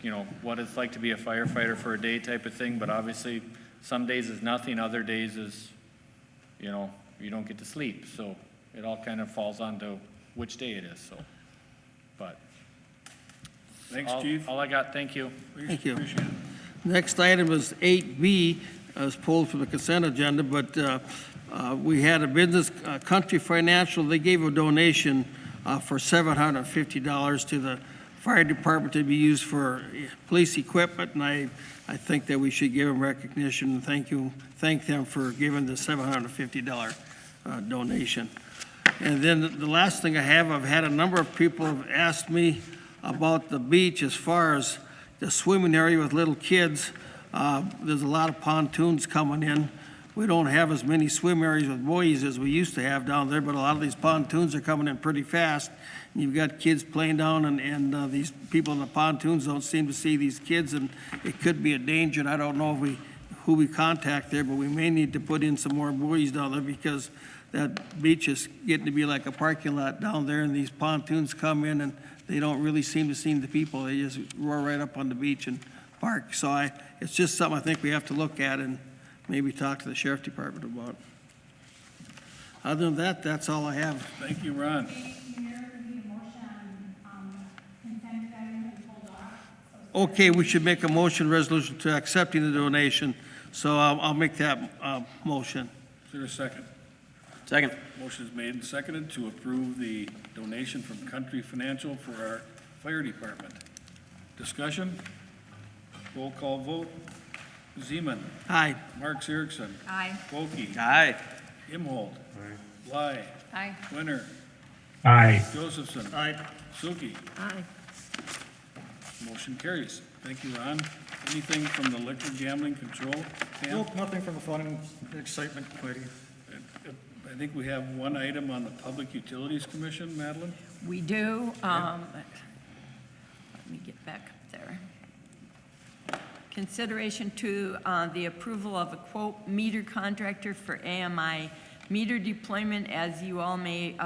you know, what it's like to be a firefighter for a day type of thing, but obviously some days is nothing, other days is, you know, you don't get to sleep. So it all kind of falls onto which day it is, so, but. Thanks, Chief. All I got, thank you. Thank you. Appreciate it. Next item is 8B, as pulled from the consent agenda, but we had a business, Country Financial, they gave a donation for $750 to the fire department to be used for police equipment, and I think that we should give them recognition and thank them for giving the $750 donation. And then the last thing I have, I've had a number of people have asked me about the beach as far as the swimming area with little kids. There's a lot of pontoons coming in. We don't have as many swim areas with boys as we used to have down there, but a lot of these pontoons are coming in pretty fast. And you've got kids playing down, and these people in the pontoons don't seem to see these kids, and it could be a danger. And I don't know who we contact there, but we may need to put in some more buoys down there because that beach is getting to be like a parking lot down there, and these pontoons come in and they don't really seem to see the people. They just roar right up on the beach and park. So it's just something I think we have to look at and maybe talk to the sheriff department about. Other than that, that's all I have. Thank you, Ron. Okay, we should make a motion resolution to accepting the donation. So I'll make that motion. Is there a second? Second. Motion is made and seconded to approve the donation from Country Financial for our fire department. Discussion? Roll call vote. Zeman. Aye. Mark Erickson. Aye. Okie. Aye. Imhold. Bly. Aye. Winner. Aye. Josephson. Aye. Sookie. Aye. Motion carries. Thank you, Ron. Anything from the liquor gambling control? Pam? Nope, nothing from the Fun and Excitement Committee. I think we have one item on the Public Utilities Commission, Madeline? We do. Let me get back up there. Consideration to the approval of a quote meter contractor for AMI meter deployment. As you all may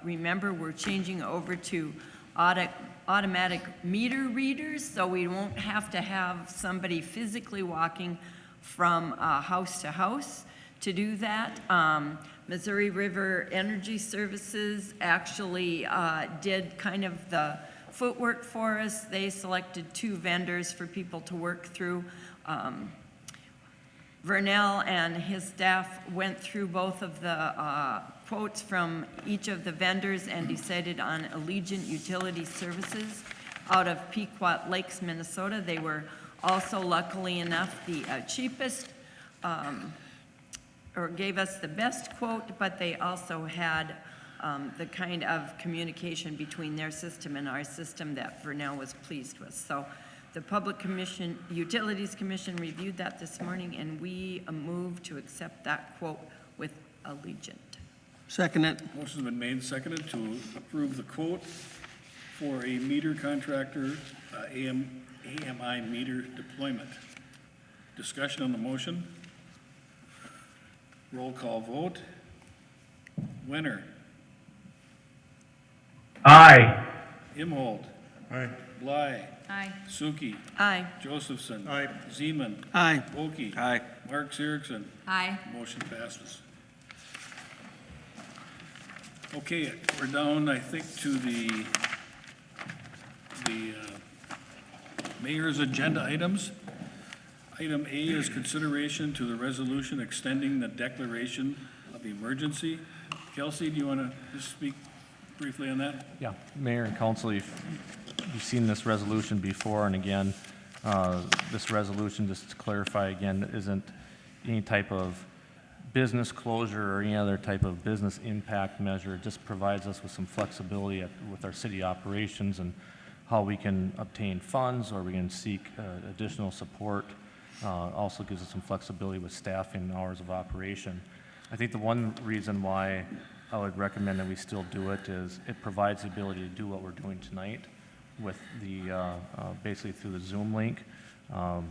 remember, we're changing over to automatic meter readers, so we won't have to have somebody physically walking from house to house to do that. Missouri River Energy Services actually did kind of the footwork for us. They selected 2 vendors for people to work through. Vernell and his staff went through both of the quotes from each of the vendors and decided on Allegiant Utility Services out of Pequot Lakes, Minnesota. They were also, luckily enough, the cheapest, or gave us the best quote, but they also had the kind of communication between their system and our system that Vernell was pleased with. So the Public Commission, Utilities Commission reviewed that this morning, and we move to accept that quote with Allegiant. Second it. Motion's been made and seconded to approve the quote for a meter contractor, AMI meter deployment. Discussion on the motion? Roll call vote. Winner. Aye. Imhold. Aye. Bly. Aye. Sookie. Aye. Josephson. Aye. Zeman. Aye. Okie. Aye. Mark Siriksen. Aye. Motion passes. Okay, we're down, I think, to the mayor's agenda items. Item A is consideration to the resolution extending the declaration of emergency. Kelsey, do you want to just speak briefly on that? Yeah, Mayor and Council, you've seen this resolution before, and again, this resolution, just to clarify again, isn't any type of business closure or any other type of business impact measure. It just provides us with some flexibility with our city operations and how we can obtain funds or we can seek additional support. Also gives us some flexibility with staffing and hours of operation. I think the one reason why I would recommend that we still do it is it provides the ability to do what we're doing tonight with the, basically through the Zoom link. The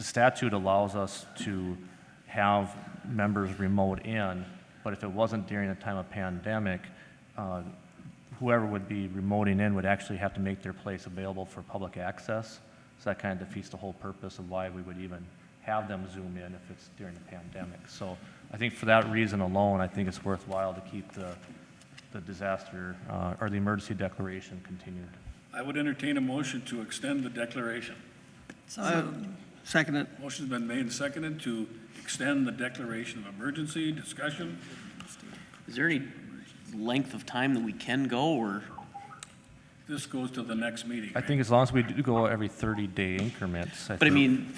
statute allows us to have members remote in, but if it wasn't during a time of pandemic, whoever would be remoting in would actually have to make their place available for public access. So that kind of defeats the whole purpose of why we would even have them Zoom in if it's during a pandemic. So I think for that reason alone, I think it's worthwhile to keep the disaster or the emergency declaration continued. I would entertain a motion to extend the declaration. Second it. Motion's been made and seconded to extend the declaration of emergency. Discussion? Is there any length of time that we can go, or? This goes to the next meeting. I think as long as we do go every 30-day increments. But I mean,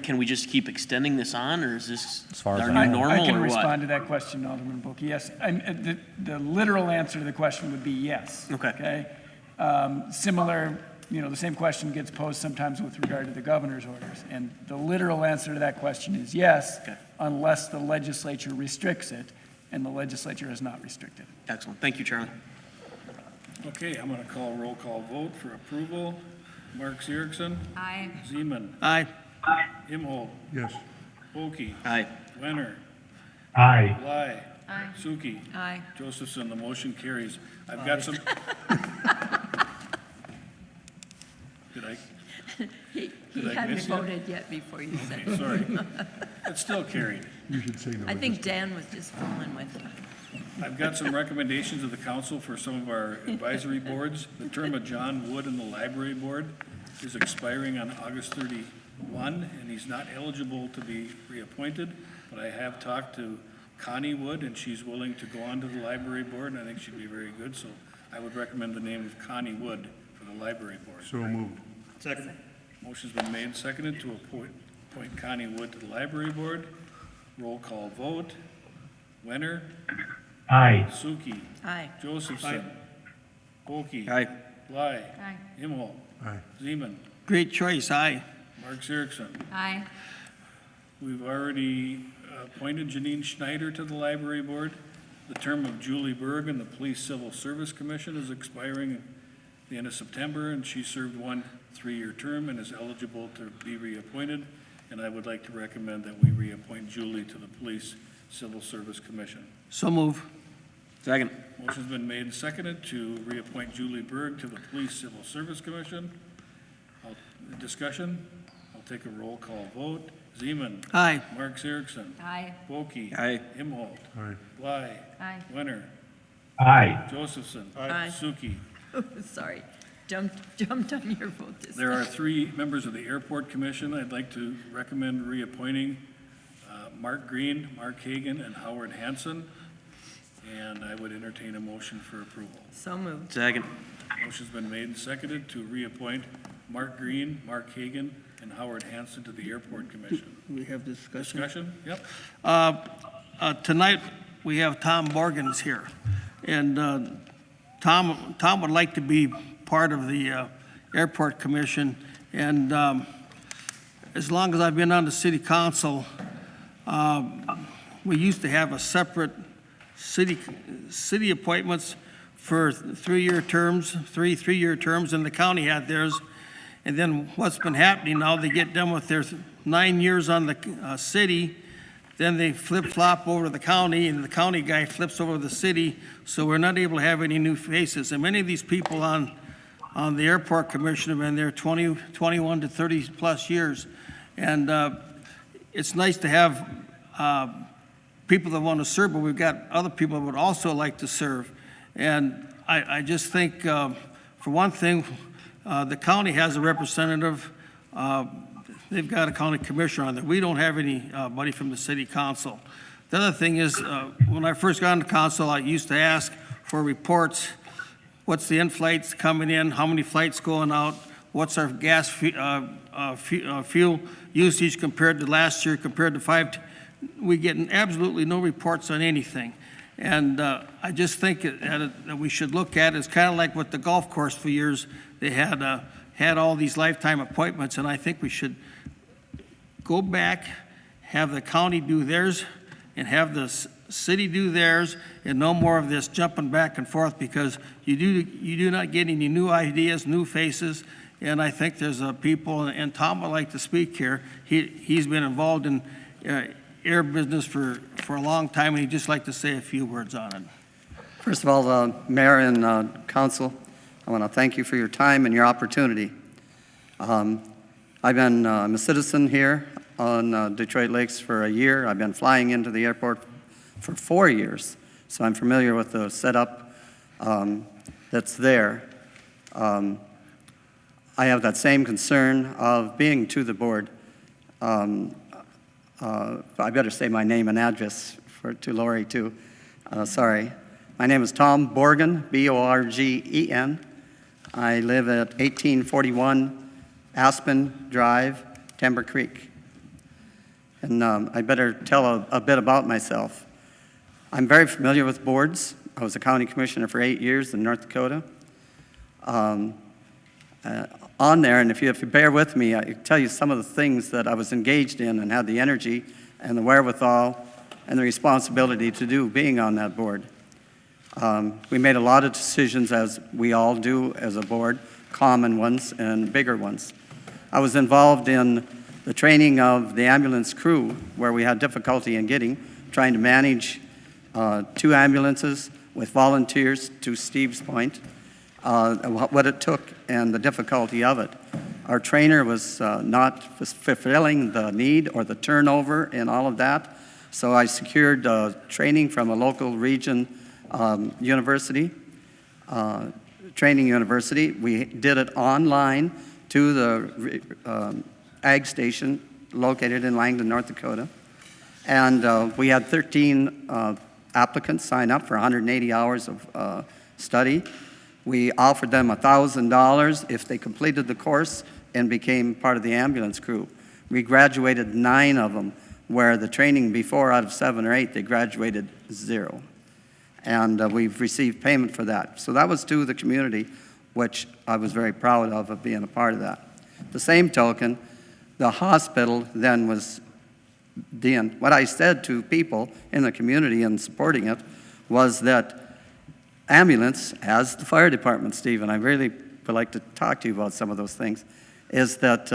can we just keep extending this on, or is this As far as our I new know. normal, I can or respond what? to that question, Alderman Boki. Yes, and the literal answer to the question would be yes. Okay. Similar, the same question gets posed sometimes with regard to the governor's orders. And the literal answer to that question is yes, unless the legislature restricts it, and the legislature has not restricted it. Excellent. Thank you, Charlie. Okay, I'm going to call roll call vote for approval. Mark Siriksen. Aye. Zeman. Aye. Imhold. Yes. Okie. Aye. Wenner. Aye. Bly. Aye. Sookie. Aye. Josephson, the motion carries. I've got some. Did I? He Did I hadn't miss it? voted yet before you said. Okay, sorry. It's still carried. You should say no. I think Dan was just fooling with you. I've got some recommendations of the council for some of our advisory boards. The term of John Wood in the library board is expiring on August 31, and he's not eligible to be reappointed. But I have talked to Connie Wood, and she's willing to go on to the library board, and I think she'd be very good. So I would recommend the name of Connie Wood for the library board. So moved. Second. Motion's been made and seconded to appoint Connie Wood to the library board. Roll call vote. Wenner. Aye. Sookie. Aye. Josephson. Okie. Aye. Bly. Aye. Imhoff. Aye. Zeman. Great choice, aye. Mark Siriksen. Aye. We've already appointed Janine Schneider to the library board. The term of Julie Berg in the Police Civil Service Commission is expiring at the end of September, and she served one 3-year term and is eligible to be reappointed. And I would like to recommend that we reappoint Julie to the Police Civil Service Commission. So move. Second. Motion's been made and seconded to reappoint Julie Berg to the Police Civil Service Commission. Discussion? I'll take a roll call vote. Zeman. Aye. Mark Siriksen. Aye. Okie. Aye. Imhoff. Aye. Bly. Aye. Wenner. Aye. Josephson. Aye. Sookie. Sorry, jumped on your vote this There are time. 3 members of the Airport Commission. I'd like to recommend reappointing Mark Green, Mark Hagan, and Howard Hansen. And I would entertain a motion for approval. So moved. Second. Motion's been made and seconded to reappoint Mark Green, Mark Hagan, and Howard Hansen to the Airport Commission. We have discussion. Discussion? Yep. Tonight, we have Tom Morgan's here. And Tom would like to be part of the Airport Commission. And as long as I've been on the city council, we used to have a separate city appointments for 3-year terms, three-year terms, and the county had theirs. And then what's been happening now, they get done with their 9 years on the city, then they flip-flop over to the county, and the county guy flips over to the city, so we're not able to have any new faces. And many of these people on the airport commission have been there 21 to 30-plus years. And it's nice to have people that want to serve, but we've got other people that would also like to serve. And I just think, for one thing, the county has a representative. They've got a county commissioner on there. We don't have anybody from the city council. The other thing is, when I first got into council, I used to ask for reports. What's the in-flights coming in? How many flights going out? What's our gas fuel usage compared to last year, compared to 5? We get absolutely no reports on anything. And I just think that we should look at it. It's kind of like with the golf course for years. They had all these lifetime appointments, and I think we should go back, have the county do theirs, and have the city do theirs, and no more of this jumping back and forth, because you do not get any new ideas, new faces. And I think there's people, and Tom would like to speak here. He's been involved in air business for a long time, and he'd just like to say a few words on it. First of all, Mayor and Council, I want to thank you for your time and your opportunity. I'm a citizen here on Detroit Lakes for a year. I've been flying into the airport for 4 years, so I'm familiar with the setup that's there. I have that same concern of being to the board. I better say my name and address to Lori too. Sorry. My name is Tom Borgen, B-O-R-G-E-N. I live at 1841 Aspen Drive, Timber Creek. And I better tell a bit about myself. I'm very familiar with boards. I was a county commissioner for 8 years in North Dakota. On there, and if you bear with me, I can tell you some of the things that I was engaged in and had the energy and the wherewithal and the responsibility to do being on that board. We made a lot of decisions, as we all do as a board, common ones and bigger ones. I was involved in the training of the ambulance crew, where we had difficulty in trying to manage 2 ambulances with volunteers, to Steve's point, what it took and the difficulty of it. Our trainer was not fulfilling the need or the turnover and all of that, so I secured training from a local region university, training university. We did it online to the ag station located in Langdon, North Dakota. And we had 13 applicants sign up for 180 hours of study. We offered them $1,000 if they completed the course and became part of the ambulance crew. We graduated 9 of them, where the training before, out of 7 or 8, they graduated 0. And we've received payment for that. So that was to the community, which I was very proud of being a part of that. The same token, the hospital then was doing. What I said to people in the community and supporting it was that ambulance, as the fire department, Steve, and I really would like to talk to you about some of those things, is that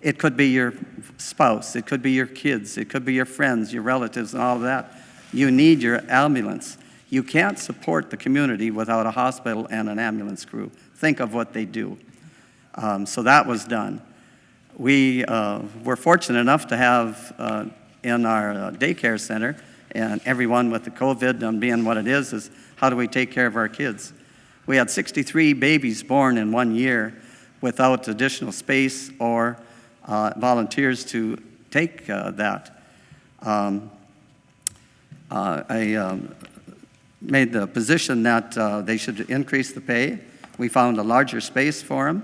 it could be your spouse, it could be your kids, it could be your friends, your relatives, and all of that. You need your ambulance. You can't support the community without a hospital and an ambulance crew. Think of what they do. So that was done. We were fortunate enough to have in our daycare center, and everyone with the COVID and being what it is how do we take care of our kids? We had 63 babies born in 1 year without additional space or volunteers to take that. I made the position that they should increase the pay. We found a larger space for them.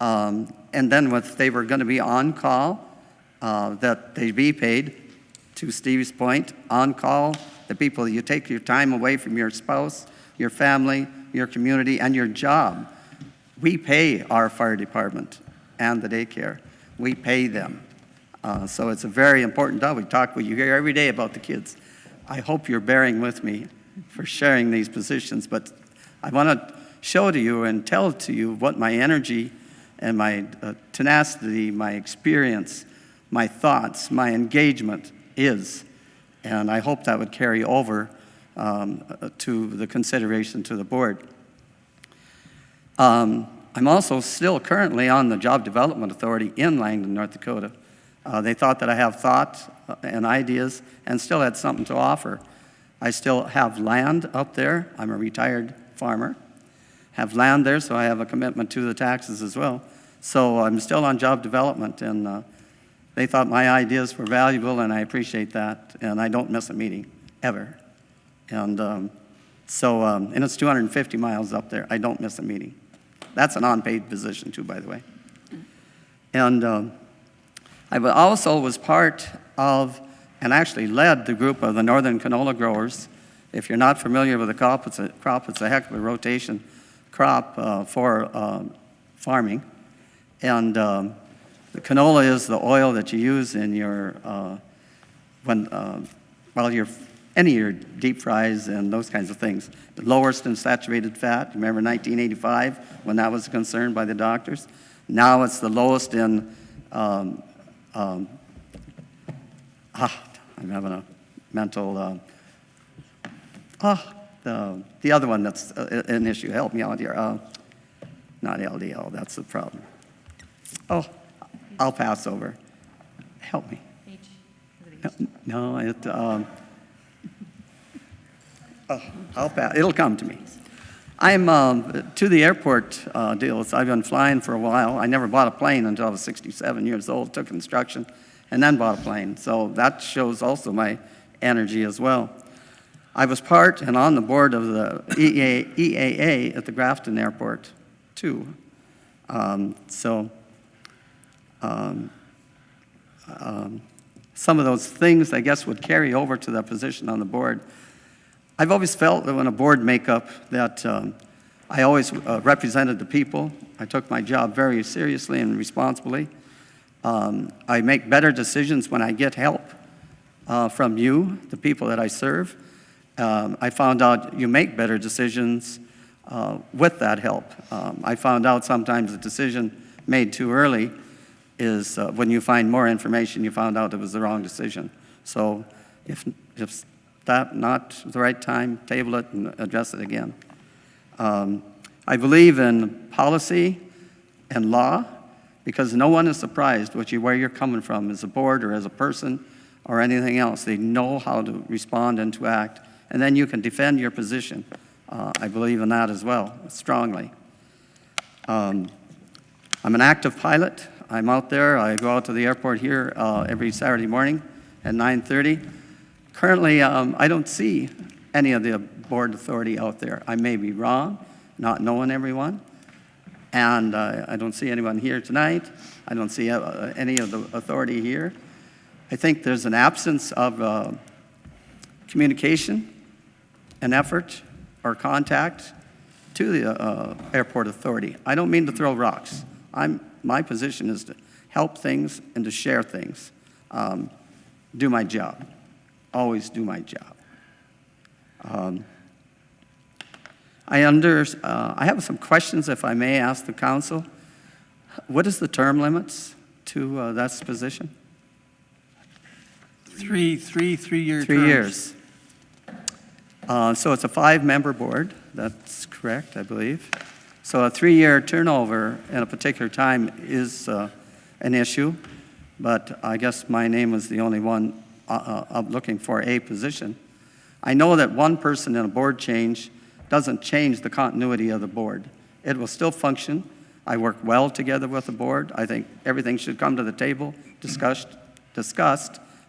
And then if they were going to be on call, that they be paid, to Steve's point, on call, the people, you take your time away from your spouse, your family, your community, and your job. We pay our fire department and the daycare. We pay them. So it's a very important job. You hear every day about the kids. I hope you're bearing with me for sharing these positions, but I want to show to you and tell to you what my energy and my tenacity, my experience, my thoughts, my engagement is. And I hope that would carry over to the consideration to the board. I'm also still currently on the Job Development Authority in Langdon, North Dakota. They thought that I have thought and ideas and still had something to offer. I still have land up there. I'm a retired farmer. Have land there, so I have a commitment to the taxes as well. So I'm still on job development, and they thought my ideas were valuable, and I appreciate that. And I don't miss a meeting, ever. And and it's 250 miles up there. I don't miss a meeting. That's an unpaid position too, by the way. And I also was part of and actually led the group of the Northern Canola Growers. If you're not familiar with the crop, it's a heck of a rotation crop for farming. And the canola is the oil that you use in your, any of your deep fries and those kinds of things. The lowest in saturated fat. Remember 1985 when that was a concern by the doctors? Now it's the lowest in, I'm having a mental, the other one that's an issue. Help me out here. Not LDL, that's the problem. Oh, I'll pass over. Help me. No, I'll pass. It'll come to me. I'm to the airport deals. I've been flying for a while. I never bought a plane until I was 67 years old, took instruction, and then bought a plane. So that shows also my energy as well. I was part and on the board of the EAA at the Grafton Airport, too. Some of those things, I guess, would carry over to that position on the board. I've always felt that when a board makeup that I always represented the people. I took my job very seriously and responsibly. I make better decisions when I get help from you, the people that I serve. I found out you make better decisions with that help. I found out sometimes a decision made too early is when you find more information, you found out it was the wrong decision. So if that not the right time, table it and address it again. I believe in policy and law because no one is surprised where you're coming from as a board or as a person or anything else. They know how to respond and to act, and then you can defend your position. I believe in that as well, strongly. I'm an active pilot. I'm out there. I go out to the airport here every Saturday morning at 9:30. Currently, I don't see any of the board authority out there. I may be wrong, not knowing everyone. And I don't see anyone here tonight. I don't see any of the authority here. I think there's an absence of communication and effort or contact to the airport authority. I don't mean to throw rocks. My position is to help things and to share things. Do my job. Always do my job. I have some questions, if I may ask the council. What is the term limits to that position? Three-year terms. 3 years. So it's a 5-member board. That's correct, I believe. So a 3-year turnover at a particular time is an issue, but I guess my name was the only one looking for a position. I know that one person in a board change doesn't change the continuity of the board. It will still function. I work well together with the board. I think everything should come to the table, discussed,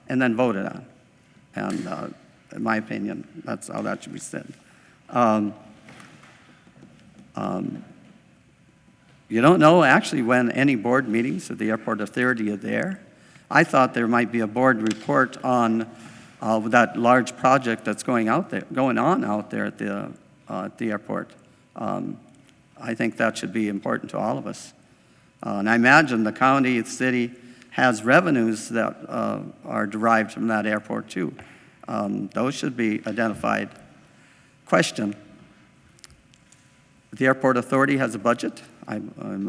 and then voted on. And in my opinion, that's how that should be said. You don't know actually when any board meetings at the airport authority are there. I thought there might be a board report on that large project that's going on out there at the airport. I think that should be important to all of us. And I imagine the county, the city, has revenues that are derived from that airport too. Those should be identified. Question: the airport authority has a budget, I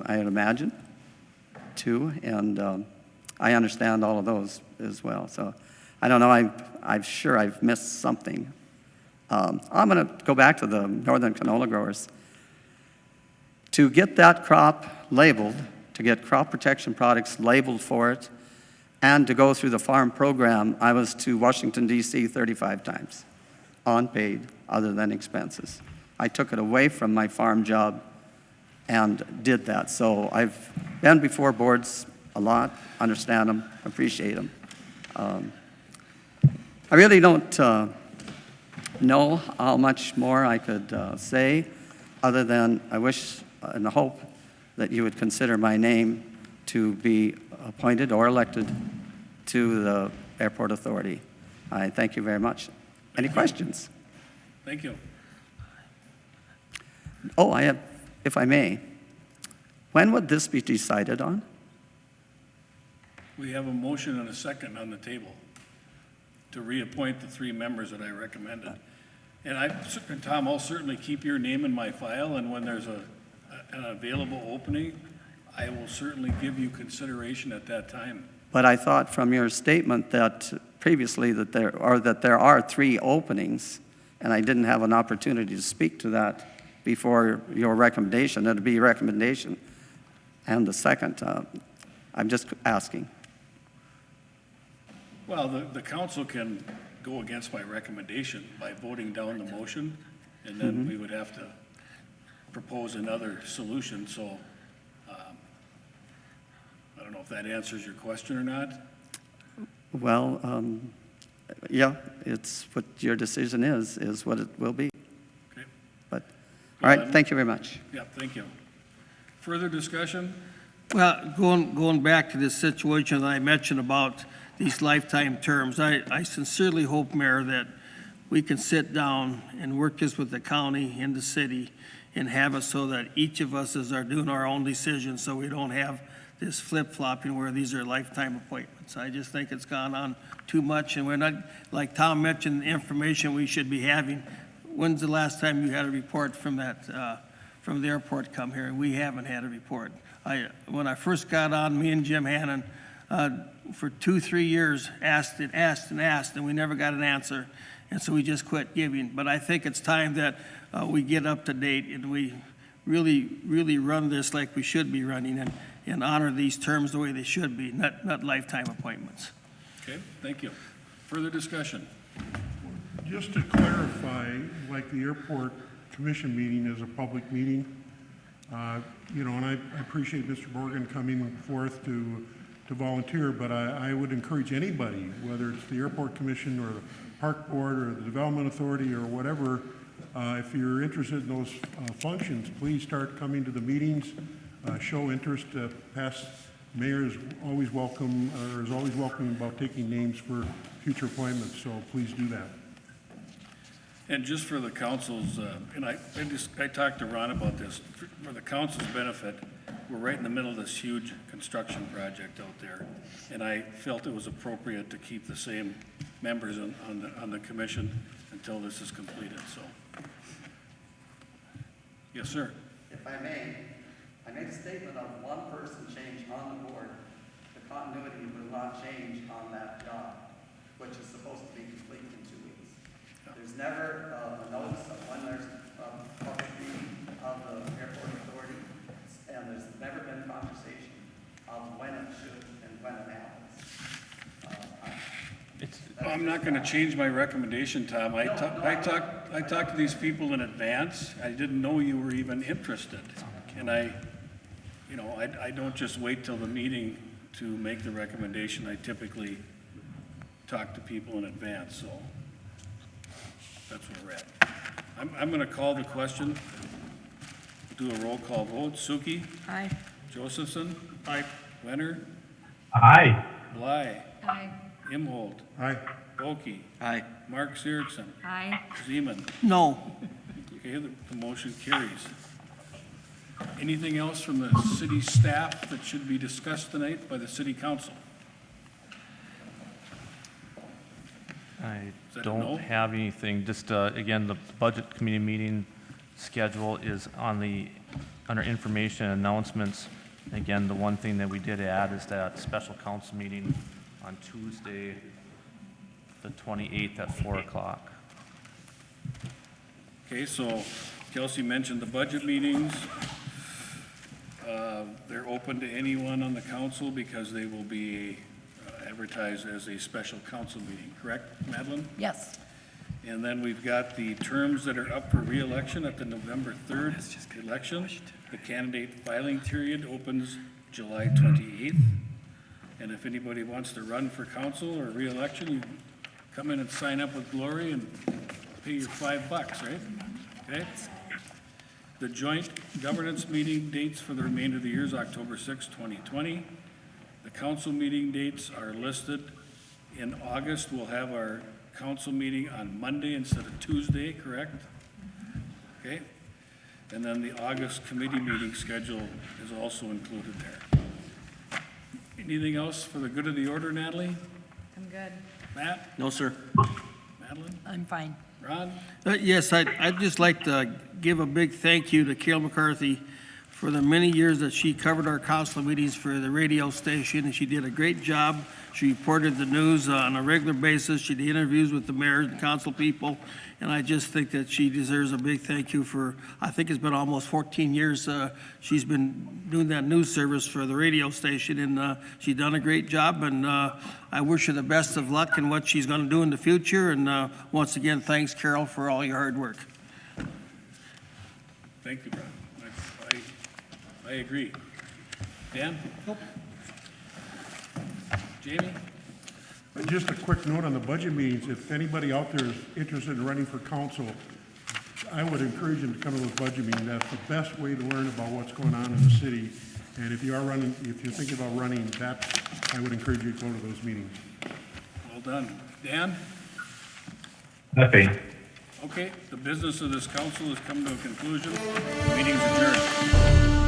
imagine, too, and I understand all of those as well. So I don't know, I'm sure I've missed something. I'm going to go back to the northern canola growers. To get that crop labeled, to get crop protection products labeled for it, and to go through the farm program, I was to Washington, D.C. 35 times, unpaid, other than expenses. I took it away from my farm job and did that. So I've been before boards a lot, understand them, appreciate them. I really don't know how much more I could say, other than I wish and hope that you would consider my name to be appointed or elected to the Airport Authority. I thank you very much. Any questions? Thank you. Oh, I have, if I may, when would this be decided on? We have a motion and a second on the table to reappoint the 3 members that I recommended. And Tom, I'll certainly keep your name in my file, and when there's an available opening, I will certainly give you consideration at that time. But I thought from your statement that previously that there are 3 openings, and I didn't have an opportunity to speak to that before your recommendation. It'd be recommendation. And the second, I'm just asking. Well, the council can go against my recommendation by voting down the motion, and then we would have to propose another solution. So I don't know if that answers your question or not. Well, yeah, it's what your decision is what it will be. Okay. But, all right, thank you very much. Yeah, thank you. Further discussion? Well, going back to this situation that I mentioned about these lifetime terms, I sincerely hope, Mayor, that we can sit down and work this with the county and the city and have it so that each of us are doing our own decisions, so we don't have this flip-flopping where these are lifetime appointments. I just think it's gone on too much, and we're not, like Tom mentioned, the information we should be having. When's the last time you had a report from that, from the airport come here? We haven't had a report. When I first got on, me and Jim Hannon, for 2-3 years, asked, and we never got an answer, and so we just quit giving. But I think it's time that we get up to date and we really run this like we should be running and honor these terms the way they should be, not lifetime appointments. Okay, thank you. Further discussion? Just to clarify, like the airport commission meeting is a public meeting, you know, and I appreciate Mr. Morgan coming forth to volunteer, but I would encourage anybody, whether it's the airport commission or the park board or the development authority or whatever, if you're interested in those functions, please start coming to the meetings, show interest. Past mayor is always welcome, or is always welcoming about taking names for future appointments, so please do that. And just for the council's, and I talked to Ron about this, for the council's benefit, we're right in the middle of this huge construction project out there, and I felt it was appropriate to keep the same members on the commission until this is completed, so. Yes, sir. If I may, I made a statement of one person change on the board. The continuity will not change on that job, which is supposed to be complete in 2 weeks. There's never a notice of when there's a public meeting of the airport authority, and there's never been conversation of when it should and when it happens. I'm not gonna change my recommendation, Tom. I talked to these people in advance. I didn't know you were even interested. And I don't just wait till the meeting to make the recommendation. I typically talk to people in advance, so that's where we're at. I'm gonna call the question, do a roll call vote. Sookie? Aye. Josephson? Aye. Leonard? Aye. Bly? Aye. Imholt? Aye. Okie? Aye. Mark Siriksen? Aye. Siemens? No. Okay, the motion carries. Anything else from the city staff that should be discussed tonight by the city council? I Is that a no? don't have anything, just, again, the budget committee meeting schedule is under information and announcements. Again, the one thing that we did add is that special council meeting on Tuesday, the 28th at 4 o'clock. Okay, so Kelsey mentioned the budget meetings. They're open to anyone on the council because they will be advertised as a special council meeting, correct, Madeline? Yes. And then we've got the terms that are up for reelection at the November 3rd election. The candidate filing period opens July 28th. And if anybody wants to run for council or reelection, you come in and sign up with Glory and pay your $5, right? Okay? The joint governance meeting dates for the remainder of the year is October 6, 2020. The council meeting dates are listed. In August, we'll have our council meeting on Monday instead of Tuesday, correct? Okay? And then the August committee meeting schedule is also included there. Anything else for the good of the order, Natalie? I'm good. Matt? No, sir. Madeline? I'm fine. Ron? Yes, I'd just like to give a big thank you to Carol McCarthy for the many years that she covered our council meetings for the radio station, and she did a great job. She reported the news on a regular basis. She did interviews with the mayor and council people, and I just think that she deserves a big thank you for, I think it's been almost 14 years she's been doing that news service for the radio station, and she's done a great job, and I wish her the best of luck in what she's going to do in the future, and once again, thanks, Carol, for all your hard work. Thank you, Ron. I agree. Dan? Jamie? Just a quick note on the budget meetings. If anybody out there is interested in running for council, I would encourage them to come to those budget meetings. That's the best way to learn about what's going on in the city. And if you are running, if you're thinking about running, that, I would encourage you to go to those meetings. Well done. Dan? Nothing. Okay, the business of this council has come to a conclusion. Meeting's adjourned.